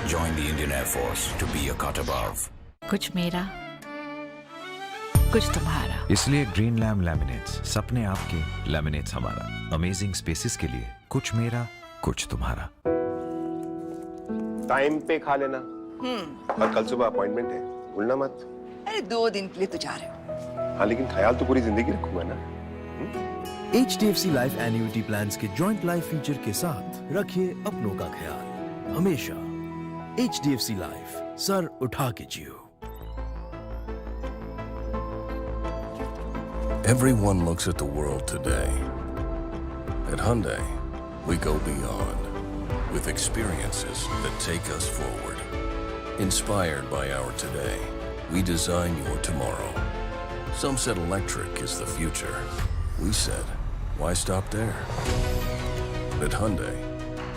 Join the Indian Air Force to be a cut above. कुछ मेरा, कुछ तुम्हारा. इसलिए green lamb laminates, सपने आपके, laminates हमारा. Amazing spaces के लिए कुछ मेरा, कुछ तुम्हारा. टाइम पे खा लेना. और कल सुबह अपॉइंटमेंट है, भूलना मत. अरे 2 दिन के लिए तो जा रहे हो. हाँ, लेकिन ख्याल तो पूरी जिंदगी रखूंगा ना. HDFC लाइफ एन्युटी प्लान्स के जॉइंट लाइफ फीचर के साथ रखिए अपनों का ख्याल हमेशा. HDFC लाइफ, सर उठा के जियो. Everyone looks at the world today. At Hyundai, we go beyond with experiences that take us forward. Inspired by our today, we design your tomorrow. Some said electric is the future. We said, why stop there? At Hyundai,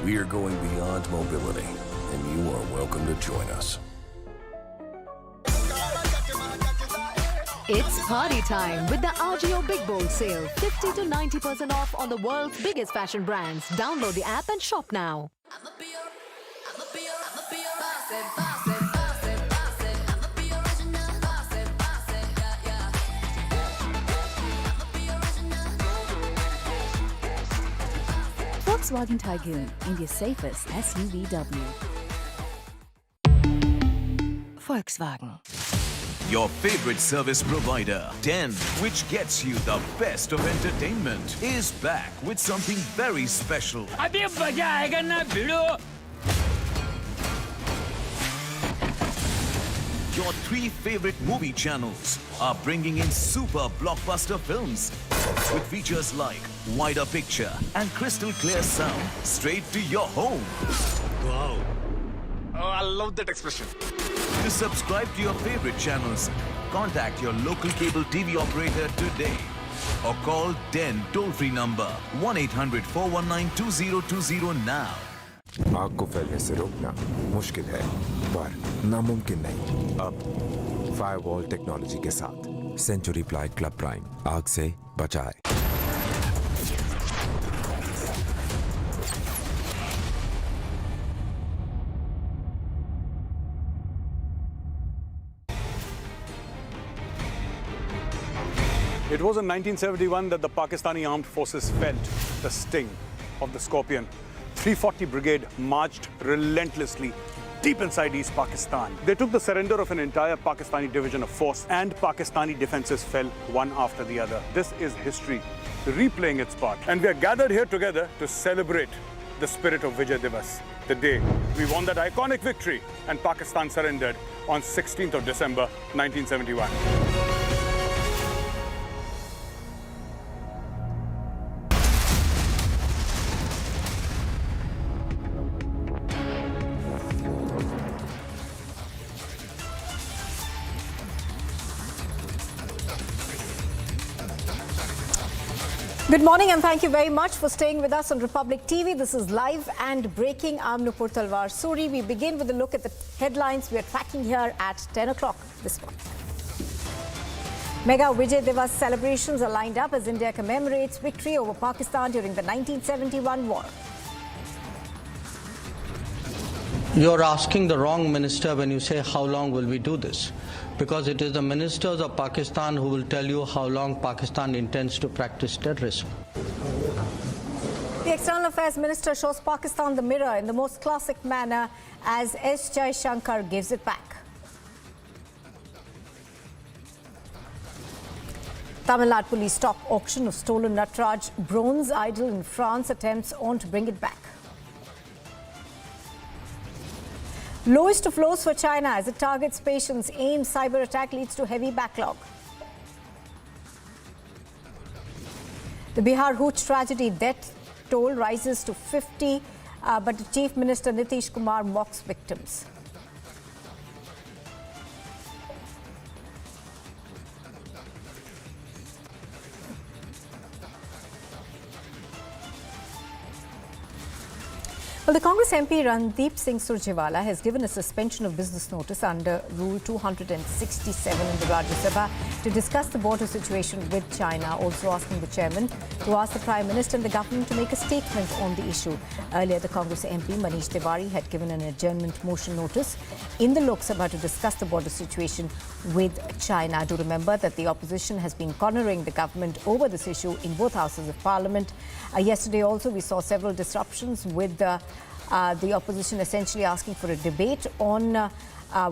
we are going beyond mobility, and you are welcome to join us. It's party time with the RGO Big Bold Sale. 50 to 90% off on the world's biggest fashion brands. Download the app and shop now. Volkswagen Tiguan, India's safest SUVW. Volkswagen. Your favorite service provider, 10, which gets you the best of entertainment, is back with something very special. अभी मजा आएगा ना भिड़ो. Your 3 favorite movie channels are bringing in super blockbuster films with features like wider picture and crystal clear sound straight to your home. Wow. Oh, I love that expression. To subscribe to your favorite channels, contact your local cable TV operator today or call 10 toll-free number 1-800-419-2020 now. आग को फैलने से रोकना मुश्किल है पर नामुमकिन नहीं. अब फायरवॉल टेक्नोलॉजी के साथ सेंचुरी प्लाई क्लब प्राइम आग से बचाए. It was in 1971 that the Pakistani armed forces felt the sting of the Scorpion. 340 Brigade marched relentlessly deep inside East Pakistan. They took the surrender of an entire Pakistani division of force, and Pakistani defenses fell one after the other. This is history replaying its part. And we are gathered here together to celebrate the spirit of Vijay Diwas, the day we won that iconic victory and Pakistan surrendered on 16th of December 1971. Good morning and thank you very much for staying with us on Republic TV. This is live and breaking. I'm Nupur Talwar Suri. We begin with a look at the headlines we are tracking here at 10 o'clock this morning. Mega Vijay Diwas celebrations are lined up as India commemorates victory over Pakistan during the 1971 war. You're asking the wrong minister when you say how long will we do this, because it is the ministers of Pakistan who will tell you how long Pakistan intends to practice terrorism. The External Affairs Minister shows Pakistan the mirror in the most classic manner as S. Jaishankar gives it back. Tamil Nadu police stop auction of stolen Nataraj bronze idol in France, attempts on to bring it back. Lowest of lows for China as it targets patients. AIM cyber attack leads to heavy backlog. The Bihar hooch tragedy, death toll rises to 50, but the Chief Minister Nitish Kumar mocks victims. Well, the Congress MP Randeep Singh Surjewala has given a suspension of business notice under Rule 267 in the Rajya Sabha to discuss the border situation with China, also asking the chairman to ask the Prime Minister and the government to make a statement on the issue. Earlier, the Congress MP Manish Tiwari had given an adjournment motion notice in the Lok Sabha to discuss the border situation with China. Do remember that the opposition has been cornering the government over this issue in both houses of parliament. Yesterday also we saw several disruptions with the opposition essentially asking for a debate on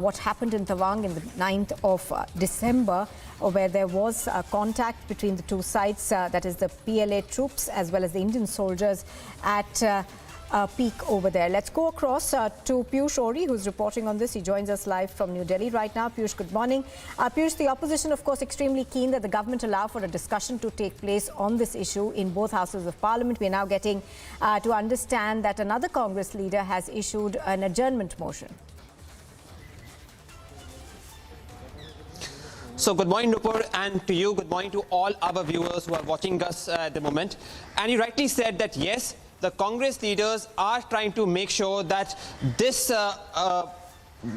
what happened in Tawang in the 9th of December, where there was contact between the two sides, that is the PLA troops as well as the Indian soldiers at peak over there. Let's go across to Piyush Ori, who's reporting on this. He joins us live from New Delhi right now. Piyush, good morning. Piyush, the opposition, of course, extremely keen that the government allow for a discussion to take place on this issue in both houses of parliament. We're now getting to understand that another Congress leader has issued an adjournment motion. So good morning, Nupur, and to you, good morning to all our viewers who are watching us at the moment. And you rightly said that, yes, the Congress leaders are trying to make sure that this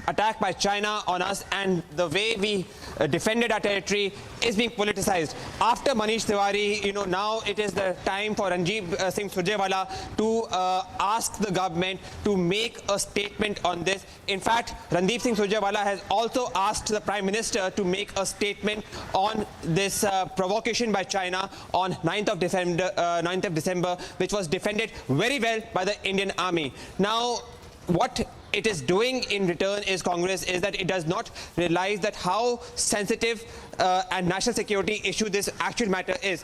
attack by China on us and the way we defended our territory is being politicized. After Manish Tiwari, now it is the time for Randeep Singh Surjewala to ask the government to make a statement on this. In fact, Randeep Singh Surjewala has also asked the Prime Minister to make a statement on this provocation by China on 9th of December, which was defended very well by the Indian Army. Now, what it is doing in return is Congress is that it does not realize that how sensitive and national security issue this actual matter is.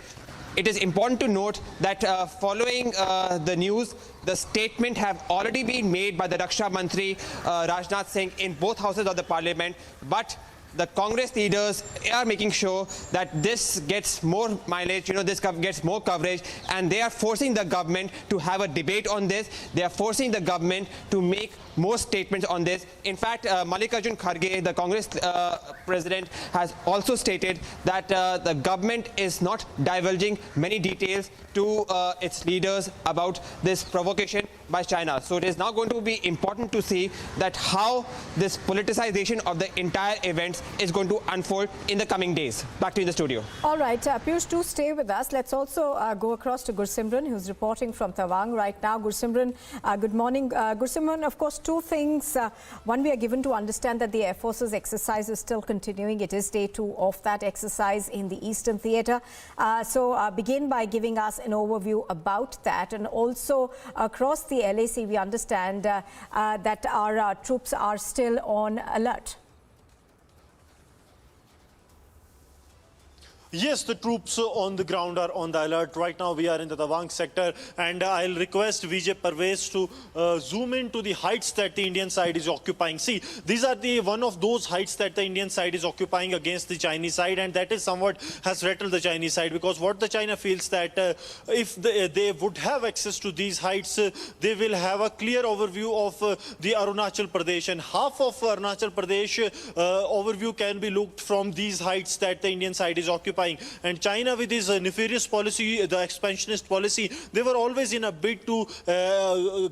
It is important to note that following the news, the statement have already been made by the Raksha Mantri Rajnath Singh in both houses of the parliament, but the Congress leaders are making sure that this gets more mileage, this gets more coverage, and they are forcing the government to have a debate on this. They are forcing the government to make more statements on this. In fact, Mallikarjun Kharge, the Congress president, has also stated that the government is not divulging many details to its leaders about this provocation by China. So it is now going to be important to see that how this politicization of the entire events is going to unfold in the coming days. Back to you in the studio. All right, Piyush, do stay with us. Let's also go across to Gursimran, who's reporting from Tawang right now. Gursimran, good morning. Gursimran, of course, two things. One, we are given to understand that the Air Force's exercise is still continuing. It is day 2 of that exercise in the Eastern Theatre. So begin by giving us an overview about that, and also across the LAC, we understand that our troops are still on alert. Yes, the troops on the ground are on the alert. Right now we are in the Tawang sector, and I'll request Vijay Parvez to zoom into the heights that the Indian side is occupying. See, these are one of those heights that the Indian side is occupying against the Chinese side, and that is somewhat has rattled the Chinese side, because what the China feels that if they would have access to these heights, they will have a clear overview of the Arunachal Pradesh, and half of Arunachal Pradesh overview can be looked from these heights that the Indian side is occupying. occupying. And China, with his nefarious policy, the expansionist policy, they were always in a bid to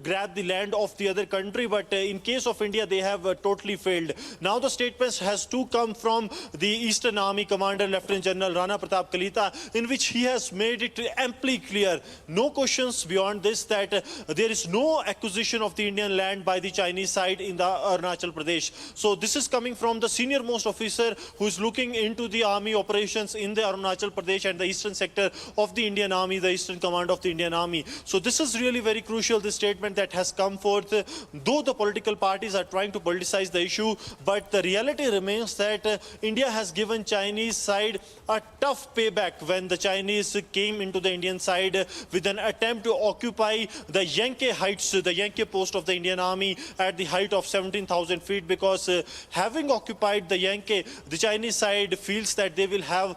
grab the land of the other country. But in case of India, they have totally failed. Now the statement has to come from the Eastern Army Commander, Lieutenant General Rana Pratap Kalita, in which he has made it amply clear, no questions beyond this, that there is no acquisition of the Indian land by the Chinese side in the Arunachal Pradesh. So this is coming from the senior most officer who is looking into the army operations in the Arunachal Pradesh and the eastern sector of the Indian Army, the Eastern Command of the Indian Army. So this is really very crucial, this statement that has come forth, though the political parties are trying to politicize the issue, but the reality remains that India has given Chinese side a tough payback when the Chinese came into the Indian side with an attempt to occupy the Yankee Heights, the Yankee post of the Indian Army at the height of 17,000 feet, because having occupied the Yankee, the Chinese side feels that they will have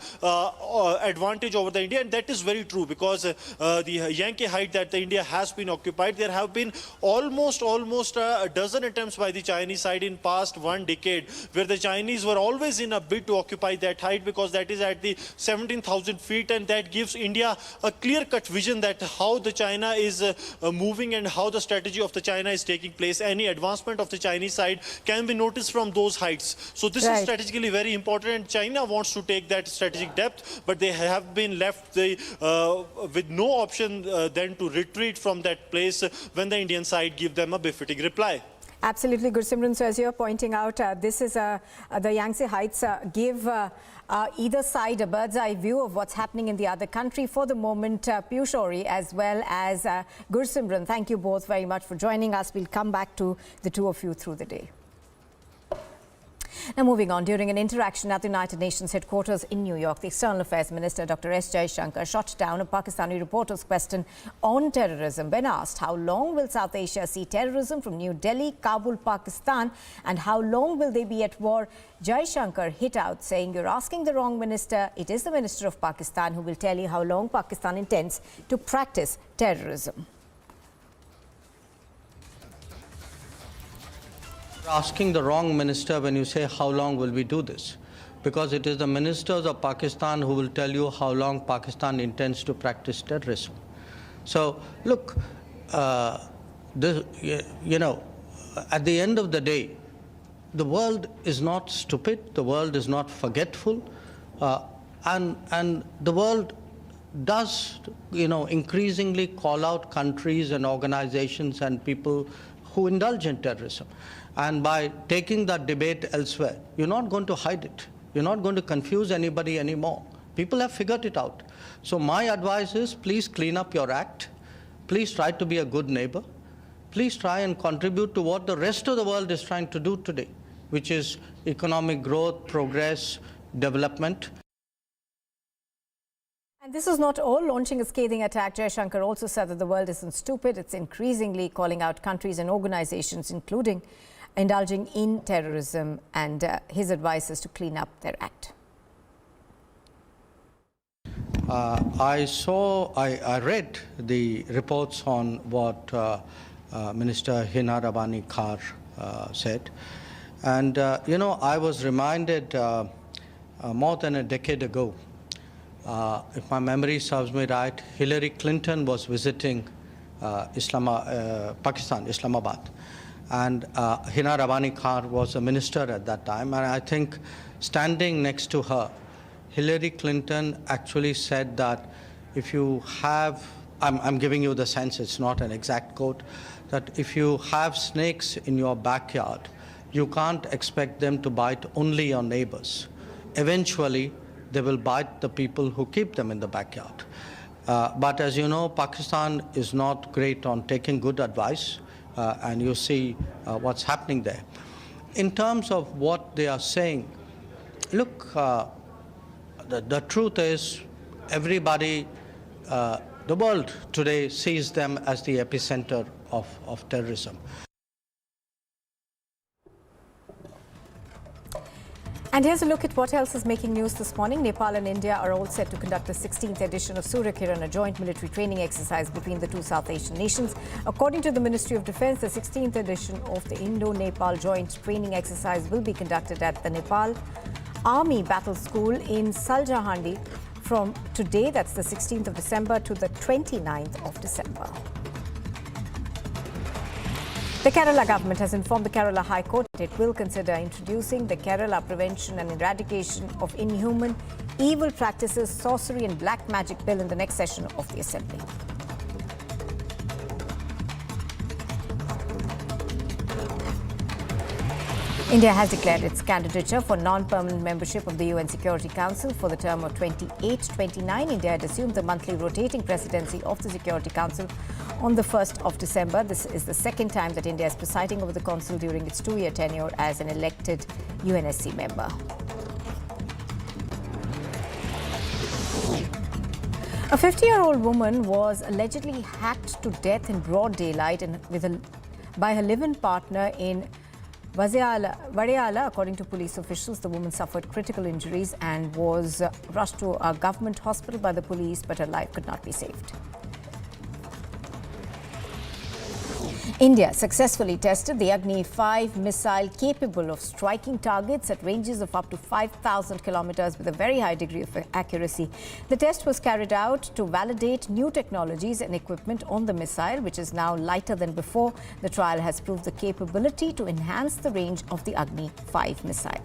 advantage over the India, and that is very true, because the Yankee height that the India has been occupied, there have been almost a dozen attempts by the Chinese side in past 1 decade, where the Chinese were always in a bid to occupy that height, because that is at the 17,000 feet, and that gives India a clear-cut vision that how the China is moving and how the strategy of the China is taking place. Any advancement of the Chinese side can be noticed from those heights. So this is strategically very important, and China wants to take that strategic depth, but they have been left with no option than to retreat from that place when the Indian side give them a befitting reply. Absolutely, Gursimran. So as you're pointing out, this is the Yangtze Heights give either side a bird's eye view of what's happening in the other country. For the moment, Piyush Ori as well as Gursimran, thank you both very much for joining us. We'll come back to the two of you through the day. Now moving on, during an interaction at the United Nations headquarters in New York, the External Affairs Minister Dr. S. Jaishankar shot down a Pakistani reporter's question on terrorism when asked how long will South Asia see terrorism from New Delhi, Kabul, Pakistan, and how long will they be at war. Jaishankar hit out saying, "You're asking the wrong minister. It is the Minister of Pakistan who will tell you how long Pakistan intends to practice terrorism." Asking the wrong minister when you say how long will we do this, because it is the ministers of Pakistan who will tell you how long Pakistan intends to practice terrorism. So look, at the end of the day, the world is not stupid, the world is not forgetful, and the world does increasingly call out countries and organizations and people who indulge in terrorism. And by taking that debate elsewhere, you're not going to hide it. You're not going to confuse anybody anymore. People have figured it out. So my advice is, please clean up your act. Please try to be a good neighbor. Please try and contribute to what the rest of the world is trying to do today, which is economic growth, progress, development. And this is not all. Launching a scathing attack, Jaishankar also said that the world isn't stupid. It's increasingly calling out countries and organizations, including indulging in terrorism, and his advice is to clean up their act. I read the reports on what Minister Hina Rabani Khar said, and I was reminded more than a decade ago, if my memory serves me right, Hillary Clinton was visiting Pakistan, Islamabad. And Hina Rabani Khar was a minister at that time. And I think standing next to her, Hillary Clinton actually said that if you have, I'm giving you the sense, it's not an exact quote, that if you have snakes in your backyard, you can't expect them to bite only your neighbors. Eventually, they will bite the people who keep them in the backyard. But as you know, Pakistan is not great on taking good advice. And you see what's happening there. In terms of what they are saying, look, the truth is everybody, the world today sees them as the epicenter of terrorism. And here's a look at what else is making news this morning. Nepal and India are all set to conduct the 16th edition of Surya Kiran, a joint military training exercise between the two South Asian nations. According to the Ministry of Defence, the 16th edition of the Indo-Nepal joint training exercise will be conducted at the Nepal Army Battle School in Saljahandi from today, that's the 16th of December, to the 29th of December. The Kerala government has informed the Kerala High Court that it will consider introducing the Kerala Prevention and Eradication of Inhuman, Evil Practices, Sorcery and Black Magic Bill in the next session of the Assembly. India has declared its candidature for non-permanent membership of the UN Security Council for the term of 28-29. India had assumed the monthly rotating presidency of the Security Council on the 1st of December. This is the second time that India is presiding over the Council during its 2-year tenure as an elected UNSC member. A 50-year-old woman was allegedly hacked to death in broad daylight by her live-in partner in Vadayala. According to police officials, the woman suffered critical injuries and was rushed to a government hospital by the police, but her life could not be saved. India successfully tested the Agni-V missile capable of striking targets at ranges of up to 5,000 kilometers with a very high degree of accuracy. The test was carried out to validate new technologies and equipment on the missile, which is now lighter than before. The trial has proved the capability to enhance the range of the Agni-V missile.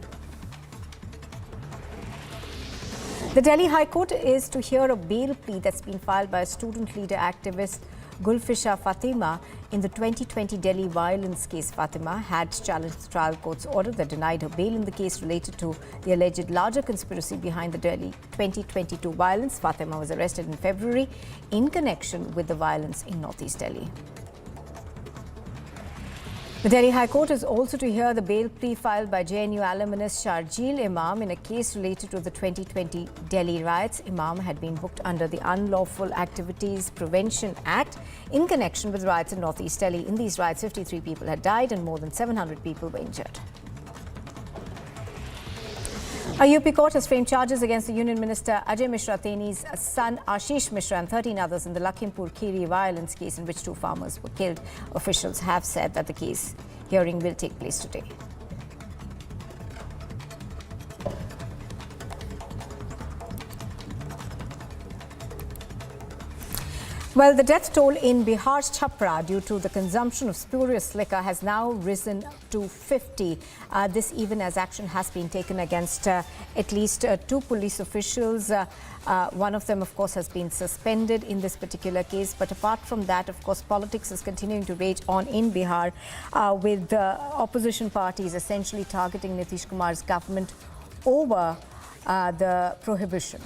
The Delhi High Court is to hear a bail plea that's been filed by a student leader activist Gulfisha Fatima in the 2020 Delhi violence case. Fatima had challenged the trial court's order that denied her bail in the case related to the alleged larger conspiracy behind the Delhi 2022 violence. Fatima was arrested in February in connection with the violence in northeast Delhi. The Delhi High Court is also to hear the bail plea filed by JNU alumnus Sharjeel Imam in a case related to the 2020 Delhi riots. Imam had been booked under the Unlawful Activities Prevention Act in connection with riots in northeast Delhi. In these riots, 53 people had died and more than 700 people were injured. A UP court has framed charges against the Union Minister Ajay Mishra Teni's son Ashish Mishra and 13 others in the Lakhimpur Kheri violence case in which 2 farmers were killed. Officials have said that the case hearing will take place today. Well, the death toll in Bihar's Chhapra due to the consumption of spurious liquor has now risen to 50. This even as action has been taken against at least 2 police officials. One of them, of course, has been suspended in this particular case. But apart from that, of course, politics is continuing to rage on in Bihar with opposition parties essentially targeting Nitish Kumar's government over the prohibition.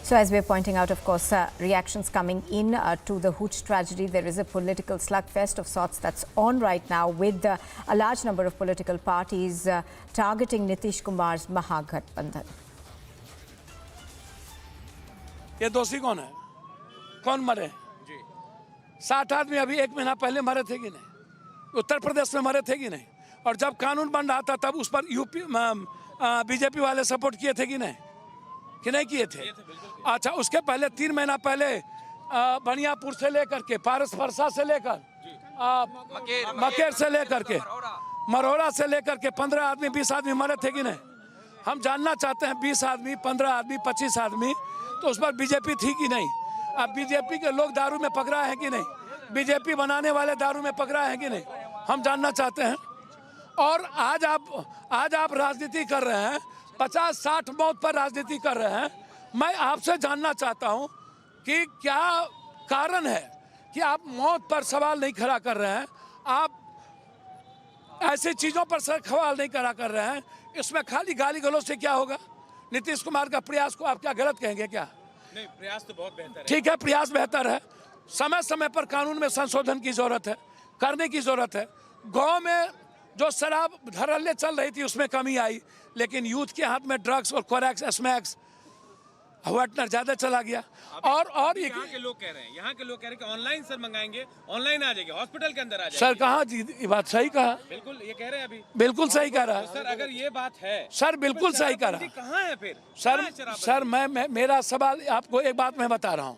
So as we're pointing out, of course, reactions coming in to the hooch tragedy. There is a political slugfest of sorts that's on right now with a large number of political parties targeting Nitish Kumar's Mahagathbandhan. ये दोषी कौन है? कौन मरे? 60 आदमी अभी 1 महीना पहले मरे थे कि नहीं? उत्तर प्रदेश में मरे थे कि नहीं? और जब कानून बन रहा था तब उस पर यूपी बीजेपी वाले सपोर्ट किए थे कि नहीं? कि नहीं किए थे? अच्छा, उसके पहले 3 महीना पहले बनियापुर से लेकर के पारस परसा से लेकर मकेर से लेकर के मरोड़ा से लेकर के 15 आदमी 20 आदमी मरे थे कि नहीं? हम जानना चाहते हैं 20 आदमी 15 आदमी 25 आदमी तो उस पर बीजेपी थी कि नहीं? अब बीजेपी के लोग दारू में पकड़ा है कि नहीं? बीजेपी बनाने वाले दारू में पकड़ा है कि नहीं? हम जानना चाहते हैं। और आज आप राजनीति कर रहे हैं, 50-60 मौत पर राजनीति कर रहे हैं। मैं आपसे जानना चाहता हूं कि क्या कारण है कि आप मौत पर सवाल नहीं खड़ा कर रहे हैं, आप ऐसी चीजों पर सवाल नहीं खड़ा कर रहे हैं। इसमें खाली गाली गलौज से क्या होगा? नीतीश कुमार का प्रयास को आप क्या गलत कहेंगे क्या? नहीं, प्रयास तो बहुत बेहतर है। ठीक है, प्रयास बेहतर है। समय समय पर कानून में संशोधन की जरूरत है, करने की जरूरत है। गांव में जो शराब धड़ल्ले चल रही थी उसमें कमी आई, लेकिन यूथ के हाथ में ड्रग्स और कोरैक्स स्मैक्स व्हाटनर ज्यादा चला गया। और यहाँ के लोग कह रहे हैं, यहाँ के लोग कह रहे हैं कि ऑनलाइन सर मंगाएंगे, ऑनलाइन आ जाएगी, हॉस्पिटल के अंदर आ जाएगी। सर कहाँ जी, ये बात सही कहा? बिल्कुल, ये कह रहे हैं अभी। बिल्कुल सही कह रहा है। तो सर अगर ये बात है, सर बिल्कुल सही कह रहा है। कहाँ है फिर? सर मेरा सवाल आपको एक बात मैं बता रहा हूँ।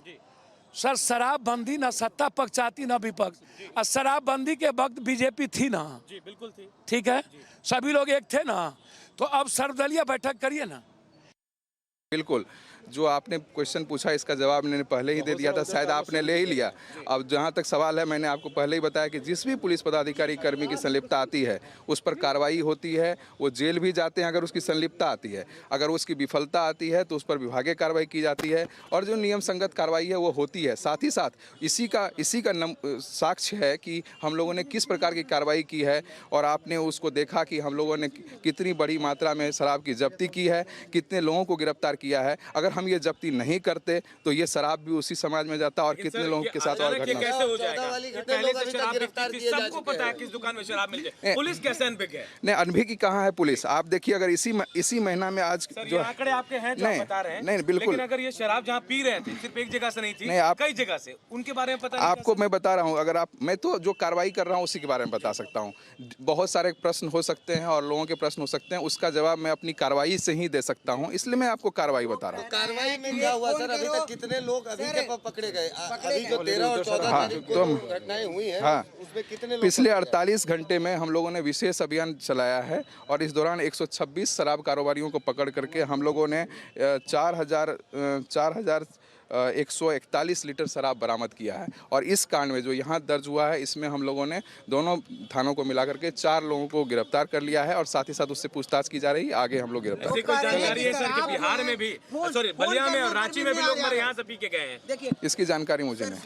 सर शराबबंदी ना सत्ता पक्ष चाहती ना विपक्ष, और शराबबंदी के वक्त बीजेपी थी ना, जी बिल्कुल थी, ठीक है, सभी लोग एक थे ना, तो अब सर्वदलीय बैठक करिए ना। बिल्कुल, जो आपने क्वेश्चन पूछा इसका जवाब मैंने पहले ही दे दिया था, शायद आपने ले ही लिया। अब जहां तक सवाल है, मैंने आपको पहले ही बताया कि जिस भी पुलिस पदाधिकारी कर्मी की संलिप्तता आती है उस पर कार्रवाई होती है, वो जेल भी जाते हैं अगर उसकी संलिप्तता आती है, अगर उसकी विफलता आती है तो उस पर विभागीय कार्रवाई की जाती है और जो नियम संगत कार्रवाई है वो होती है। साथ ही साथ इसी का साक्ष्य है कि हम लोगों ने किस प्रकार की कार्रवाई की है और आपने उसको देखा कि हम लोगों ने कितनी बड़ी मात्रा में शराब की जब्ती की है, कितने लोगों को गिरफ्तार किया है। अगर हम ये जब्ती नहीं करते तो ये शराब भी उसी समाज में जाता और कितने लोगों के साथ और घटना। कैसे हो जाएगा? पहले से शराब बिकती थी, सबको पता है किस दुकान में शराब मिल जाए, पुलिस कैसे अनभिज्ञ है? नहीं, अनभिज्ञ कहाँ है पुलिस? आप देखिए, अगर इसी महीना में आज जो आंकड़े आपके हैं जो आप बता रहे हैं, नहीं बिल्कुल, लेकिन अगर ये शराब जहाँ पी रहे थे सिर्फ एक जगह से नहीं थी, कई जगह से, उनके बारे में पता नहीं? आपको मैं बता रहा हूँ, अगर मैं तो जो कार्रवाई कर रहा हूँ उसी के बारे में बता सकता हूँ। बहुत सारे प्रश्न हो सकते हैं और लोगों के प्रश्न हो सकते हैं, उसका जवाब मैं अपनी कार्रवाई से ही दे सकता हूँ, इसलिए मैं आपको कार्रवाई बता रहा हूँ। कार्रवाई में क्या हुआ सर? अभी तक कितने लोग अभी तक पकड़े गए? अभी जो 13 और 14 तारीख को घटनाएं हुई हैं, उसमें कितने लोग? पिछले 48 घंटे में हम लोगों ने विशेष अभियान चलाया है और इस दौरान 126 शराब कारोबारियों को पकड़ करके हम लोगों ने 4,141 लीटर शराब बरामद किया है। और इस कांड में जो यहाँ दर्ज हुआ है, इसमें हम लोगों ने दोनों थानों को मिलाकर के 4 लोगों को गिरफ्तार कर लिया है और साथ ही साथ उससे पूछताछ की जा रही है। आगे हम लोग गिरफ्तार। कोई जानकारी है सर कि बिहार में भी, सॉरी बलिया में और रांची में भी लोग हमारे यहाँ से पी के गए हैं? इसकी जानकारी मुझे नहीं।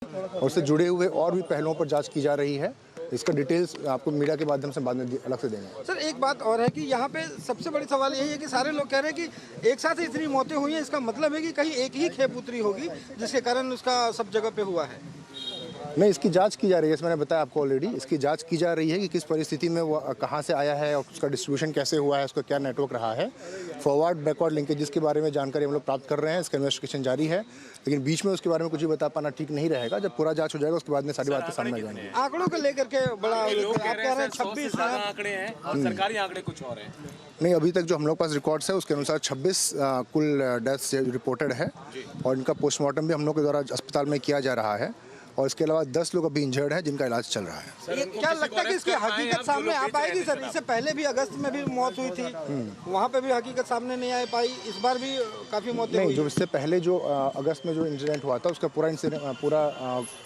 और उससे जुड़े हुए और भी पहलुओं पर जांच की जा रही है। इसका डिटेल्स आपको मीडिया के माध्यम से बाद में अलग से देंगे। सर एक बात और है कि यहाँ पे सबसे बड़ी सवाल यही है कि सारे लोग कह रहे हैं कि एक साथ इतनी मौतें हुई हैं, इसका मतलब है कि कहीं एक ही खेप उतरी होगी जिसके कारण उसका सब जगह पे हुआ है। नहीं, इसकी जांच की जा रही है, मैंने बताया आपको ऑलरेडी। इसकी जांच की जा रही है कि किस परिस्थिति में वो कहाँ से आया है और उसका डिस्ट्रीब्यूशन कैसे हुआ है, उसका क्या नेटवर्क रहा है। फॉरवर्ड बैकवर्ड लिंकेज के बारे में जानकारी हम लोग प्राप्त कर रहे हैं, इसका इन्वेस्टिगेशन जारी है, लेकिन बीच में उसके बारे में कुछ भी बता पाना ठीक नहीं रहेगा। जब पूरा जांच हो जाएगा उसके बाद में सारी बातें सामने आ जाएंगी। आंकड़ों को लेकर के बड़ा आप कह रहे हैं 26 आंकड़े हैं और सरकारी आंकड़े कुछ और हैं। नहीं, अभी तक जो हम लोग पास रिकॉर्ड्स है उसके अनुसार 26 कुल डेथ्स रिपोर्टेड है और इनका पोस्टमार्टम भी हम लोग के द्वारा अस्पताल में किया जा रहा है और इसके अलावा 10 लोग अभी इंजर्ड हैं जिनका इलाज चल रहा है। ये क्या लगता है कि इसकी हकीकत सामने आ पाएगी सर? इससे पहले भी अगस्त में भी मौत हुई थी, वहाँ पे भी हकीकत सामने नहीं आ पाई, इस बार भी काफ़ी मौतें हुई। नहीं, जो इससे पहले जो अगस्त में जो इंसिडेंट हुआ था उसका पूरा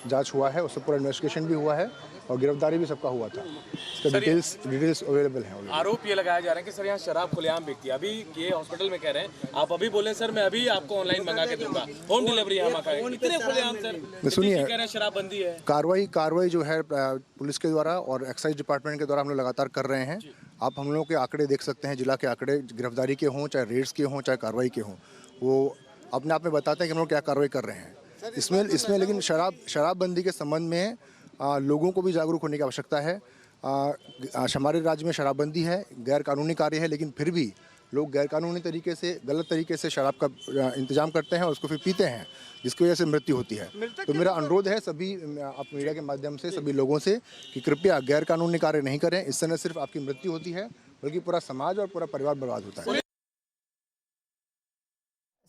जांच हुआ है, उससे पूरा इन्वेस्टिगेशन भी हुआ है और गिरफ्तारी भी सबका हुआ था। इसका डिटेल्स अवेलेबल है। आरोप ये लगाया जा रहा है कि सर यहाँ शराब खुलेआम बिकती है। अभी ये हॉस्पिटल में कह रहे हैं, आप अभी बोले सर मैं अभी आपको ऑनलाइन मंगा के दूंगा, होम डिलीवरी यहाँ का है। इतने खुलेआम सर, सुनिए, कह रहे हैं शराबबंदी है। कार्रवाई जो है पुलिस के द्वारा और एक्साइज डिपार्टमेंट के द्वारा हम लोग लगातार कर रहे हैं। आप हम लोगों के आंकड़े देख सकते हैं, जिला के आंकड़े गिरफ्तारी के हों, चाहे रेड्स के हों, चाहे कार्रवाई के हों, वो अपने आप में बताते हैं कि हम लोग क्या कार्रवाई कर रहे हैं इसमें। लेकिन शराबबंदी के संबंध में लोगों को भी जागरूक होने की आवश्यकता है। हमारे राज्य में शराबबंदी है, गैर कानूनी कार्य है, लेकिन फिर भी लोग गैर कानूनी तरीके से, गलत तरीके से शराब का इंतजाम करते हैं और उसको फिर पीते हैं, जिसकी वजह से मृत्यु होती है। तो मेरा अनुरोध है सभी आप मीडिया के माध्यम से सभी लोगों से कि कृपया गैर कानूनी कार्य नहीं करें। इससे न सिर्फ आपकी मृत्यु होती है बल्कि पूरा समाज और पूरा परिवार बर्बाद होता है।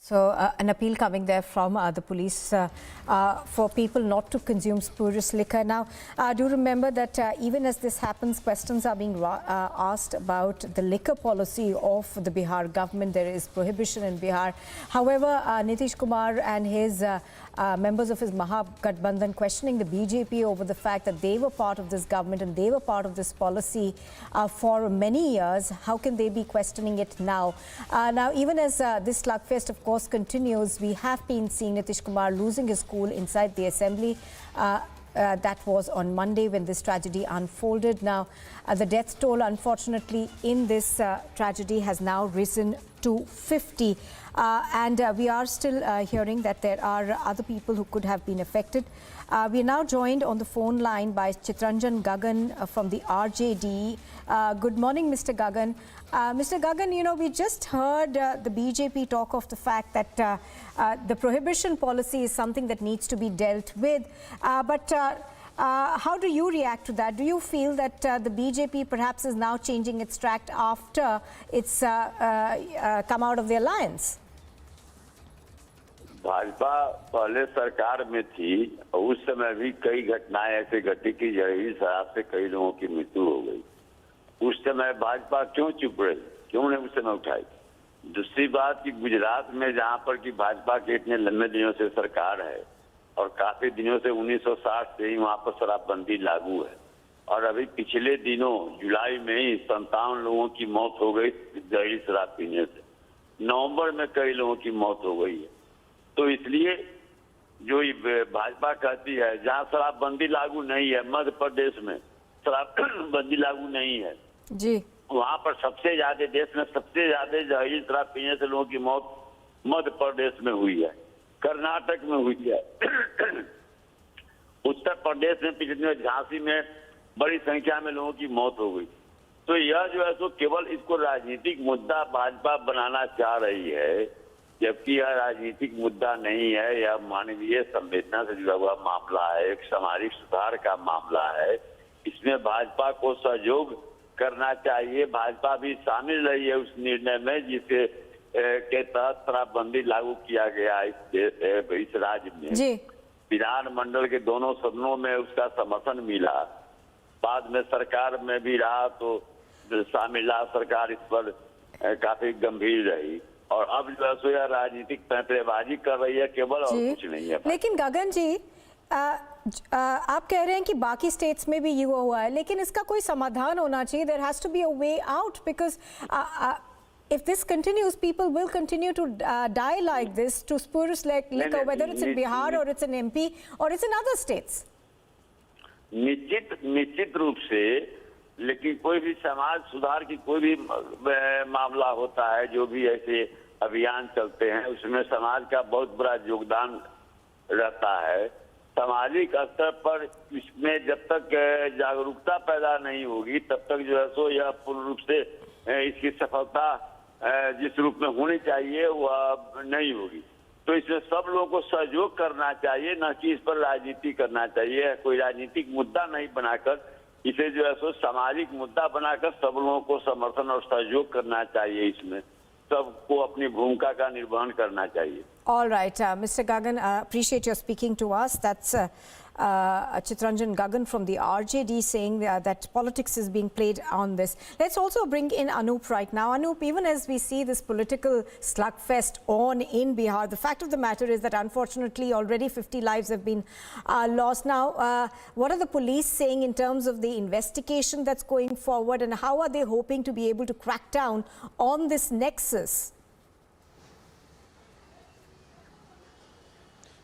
So an appeal coming there from the police for people not to consume spurious liquor. Now, do remember that even as this happens, questions are being asked about the liquor policy of the Bihar government. There is prohibition in Bihar. However, Nitish Kumar and his members of his Mahagathbandhan questioning the BJP over the fact that they were part of this government and they were part of this policy for many years. How can they be questioning it now? Now, even as this slugfest, of course, continues, we have been seeing Nitish Kumar losing his cool inside the assembly. That was on Monday when this tragedy unfolded. Now, the death toll, unfortunately, in this tragedy has now risen to 50. And we are still hearing that there are other people who could have been affected. We are now joined on the phone line by Chitranjan Gagan from the RJD. Good morning, Mr. Gagan. Mr. Gagan, you know, we just heard the BJP talk of the fact that the prohibition policy is something that needs to be dealt with. But how do you react to that? Do you feel that the BJP perhaps is now changing its track after it's come out of the alliance? Bhajpa पहले सरकार में थी और उस समय भी कई घटनाएं ऐसे घटी कि जहरीली शराब से कई लोगों की मृत्यु हो गई। उस समय भाजपा क्यों चुप रही, क्यों ने उस समय उठाई? दूसरी बात कि गुजरात में जहां पर कि भाजपा के इतने लंबे दिनों से सरकार है और काफी दिनों से 1960 से ही वहां पर शराबबंदी लागू है और अभी पिछले दिनों जुलाई में ही 57 लोगों की मौत हो गई जहरीली शराब पीने से। नवंबर में कई लोगों की मौत हो गई है। तो इसलिए जो भाजपा कहती है जहां शराबबंदी लागू नहीं है, मध्य प्रदेश में शराबबंदी लागू नहीं है जी, वहां पर सबसे ज्यादा देश में सबसे ज्यादा जहरीली शराब पीने से लोगों की मौत मध्य प्रदेश में हुई है, कर्नाटक में हुई है, उत्तर प्रदेश में पिछले दिनों झांसी में बड़ी संख्या में लोगों की मौत हो गई। तो यह जो है सो केवल इसको राजनीतिक मुद्दा भाजपा बनाना चाह रही है, जबकि यह राजनीतिक मुद्दा नहीं है। यह मानवीय संवेदना से जुड़ा हुआ मामला है, एक सामाजिक सुधार का मामला है। इसमें भाजपा को सहयोग करना चाहिए। भाजपा भी शामिल रही है उस निर्णय में जिसके के तहत शराबबंदी लागू किया गया इस राज्य में। विधानमंडल के दोनों सदनों में उसका समर्थन मिला, बाद में सरकार में भी रहा तो शामिल रहा। सरकार इस पर काफी गंभीर रही और अब जो है सो यह राजनीतिक पैंतरेबाजी कर रही है केवल, और कुछ नहीं है। लेकिन गगन जी आप कह रहे हैं कि बाकी स्टेट्स में भी ये हुआ है, लेकिन इसका कोई समाधान होना चाहिए। There has to be a way out because if this continues, people will continue to die like this to spurious liquor, whether it's in Bihar or it's in MP or it's in other states. निश्चित रूप से, लेकिन कोई भी समाज सुधार की कोई भी मामला होता है, जो भी ऐसे अभियान चलते हैं उसमें समाज का बहुत बड़ा योगदान रहता है। सामाजिक स्तर पर इसमें जब तक जागरूकता पैदा नहीं होगी तब तक जो है सो यह पूर्ण रूप से इसकी सफलता जिस रूप में होनी चाहिए वह नहीं होगी। तो इसमें सब लोगों को सहयोग करना चाहिए, न कि इस पर राजनीति करना चाहिए। कोई राजनीतिक मुद्दा नहीं बनाकर इसे जो है सो सामाजिक मुद्दा बनाकर सब लोगों को समर्थन और सहयोग करना चाहिए। इसमें सबको अपनी भूमिका का निर्वहन करना चाहिए। All right, Mr. Gagan, appreciate your speaking to us. That's Chitranjan Gagan from the RJD saying that politics is being played on this. Let's also bring in Anup right now. Anup, even as we see this political slugfest on in Bihar, the fact of the matter is that unfortunately already 50 lives have been lost. Now, what are the police saying in terms of the investigation that's going forward, and how are they hoping to be able to crack down on this nexus?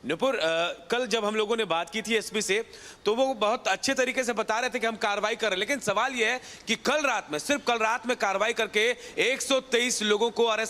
Nupur, कल जब हम लोगों ने बात की थी SP से तो वो बहुत अच्छे तरीके से बता रहे थे कि हम कार्रवाई कर रहे हैं, लेकिन सवाल ये है कि कल रात में, सिर्फ कल रात में कार्रवाई करके 123 लोगों को अरेस्ट